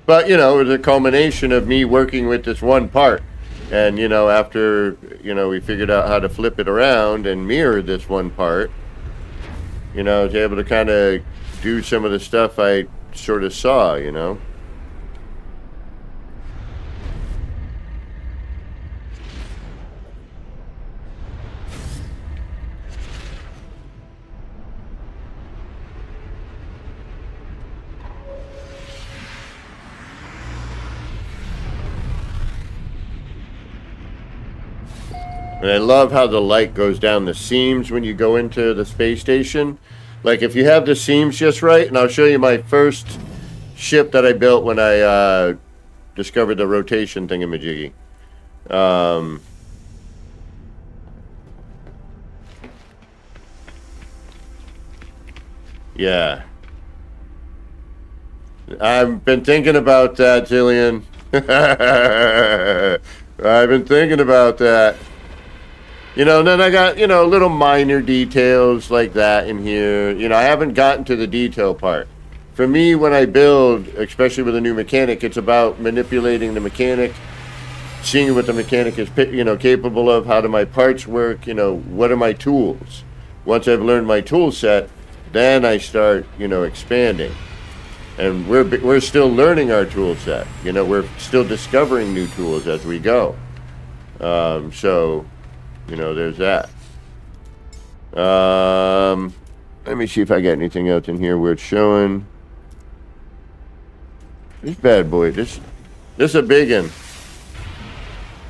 Speaker 2: But, you know, it was a culmination of me working with this one part. And, you know, after, you know, we figured out how to flip it around and mirror this one part, you know, I was able to kind of do some of the stuff I sort of saw, you know. And I love how the light goes down the seams when you go into the space station. Like if you have the seams just right, and I'll show you my first ship that I built when I discovered the rotation thingamajiggy. Yeah. I've been thinking about that, Jillian. I've been thinking about that. You know, and then I got, you know, little minor details like that in here. You know, I haven't gotten to the detail part. For me, when I build, especially with a new mechanic, it's about manipulating the mechanic, seeing what the mechanic is, you know, capable of. How do my parts work? You know, what are my tools? Once I've learned my tool set, then I start, you know, expanding. And we're still learning our tool set. You know, we're still discovering new tools as we go. So, you know, there's that. Let me see if I got anything else in here worth showing. This bad boy, this is a big one.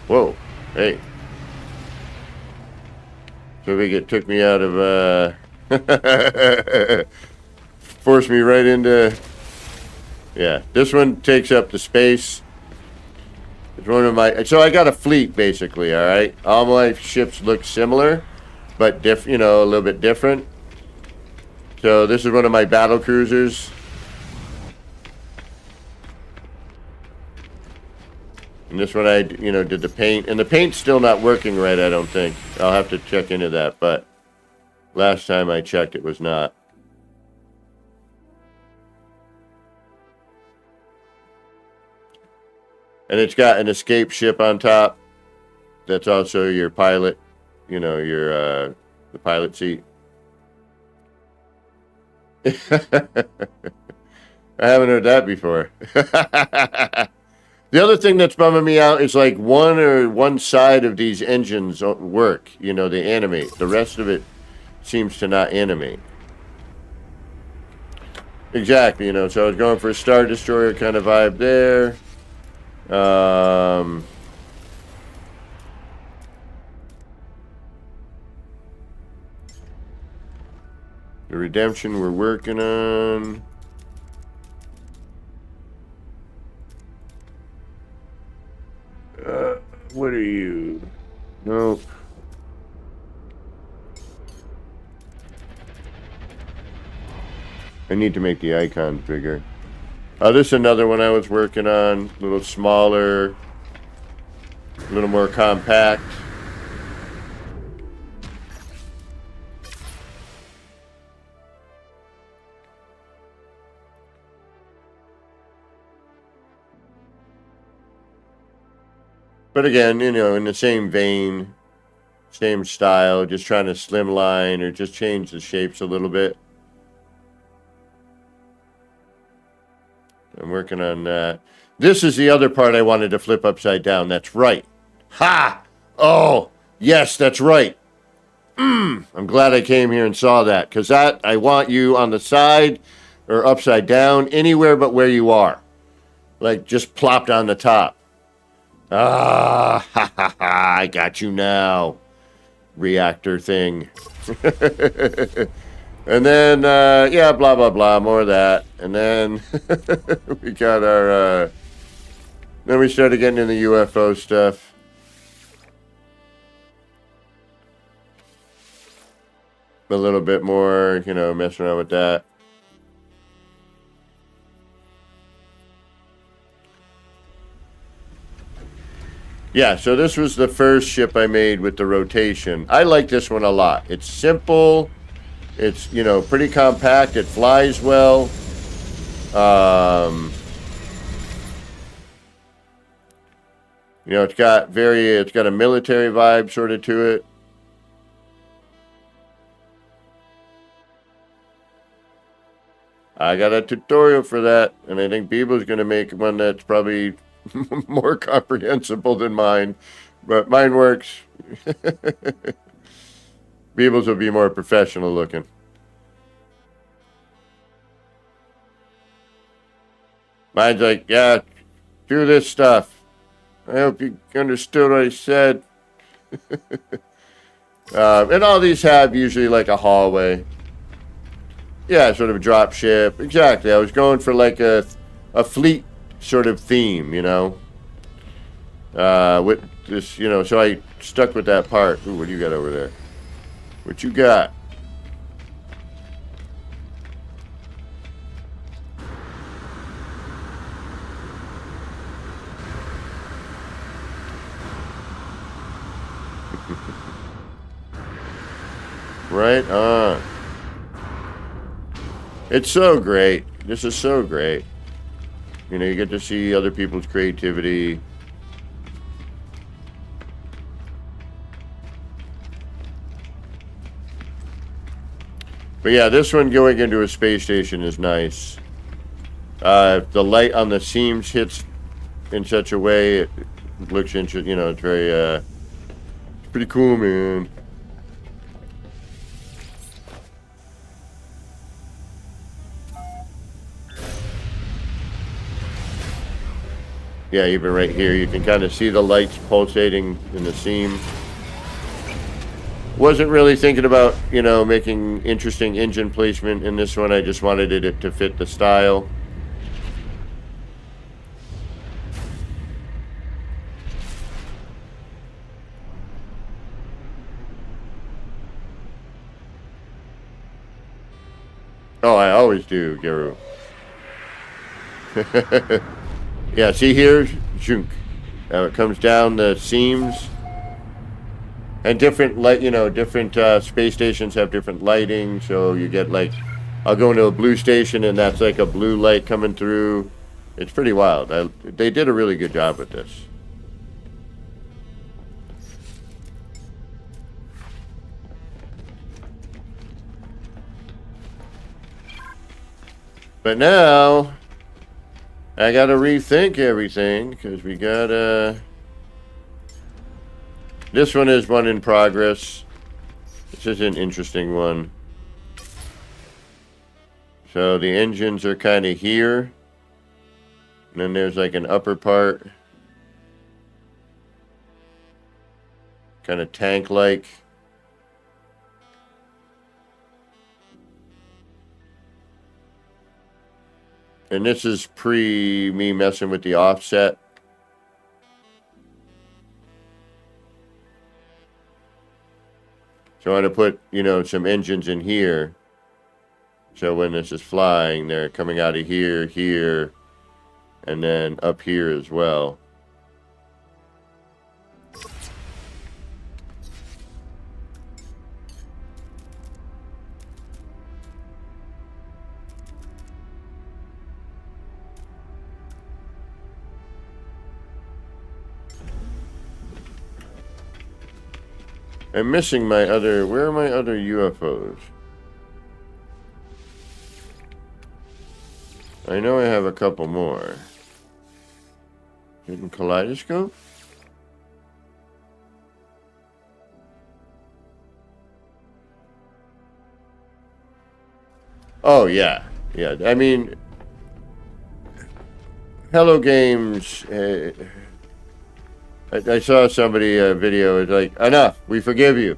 Speaker 2: Whoa, hey. So big it took me out of, forced me right into, yeah. This one takes up the space. It's one of my, so I got a fleet basically, all right? All my ships look similar, but you know, a little bit different. So this is one of my battle cruisers. And this one I, you know, did the paint. And the paint's still not working right, I don't think. I'll have to check into that, but last time I checked it was not. And it's got an escape ship on top. That's also your pilot, you know, your the pilot seat. I haven't heard that before. The other thing that's bumming me out is like one side of these engines work. You know, they animate. The rest of it seems to not animate. Exactly, you know, so I was going for a Star Destroyer kind of vibe there. The Redemption we're working on. What are you? Nope. I need to make the icons bigger. This is another one I was working on. A little smaller. A little more compact. But again, you know, in the same vein, same style, just trying to slimline or just change the shapes a little bit. I'm working on that. This is the other part I wanted to flip upside down. That's right. Ha! Oh, yes, that's right. I'm glad I came here and saw that, because that, I want you on the side or upside down, anywhere but where you are. Like, just plopped on the top. Ah, ha, ha, ha, I got you now. Reactor thing. And then, yeah, blah, blah, blah, more of that. And then we got our, then we started getting into UFO stuff. A little bit more, you know, messing around with that. Yeah, so this was the first ship I made with the rotation. I like this one a lot. It's simple. It's, you know, pretty compact. It flies well. You know, it's got a military vibe sort of to it. I got a tutorial for that, and I think Beeble's going to make one that's probably more comprehensible than mine, but mine works. Beeble's will be more professional looking. Mine's like, yeah, do this stuff. I hope you understood what I said. And all these have usually like a hallway. Yeah, sort of a drop ship. Exactly. I was going for like a fleet sort of theme, you know. With this, you know, so I stuck with that part. Ooh, what do you got over there? What you got? Right on. It's so great. This is so great. You know, you get to see other people's creativity. But yeah, this one going into a space station is nice. If the light on the seams hits in such a way, it looks interesting. You know, it's very, it's pretty cool, man. Yeah, even right here, you can kind of see the lights pulsating in the seam. Wasn't really thinking about, you know, making interesting engine placement in this one. I just wanted it to fit the style. Oh, I always do, Guru. Yeah, see here, Junk. It comes down the seams. And different light, you know, different space stations have different lighting. So you get like, I'll go into a blue station and that's like a blue light coming through. It's pretty wild. They did a really good job with this. But now, I gotta rethink everything because we got this one is one in progress. This is an interesting one. So the engines are kind of here. And then there's like an upper part. Kind of tank-like. And this is pre me messing with the offset. So I'm going to put, you know, some engines in here. So when this is flying, they're coming out of here, here, and then up here as well. I'm missing my other... Where are my other UFOs? I know I have a couple more. Hidden kaleidoscope? Oh, yeah. Yeah, I mean... Hello Games... I saw somebody video. It's like, enough. We forgive you.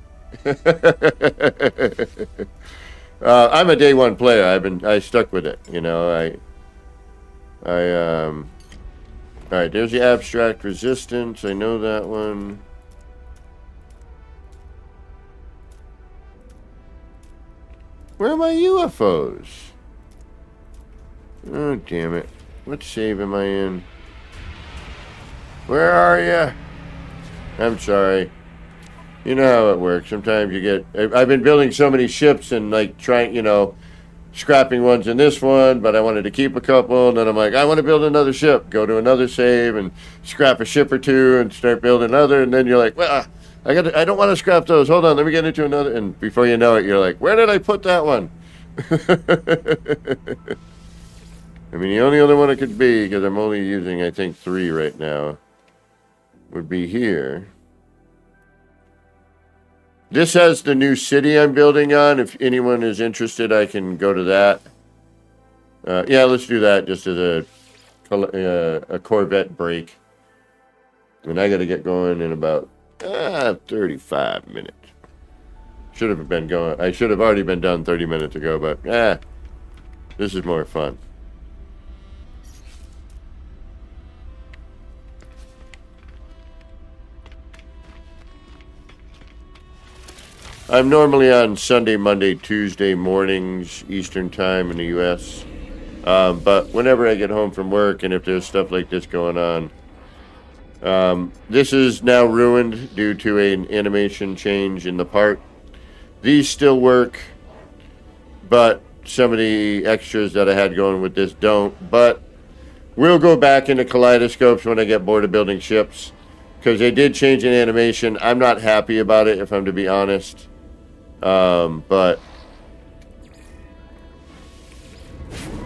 Speaker 2: I'm a day one player. I stuck with it. You know, all right. There's the abstract resistance. I know that one. Where are my UFOs? Oh, damn it. What save am I in? Where are you? I'm sorry. You know how it works. Sometimes you get... I've been building so many ships and like trying, you know, scrapping ones in this one, but I wanted to keep a couple. And then I'm like, I want to build another ship. Go to another save and scrap a ship or two and start building another. And then you're like, well, I don't want to scrap those. Hold on, let me get into another. And before you know it, you're like, where did I put that one? I mean, the only other one it could be, because I'm only using, I think, 3 right now, would be here. This has the new city I'm building on. If anyone is interested, I can go to that. Yeah, let's do that just as a Corvette break. And I got to get going in about 35 minutes. Should have been going. I should have already been done 30 minutes ago, but this is more fun. I'm normally on Sunday, Monday, Tuesday mornings, Eastern time in the U.S. But whenever I get home from work and if there's stuff like this going on, This is now ruined due to an animation change in the part. These still work, but some of the extras that I had going with this don't. But we'll go back into kaleidoscopes when I get bored of building ships, because they did change an animation. I'm not happy about it, if I'm to be honest. But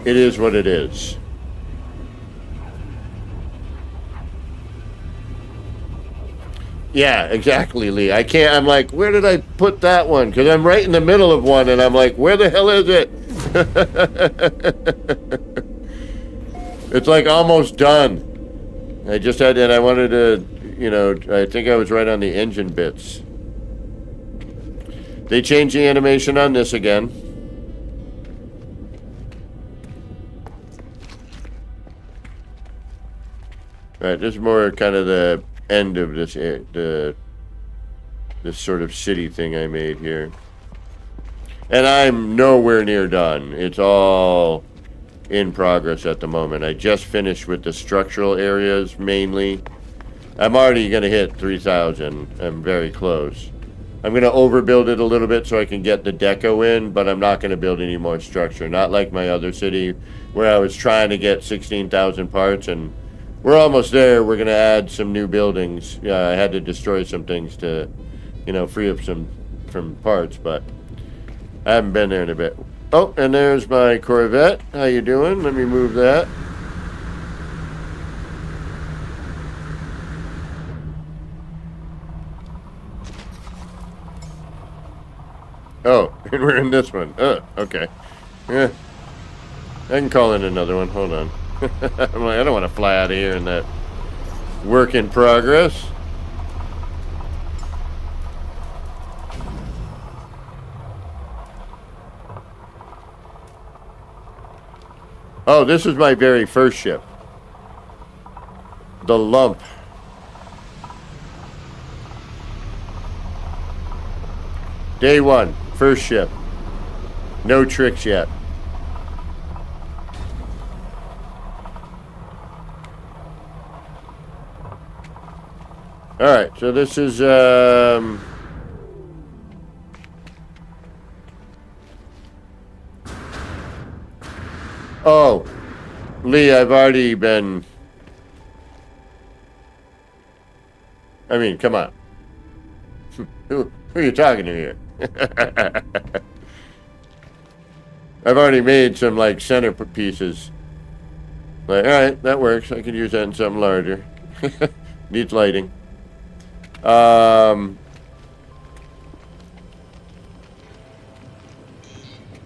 Speaker 2: it is what it is. Yeah, exactly, Lee. I can't. I'm like, where did I put that one? Because I'm right in the middle of one, and I'm like, where the hell is it? It's like almost done. I just had, and I wanted to, you know, I think I was right on the engine bits. They changed the animation on this again. Right, this is more kind of the end of this this sort of city thing I made here. And I'm nowhere near done. It's all in progress at the moment. I just finished with the structural areas mainly. I'm already going to hit 3,000. I'm very close. I'm going to overbuild it a little bit so I can get the deco in, but I'm not going to build any more structure. Not like my other city where I was trying to get 16,000 parts, and we're almost there. We're going to add some new buildings. Yeah, I had to destroy some things to, you know, free up some from parts, but I haven't been there in a bit. Oh, and there's my Corvette. How you doing? Let me move that. Oh, and we're in this one. Oh, okay. Yeah. I can call in another one. Hold on. I'm like, I don't want to fly out of here in that work in progress. Oh, this is my very first ship. The Lump. Day one, first ship. No tricks yet. All right, so this is oh, Lee, I've already been. I mean, come on. Who are you talking to here? I've already made some like center pieces. Like, all right, that works. I could use that in something larger. Needs lighting.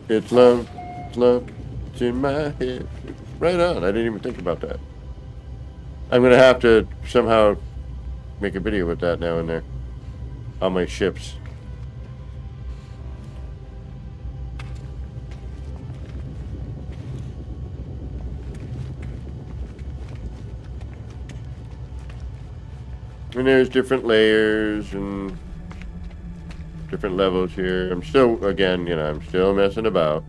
Speaker 2: It's love, it's in my head. Right on. I didn't even think about that. I'm gonna have to somehow make a video with that now and there on my ships. And there's different layers and different levels here. I'm still, again, you know, I'm still messing about.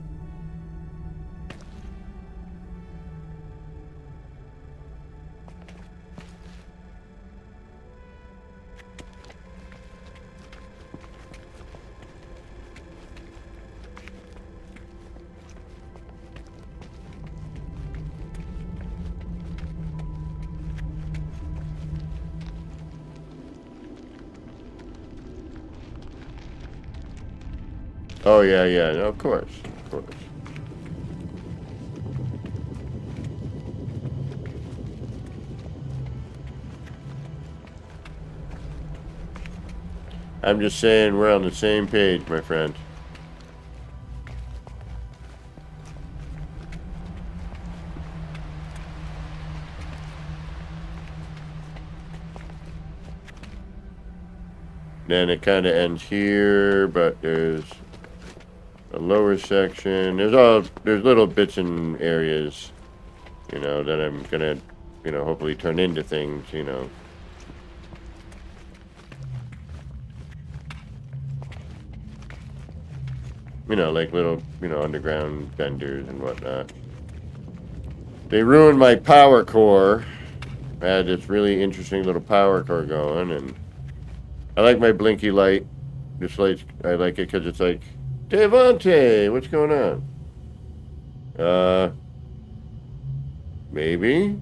Speaker 2: Oh, yeah, yeah, no, of course, of course. I'm just saying we're on the same page, my friend. Then it kind of ends here, but there's a lower section. There's little bits and areas, you know, that I'm gonna, you know, hopefully turn into things, you know. You know, like little, you know, underground vendors and whatnot. They ruined my power core. I had this really interesting little power core going, and I like my blinky light. This light, I like it because it's like, Devante, what's going on? Maybe?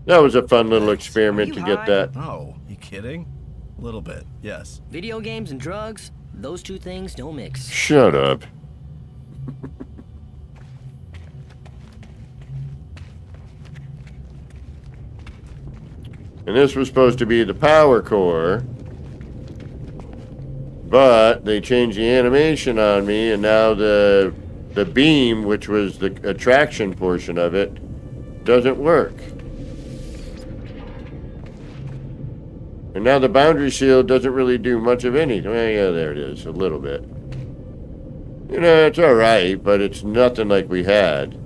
Speaker 2: That was a fun little experiment to get that.
Speaker 6: Oh, you kidding? A little bit, yes.
Speaker 4: Video games and drugs, those two things don't mix.
Speaker 2: Shut up. And this was supposed to be the power core, but they changed the animation on me, and now the beam, which was the attraction portion of it, doesn't work. And now the boundary shield doesn't really do much of anything. Well, yeah, there it is, a little bit. You know, it's alright, but it's nothing like we had.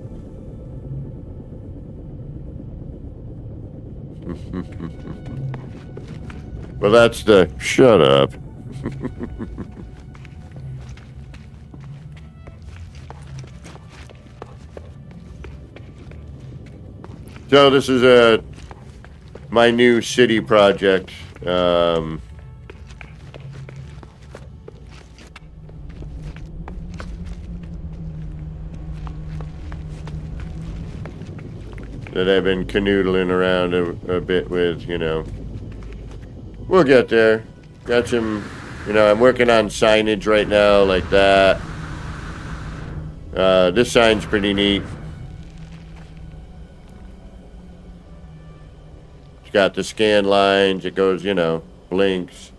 Speaker 2: Well, that's the shut up. So this is my new city project. That I've been canoodling around a bit with, you know. We'll get there. Got some, you know, I'm working on signage right now, like that. This sign's pretty neat. It's got the scan lines. It goes, you know, blinks.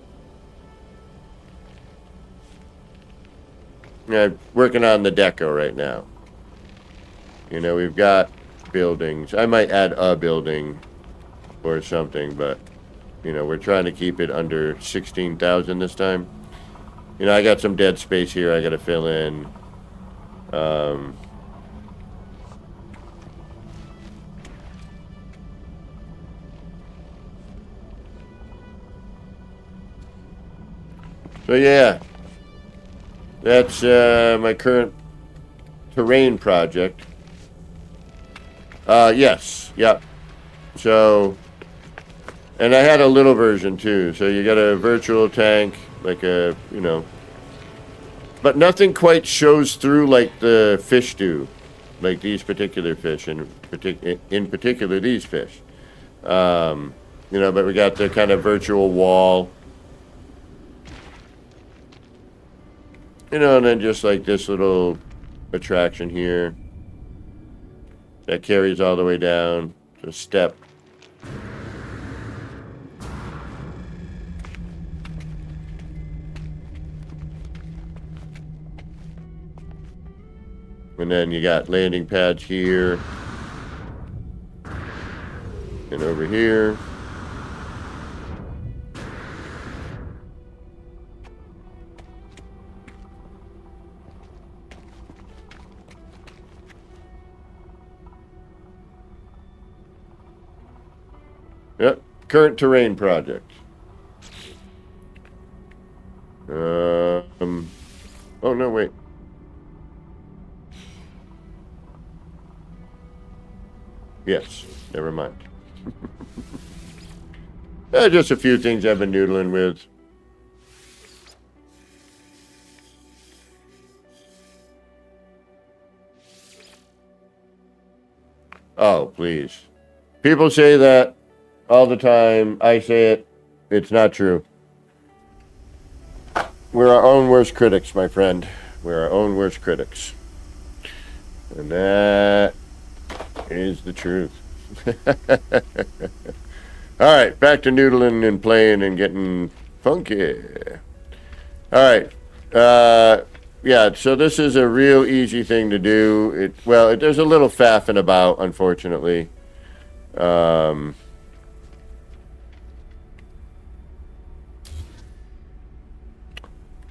Speaker 2: Yeah, working on the deco right now. You know, we've got buildings. I might add a building or something, but you know, we're trying to keep it under 16,000 this time. You know, I got some dead space here I got to fill in. So yeah, that's my current terrain project. Yes, yep. So, and I had a little version too. So you got a virtual tank, like a, you know, but nothing quite shows through like the fish do, like these particular fish, and in particular these fish. You know, but we got the kind of virtual wall. You know, and then just like this little attraction here that carries all the way down to a step. And then you got landing pads here and over here. Yep, current terrain project. Oh no, wait. Yes, never mind. Just a few things I've been noodling with. Oh, please. People say that all the time. I say it. It's not true. We're our own worst critics, my friend. We're our own worst critics. And that is the truth. All right, back to noodling and playing and getting funky. All right. Yeah, so this is a real easy thing to do. There's a little faffing about, unfortunately.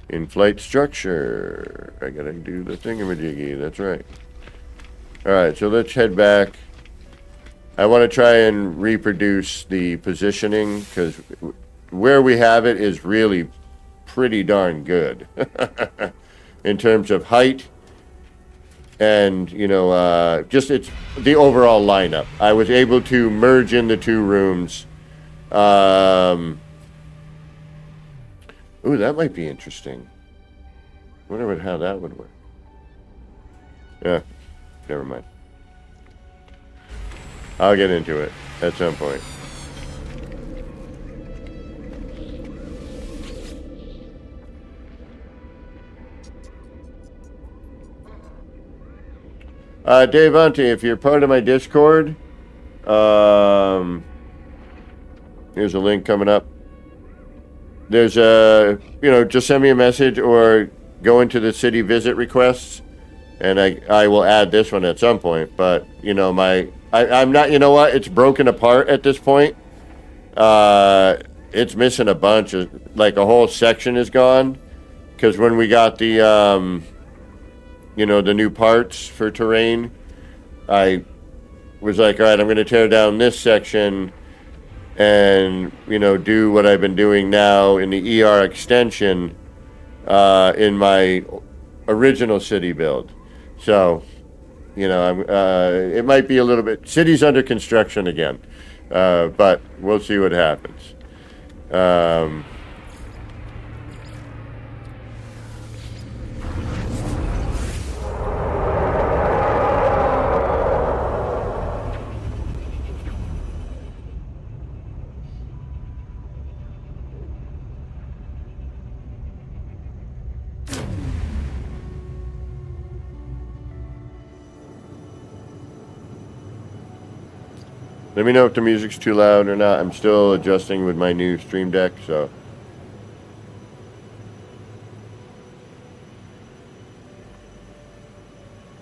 Speaker 2: In-flight structure. I gotta do the thingamajiggy. That's right. All right, so let's head back I want to try and reproduce the positioning because where we have it is really pretty darn good in terms of height and, just it's the overall lineup. I was able to merge in the two rooms. Ooh, that might be interesting. Wonder how that would work. Yeah, never mind. I'll get into it at some point. Dave Auntie, if you're part of my Discord, here's a link coming up. There's just send me a message or go into the city visit requests, and I will add this one at some point. But I'm not. You know what? It's broken apart at this point. It's missing a bunch of a whole section is gone because when we got the the new parts for terrain, I was like, all right, I'm going to tear down this section and, do what I've been doing now in the ER extension in my original city build. So, it might be a little bit, city's under construction again, but we'll see what happens. Let me know if the music's too loud or not. I'm still adjusting with my new Stream Deck, so.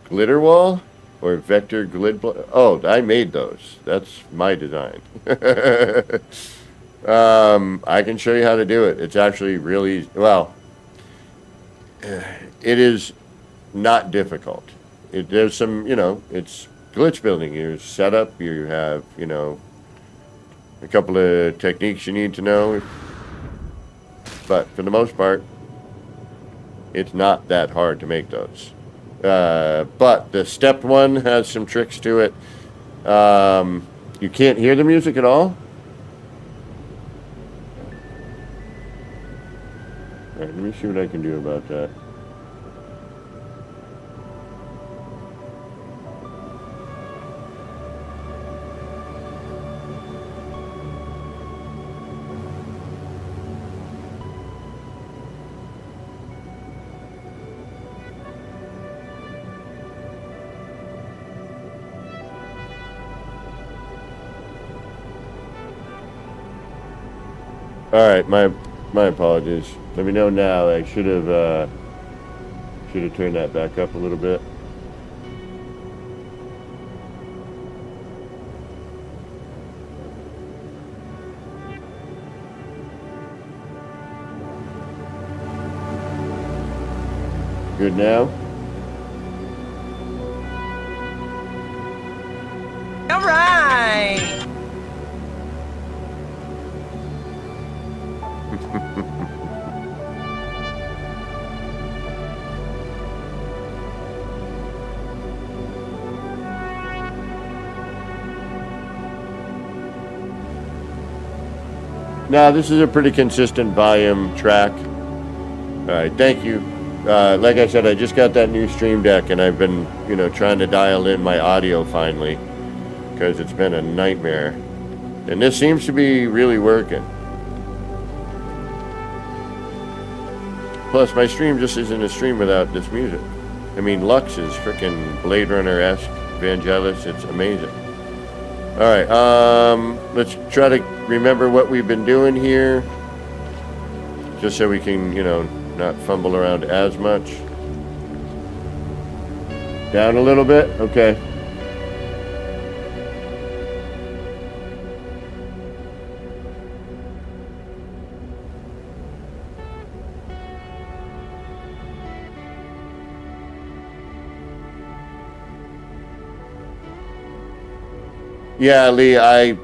Speaker 2: Glitter wall or vector grid? Oh, I made those. That's my design. I can show you how to do it. It's actually really easy. Well, it is not difficult. There's some, it's glitch building. You set up, you have, a couple of techniques you need to know. But for the most part, it's not that hard to make those. But the step one has some tricks to it. You can't hear the music at all? All right, let me see what I can do about that. All right, my apologies. Let me know now. I should have turned that back up a little bit. Good now?
Speaker 5: All right.
Speaker 2: Now, this is a pretty consistent volume track. All right, thank you. Like I said, I just got that new Stream Deck, and I've been, trying to dial in my audio finally, because it's been a nightmare. And this seems to be really working. Plus, my stream just isn't a stream without this music. I mean, Lux is freaking Blade Runner-esque, Vangelis. It's amazing. All right, let's try to remember what we've been doing here, just so we can, not fumble around as much. Down a little bit? Okay. Yeah, Lee, I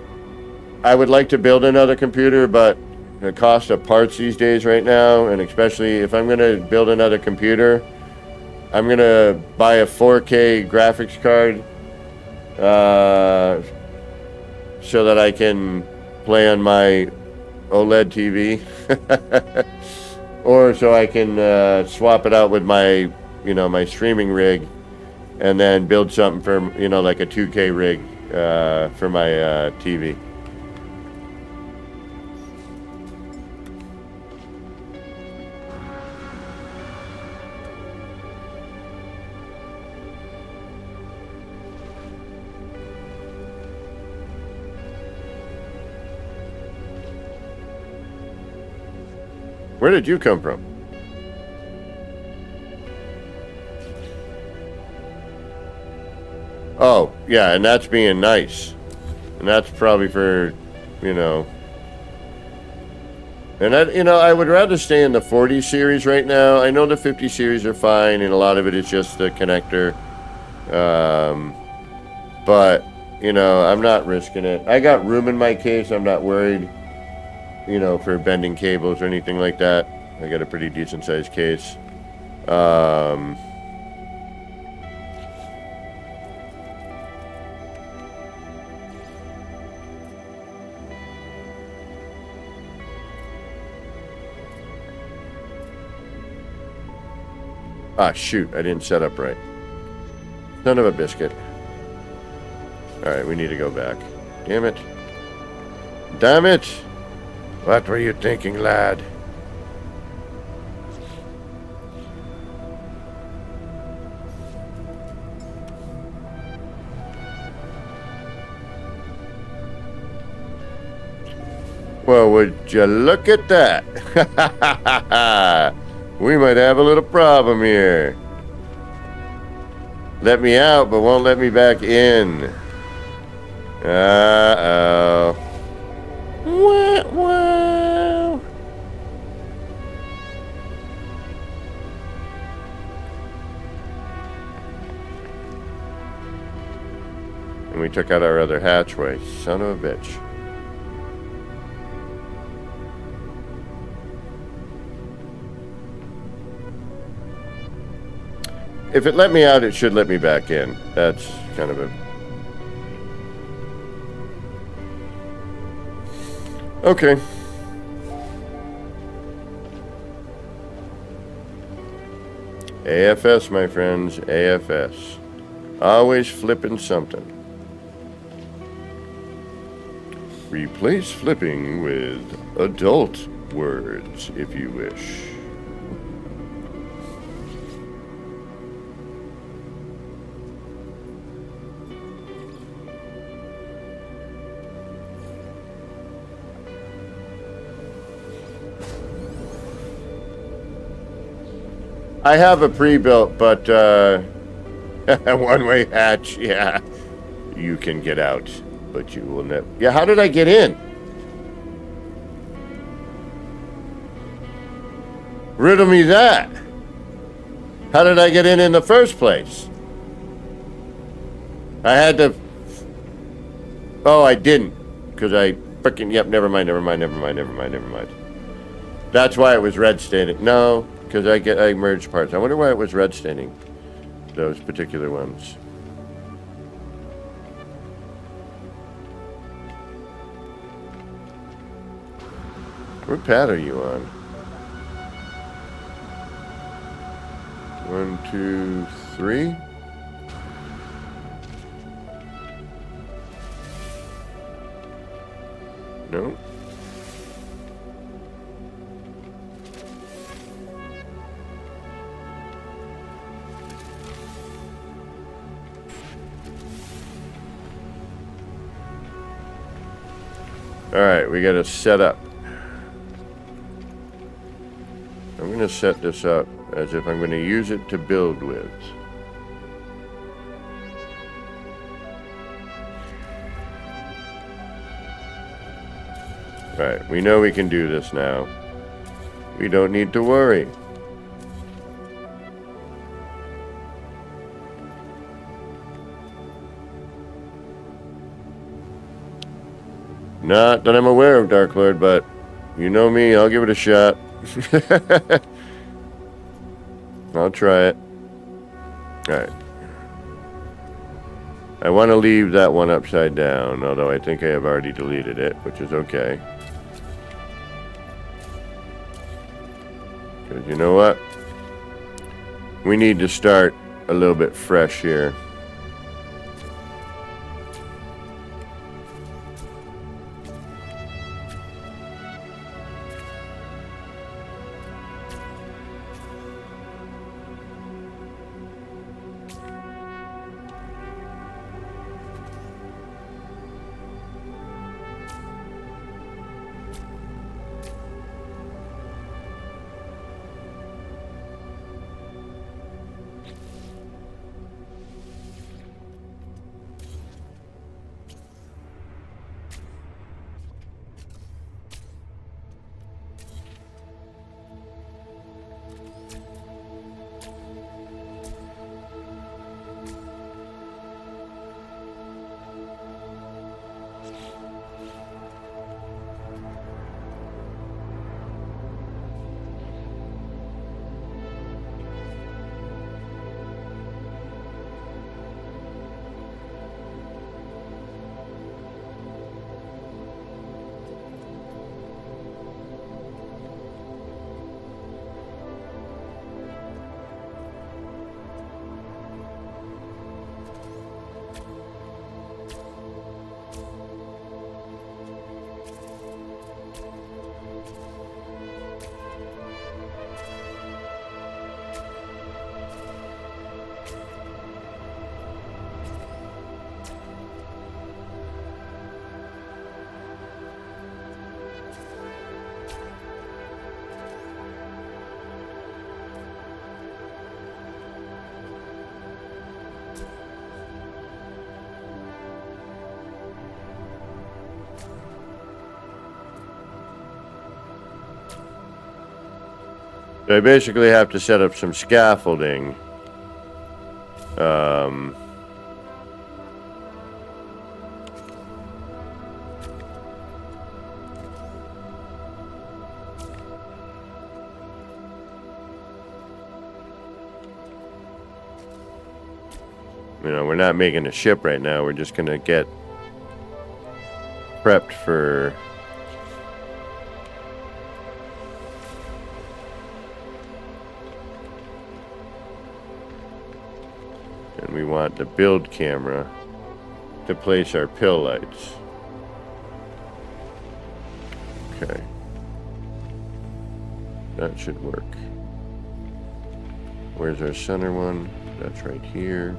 Speaker 2: would like to build another computer, but the cost of parts these days right now, and especially if I'm going to build another computer, I'm going to buy a 4K graphics card so that I can play on my OLED TV. Or so I can swap it out with my, my streaming rig and then build something for, like a 2K rig for my TV. Where did you come from? Oh, yeah, and that's being nice. And that's probably for, And I would rather stay in the 40 series right now. I know the 50 series are fine, and a lot of it is just the connector. But, I'm not risking it. I got room in my case. I'm not worried, for bending cables or anything like that. I got a pretty decent sized case. Ah, shoot, I didn't set up right. Son of a biscuit. Alright, we need to go back. Damn it. Damn it! What were you thinking, lad? Well, would you look at that? We might have a little problem here. Let me out, but won't let me back in. Uh-oh. Wow. And we took out our other hatchway. Son of a bitch. If it let me out, it should let me back in. That's kind of a... Okay. AFS, my friends. AFS. Always flipping something. Replace flipping with adult words, if you wish. I have a pre-built, but one-way hatch, yeah. You can get out, but you will never... Yeah, how did I get in? Riddle me that. How did I get in the first place? I had to... Oh, I didn't. Because I freaking... Yep, never mind. That's why it was red staining. No. Because I merged parts. I wonder why it was red staining. Those particular ones. What pad are you on? 1, 2, 3. No. Alright, we gotta set up. I'm gonna set this up as if I'm gonna use it to build with. Alright, we know we can do this now. We don't need to worry. Not that I'm aware of, Dark Lord, but you know me, I'll give it a shot. I'll try it. Alright. I want to leave that one upside down, although I think I have already deleted it, which is okay. Because you know what? We need to start a little bit fresh here. So I basically have to set up some scaffolding. You know, we're not making a ship right now. We're just going to get prepped for... And we want the build camera to place our pill lights. Okay. That should work. Where's our center one? That's right here.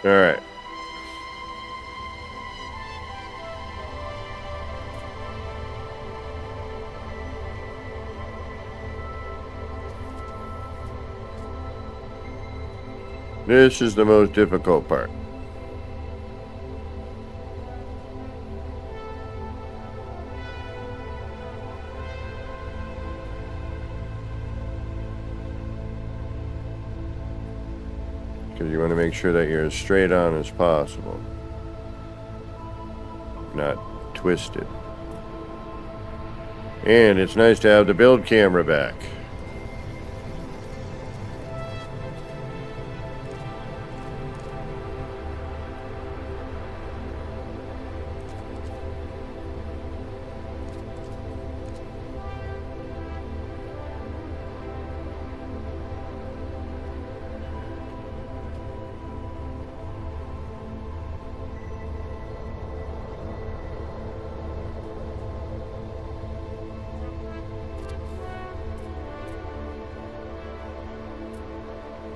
Speaker 2: All right. This is the most difficult part. because you want to make sure that you're as straight on as possible, not twisted. And it's nice to have the build camera back.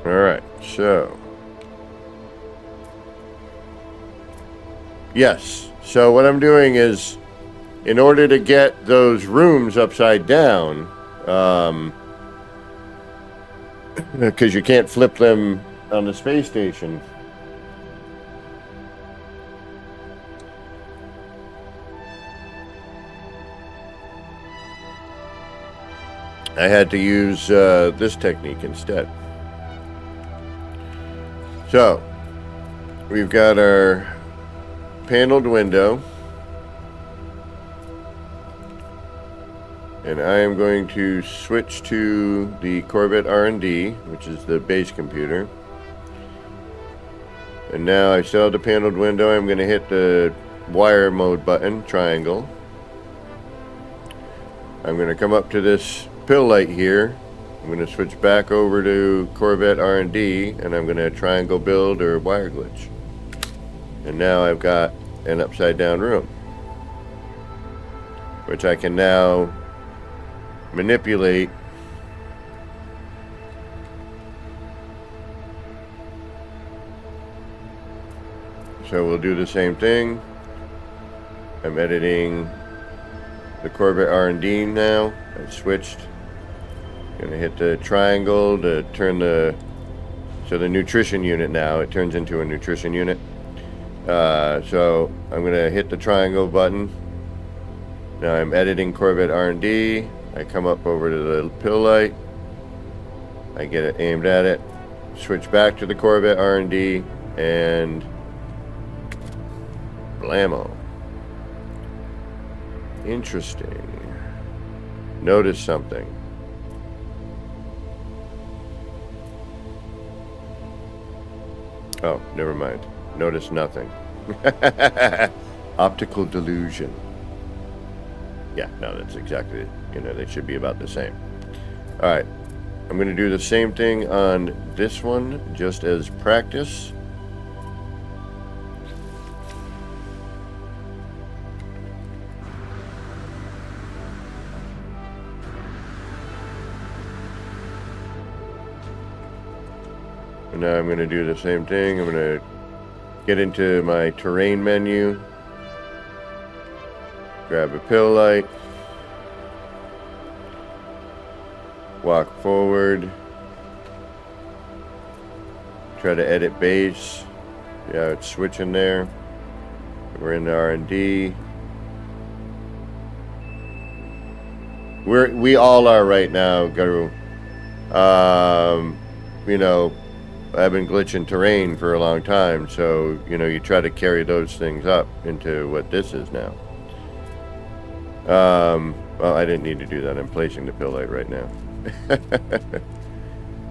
Speaker 2: Alright, so yes, so what I'm doing is, in order to get those rooms upside down, because you can't flip them on the space station, I had to use this technique instead. So, we've got our paneled window, and I am going to switch to the Corvette R&D, which is the base computer. And now I still have the paneled window. I'm going to hit the wire mode button, triangle. I'm going to come up to this pill light here. I'm going to switch back over to Corvette R&D, and I'm going to triangle build or wire glitch. And now I've got an upside down room, which I can now manipulate so we'll do the same thing. I'm editing the Corvette R&D now. I switched. Gonna hit the triangle to turn the nutrition unit now. It turns into a nutrition unit. So I'm gonna hit the triangle button. Now I'm editing Corvette R&D. I come up over to the pill light. I get it aimed at it. Switch back to the Corvette R&D and blammo. Interesting. Notice something. Oh, never mind. Notice nothing. Optical delusion. Yeah, no, that's exactly, they should be about the same. Alright, I'm going to do the same thing on this one, just as practice. And now I'm going to do the same thing. I'm going to get into my terrain menu, grab a pill light, walk forward, try to edit base. Yeah, it's switching there. We're in the R&D. We all are right now, Guru. I've been glitching terrain for a long time, so, you try to carry those things up into what this is now. Well, I didn't need to do that. I'm placing the pill light right now.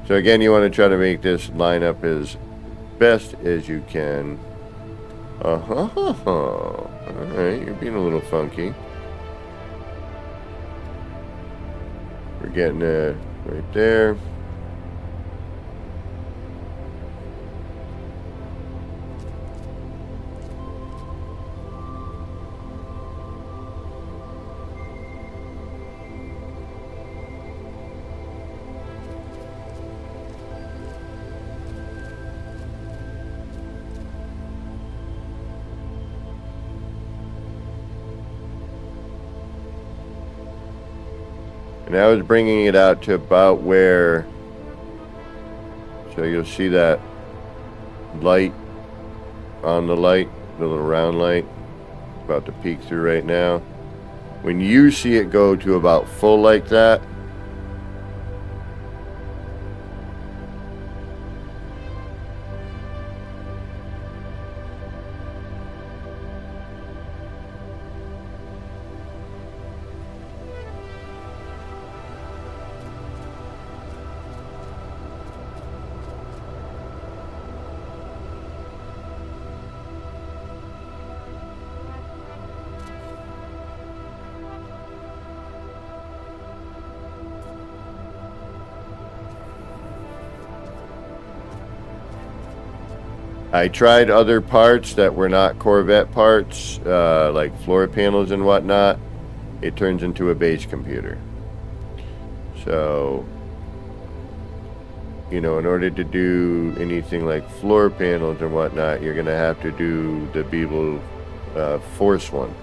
Speaker 2: So again, you want to try to make this line up as best as you can. Alright, you're being a little funky. We're getting it right there. And I was bringing it out to about where, so you'll see that light on the light, the little round light, about to peek through right now. When you see it go to about full like that, I tried other parts that were not Corvette parts, like floor panels and whatnot. It turns into a base computer. So, you know, in order to do anything like floor panels and whatnot, you're going to have to do the Beeble force one.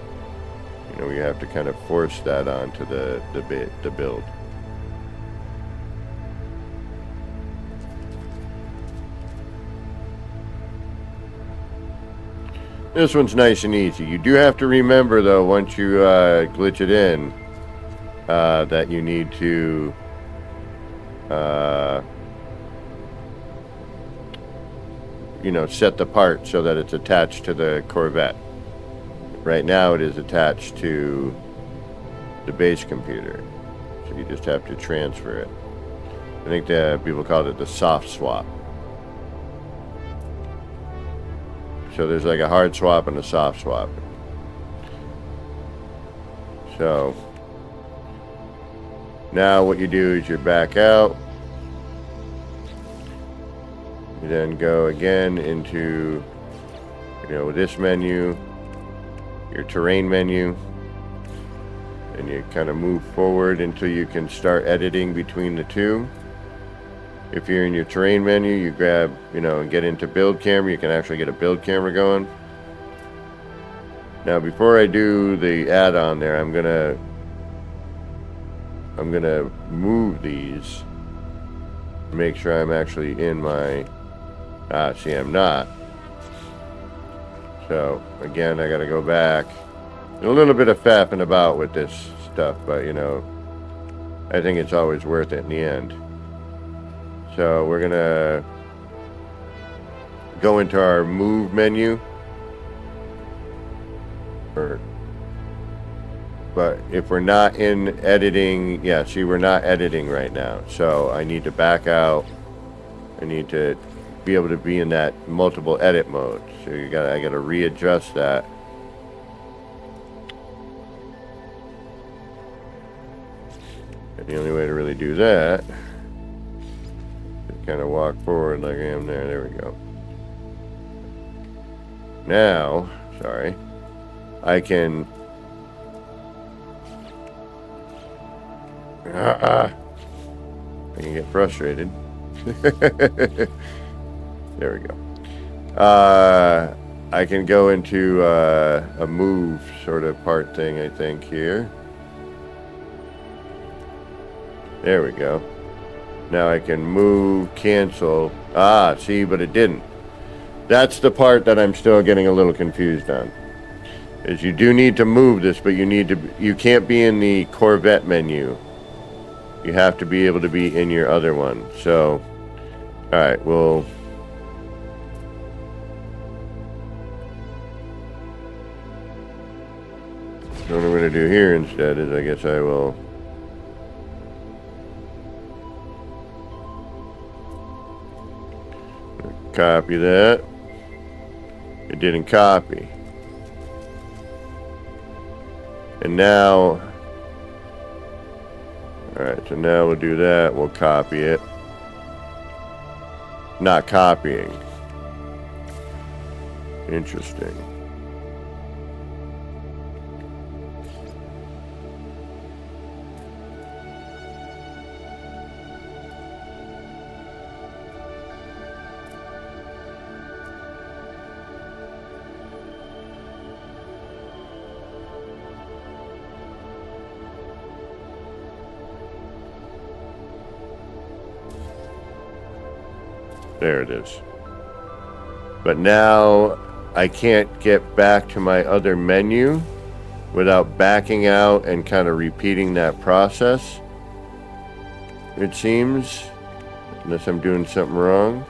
Speaker 2: You know, you have to kind of force that onto the build. This one's nice and easy. You do have to remember, though, once you glitch it in, that you need to you know, set the part so that it's attached to the Corvette. Right now it is attached to the base computer, so you just have to transfer it. I think that people called it the soft swap. So there's like a hard swap and a soft swap. So now what you do is you back out. You then go again into, you know, this menu, your terrain menu, and you kind of move forward until you can start editing between the two. If you're in your terrain menu, you grab, you know, and get into build camera. You can actually get a build camera going. Now, before I do the add-on there, I'm gonna move these, make sure I'm actually in my. See, I'm not. So again, I got to go back. A little bit of faffing about with this stuff, but you know, I think it's always worth it in the end. So we're gonna go into our move menu. But if we're not in editing, yeah, see, we're not editing right now. So I need to back out. I need to be able to be in that multiple edit mode. So I gotta readjust that. And the only way to really do that is kind of walk forward like I am there. There we go. Now, sorry, I can I can get frustrated. There we go. I can go into a move sort of part thing, I think, here. There we go. Now I can move, cancel. See, but it didn't. That's the part that I'm still getting a little confused on. Is you do need to move this, but you can't be in the Corvette menu. You have to be able to be in your other one. So, alright, well, what I'm going to do here instead is I guess I will copy that. It didn't copy. And now, alright, so now we'll do that. We'll copy it. Not copying. Interesting. There it is. But now I can't get back to my other menu without backing out and kind of repeating that process, it seems, unless I'm doing something wrong.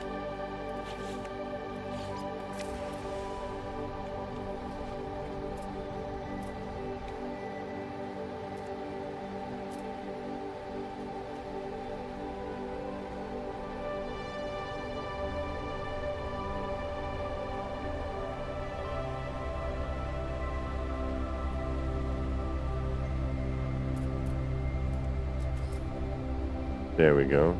Speaker 2: There we go.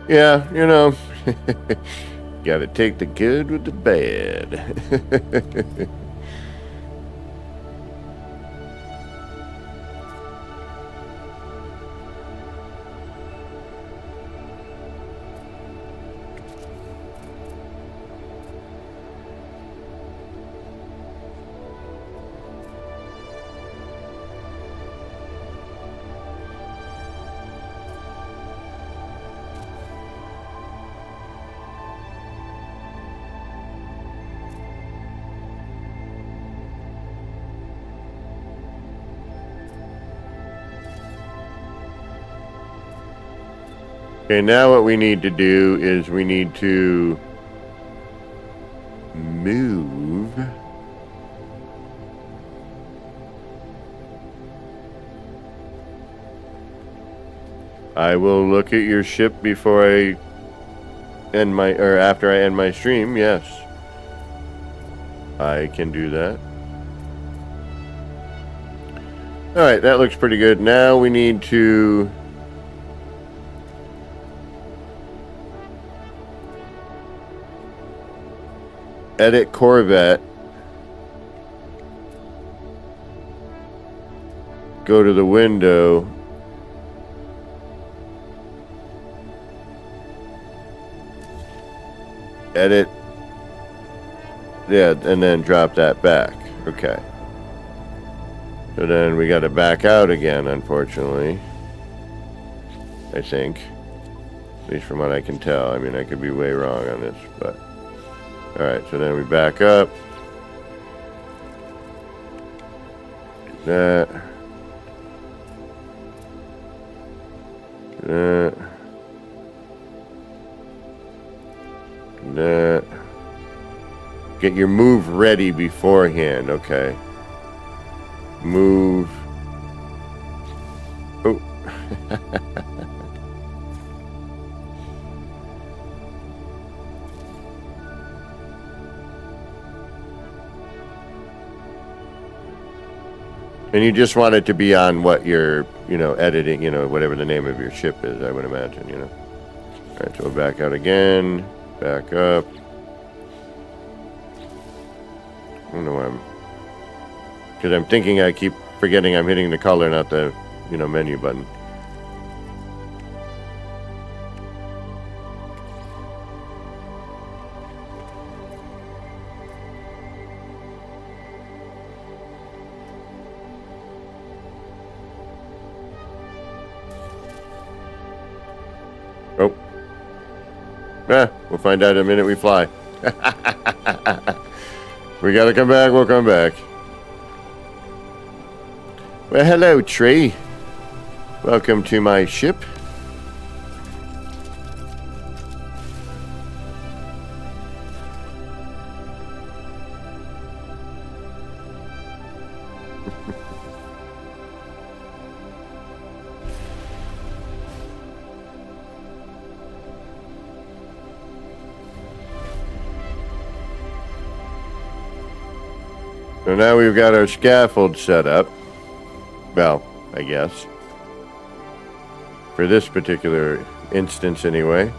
Speaker 2: Yeah, you know, gotta take the good with the bad. Okay, now what we need to do is we need to move I will look at your ship before I end my, or after I end my stream, yes. I can do that. Alright, that looks pretty good. Now we need to edit Corvette. Go to the window. Edit. Yeah, and then drop that back. Okay. So then we got to back out again, unfortunately. I think. At least from what I can tell. I mean, I could be way wrong on this, but... Alright, so then we back up. Do that. Do that. Do that. Get your move ready beforehand, okay. Move. Oh. And you just want it to be on what you're, editing, whatever the name of your ship is, I would imagine, Alright, so we'll back out again. Back up. I don't know why because I'm thinking I keep forgetting I'm hitting the color, not the, menu button. Oh. We'll find out in a minute we fly. We gotta come back, we'll come back. Well, hello, tree. Welcome to my ship. So now we've got our scaffold set up. Well, I guess. For this particular instance, anyway.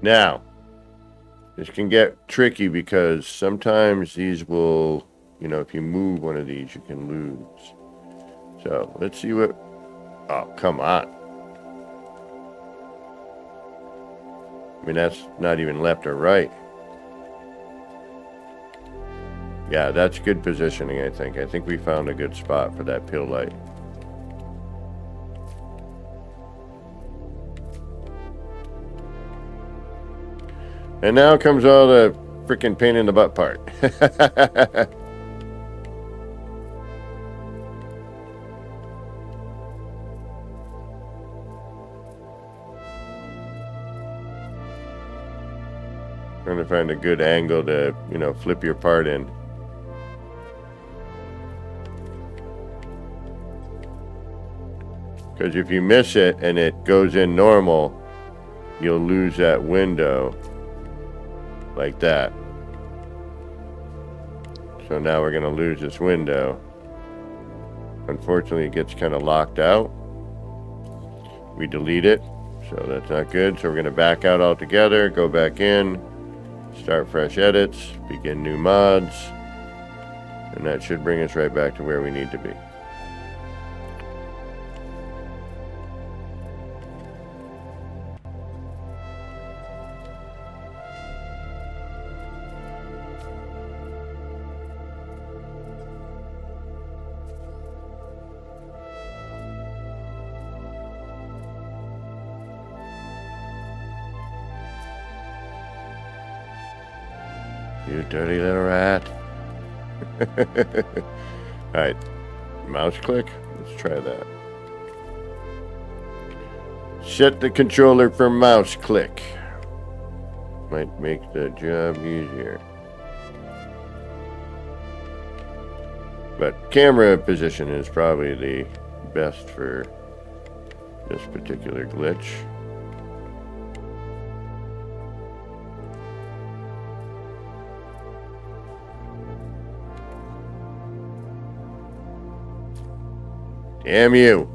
Speaker 2: Now, This can get tricky because sometimes these will, you know, if you move one of these, you can lose. So let's see what, oh, come on. I mean, that's not even left or right. Yeah, that's good positioning, I think. I think we found a good spot for that pill light. And now comes all the freaking pain in the butt part. Trying to find a good angle to, you know, flip your part in. Because if you miss it and it goes in normal, you'll lose that window like that. So now we're going to lose this window. Unfortunately, it gets kind of locked out. We delete it, so that's not good. So we're going to back out altogether, go back in, start fresh edits, begin new mods, and that should bring us right back to where we need to be. You dirty little rat. Alright, mouse click. Let's try that. Set the controller for mouse click. Might make the job easier. But camera position is probably the best for this particular glitch. Damn you.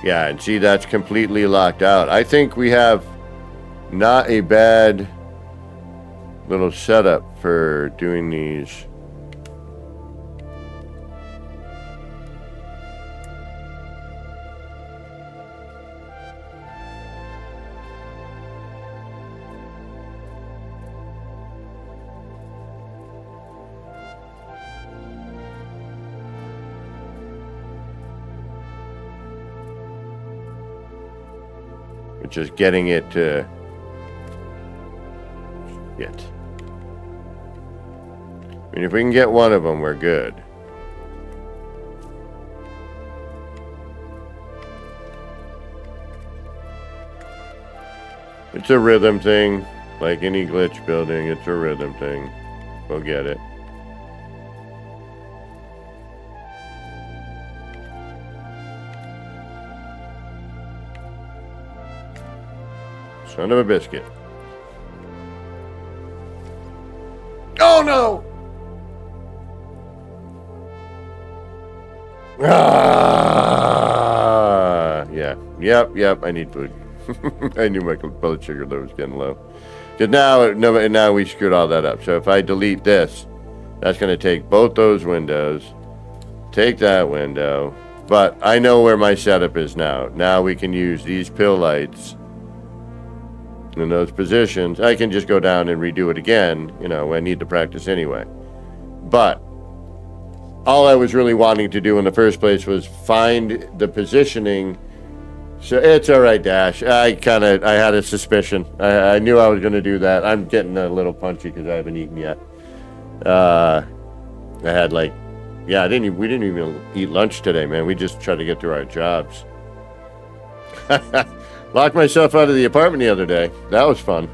Speaker 2: Yeah, and see, that's completely locked out. I think we have not a bad little setup for doing these. Just getting it to get. I mean, if we can get one of them, we're good. It's a rhythm thing, like any glitch building, it's a rhythm thing. We'll get it. Son of a biscuit. Oh no! Ah, yeah. Yep. I need food. I knew my blood sugar level was getting low. Because now we screwed all that up. So if I delete this, that's going to take both those windows. Take that window. But I know where my setup is now. Now we can use these pill lights in those positions. I can just go down and redo it again, you know, I need to practice anyway. But all I was really wanting to do in the first place was find the positioning. So it's all right, Dash. I had a suspicion. I knew I was going to do that. I'm getting a little punchy because I haven't eaten yet. I had we didn't even eat lunch today, man. We just tried to get through our jobs. Locked myself out of the apartment the other day. That was fun.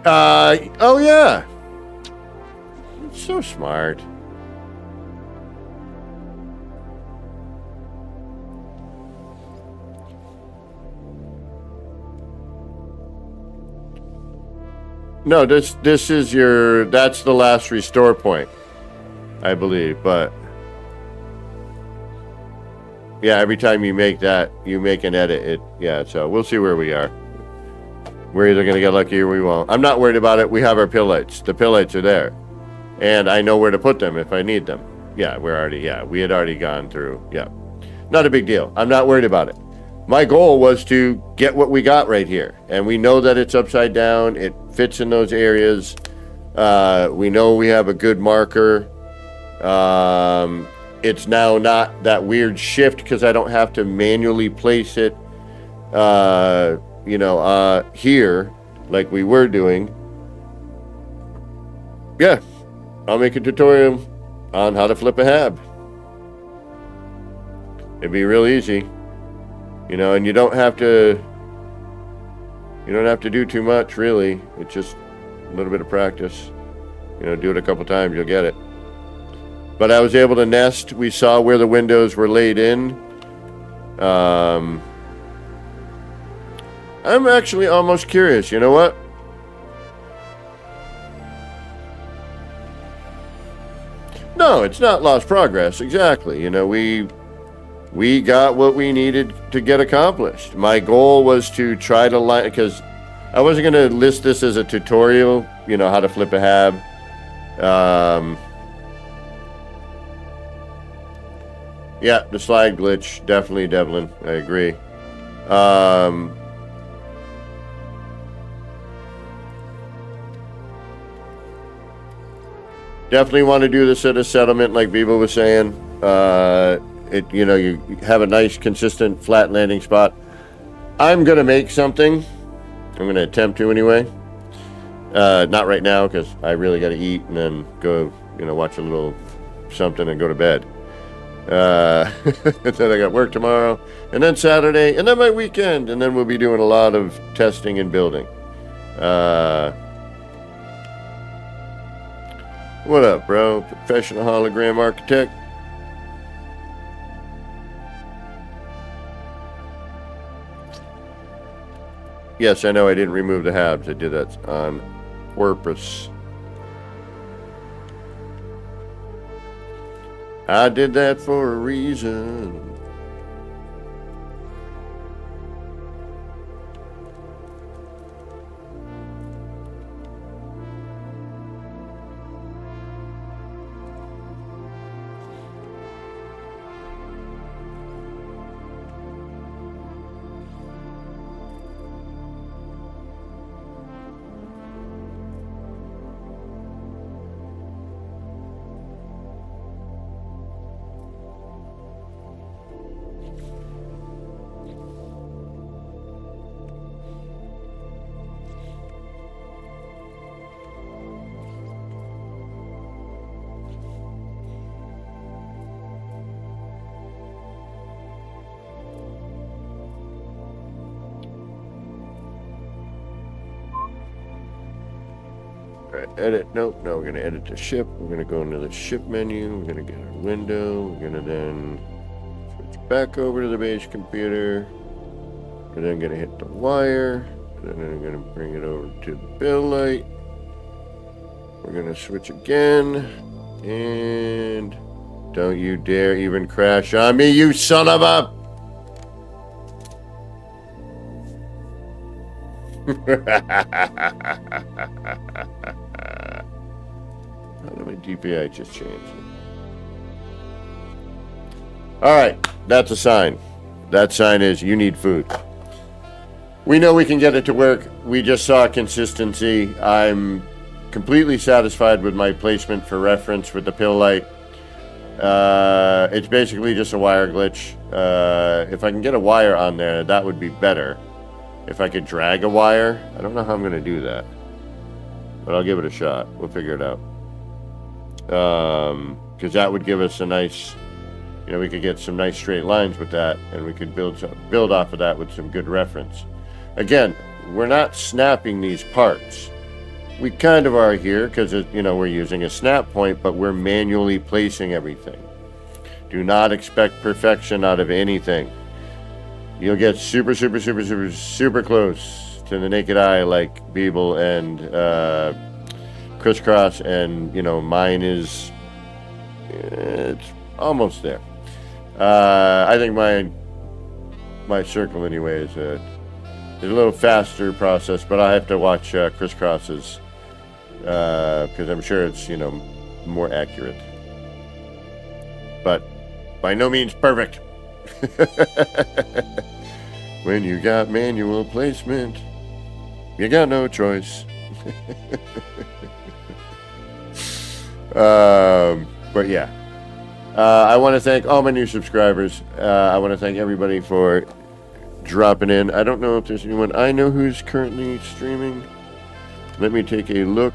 Speaker 2: Oh yeah. So smart. No, this is that's the last restore point, I believe, but yeah, every time you make that, you make an edit, so we'll see where we are. We're either going to get lucky or we won't. I'm not worried about it. We have our pill lights. The pill lights are there. And I know where to put them if I need them. Yeah, we had already gone through. Yeah. Not a big deal. I'm not worried about it. My goal was to get what we got right here. And we know that it's upside down. It fits in those areas. We know we have a good marker. It's now not that weird shift because I don't have to manually place it, here like we were doing. Yeah, I'll make a tutorial on how to flip a hab. It'd be real easy, and you don't have to do too much really. It's just a little bit of practice. Do it a couple times, you'll get it. But I was able to nest. We saw where the windows were laid in. I'm actually almost curious. You know what? No, it's not lost progress. Exactly. We got what we needed to get accomplished. My goal was to try to line, because I wasn't going to list this as a tutorial, how to flip a hab. Yeah, the slide glitch, definitely, Devlin. I agree. Definitely want to do this at a settlement, like Biba was saying. You have a nice, consistent, flat landing spot. I'm gonna make something. I'm gonna attempt to anyway. Not right now, because I really got to eat and then go, watch a little something and go to bed. And then I got work tomorrow, and then Saturday, and then my weekend, and then we'll be doing a lot of testing and building. What up, bro? Professional hologram architect. Yes, I know I didn't remove the habs. I did that on purpose. I did that for a reason. Edit. Nope. No, we're going to edit the ship. We're going to go into the ship menu. We're going to get our window. We're going to then switch back over to the base computer. We're then going to hit the wire. And then I'm going to bring it over to the bill light. We're going to switch again. And don't you dare even crash on me, you son of a... My DPI just changed. Alright, that's a sign. That sign is you need food. We know we can get it to work. We just saw consistency. I'm completely satisfied with my placement for reference with the pill light. It's basically just a wire glitch. If I can get a wire on there, that would be better. If I could drag a wire, I don't know how I'm going to do that. But I'll give it a shot. We'll figure it out. Because that would give us a nice, we could get some nice straight lines with that, and we could build off of that with some good reference. Again, we're not snapping these parts. We kind of are here because, we're using a snap point, but we're manually placing everything. Do not expect perfection out of anything. You'll get super, super, super, super, super close to the naked eye like Beeble and Crisscross, and mine is, it's almost there. I think my circle anyway is It's a little faster process, but I have to watch Crisscross's because I'm sure it's, you know, more accurate. But by no means perfect. When you got manual placement, you got no choice. But yeah, I want to thank all my new subscribers. I want to thank everybody for dropping in. I don't know if there's anyone I know who's currently streaming. Let me take a look.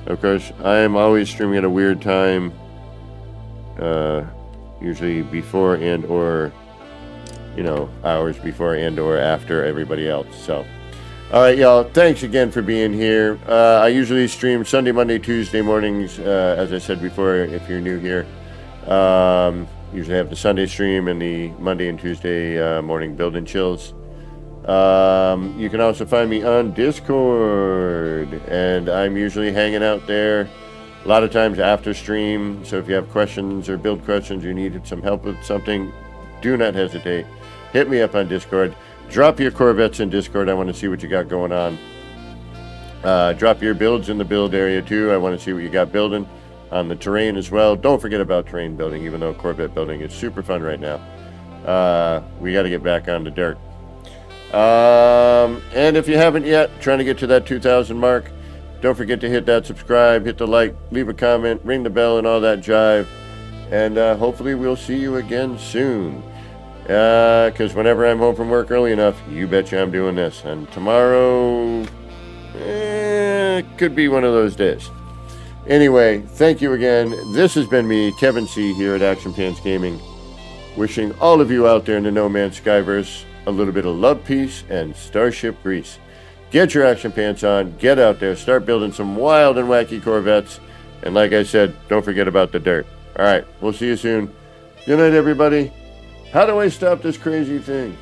Speaker 2: Of course, I am always streaming at a weird time, usually before and or, you know, hours before and or after everybody else. So, all right, y'all, thanks again for being here. I usually stream Sunday, Monday, Tuesday mornings, as I said before, if you're new here. Usually have the Sunday stream and the Monday and Tuesday morning build and chills. You can also find me on Discord, and I'm usually hanging out there a lot of times after stream. So if you have questions or build questions, you need some help with something, do not hesitate. Hit me up on Discord. Drop your Corvettes in Discord. I want to see what you got going on. Drop your builds in the build area too. I want to see what you got building on the terrain as well. Don't forget about terrain building, even though Corvette building is super fun right now. We got to get back on the dirt. And if you haven't yet, trying to get to that 2,000 mark, don't forget to hit that subscribe, hit the like, leave a comment, ring the bell and all that jive. And hopefully we'll see you again soon. Because whenever I'm home from work early enough, you betcha I'm doing this. And tomorrow, could be one of those days. Anyway, thank you again. This has been me, Kevin C. here at Action Pants Gaming. Wishing all of you out there in the No Man's Skyverse a little bit of love, peace, and starship grease. Get your action pants on, get out there, start building some wild and wacky Corvettes, and like I said, don't forget about the dirt. Alright, we'll see you soon. Good night, everybody. How do I stop this crazy thing?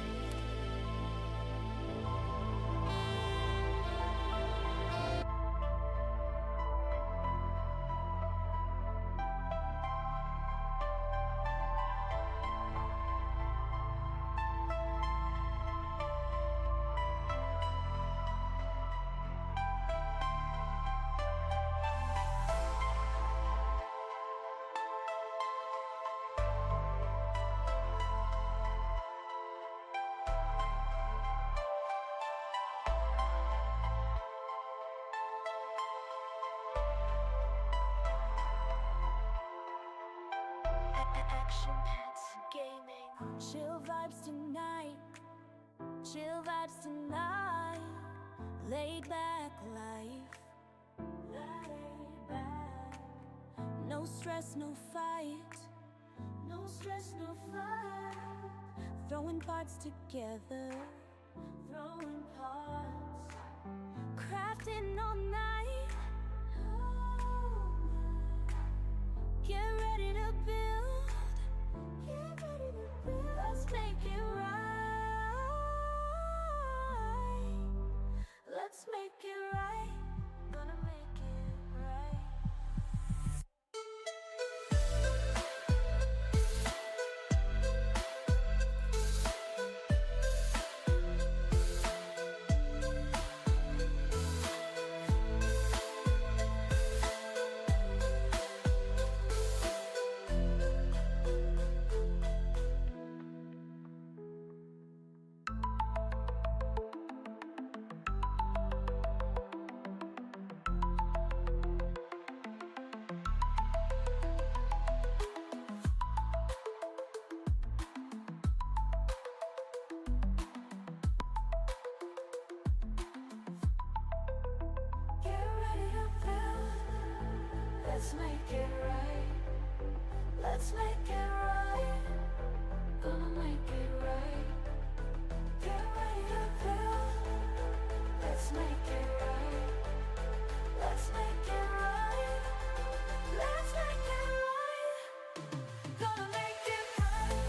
Speaker 1: Action Pants Gaming. Chill vibes tonight. Chill vibes tonight. Laid back life. Laid back. No stress, no fight. No stress, no fight. Throwing parts together. Throwing parts. Crafting all night. Get ready to build. Get ready to build. Let's make it right. Let's make it right. Gonna make it right. Let's make it right. Let's make it right. Gonna make it right. Get ready to build. Let's make it right. Let's make it right. Let's make it right. Gonna make it right.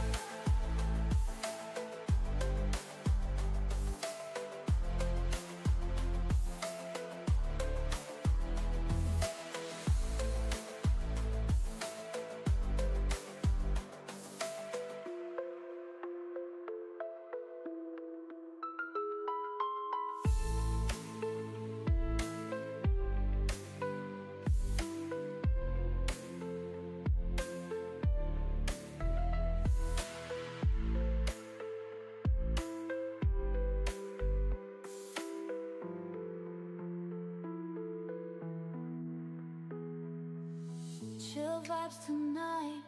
Speaker 1: Chill vibes tonight.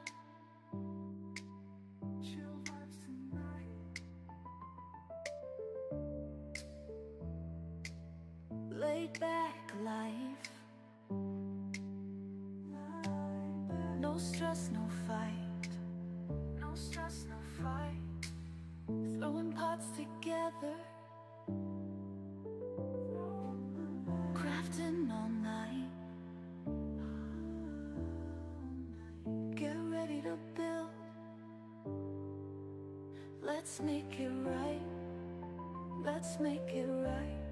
Speaker 1: Chill vibes tonight. Laid back life. No stress, no fight. No stress, no fight. Throwing pots together. Crafting all night. Get ready to build. Let's make it right. Let's make it right.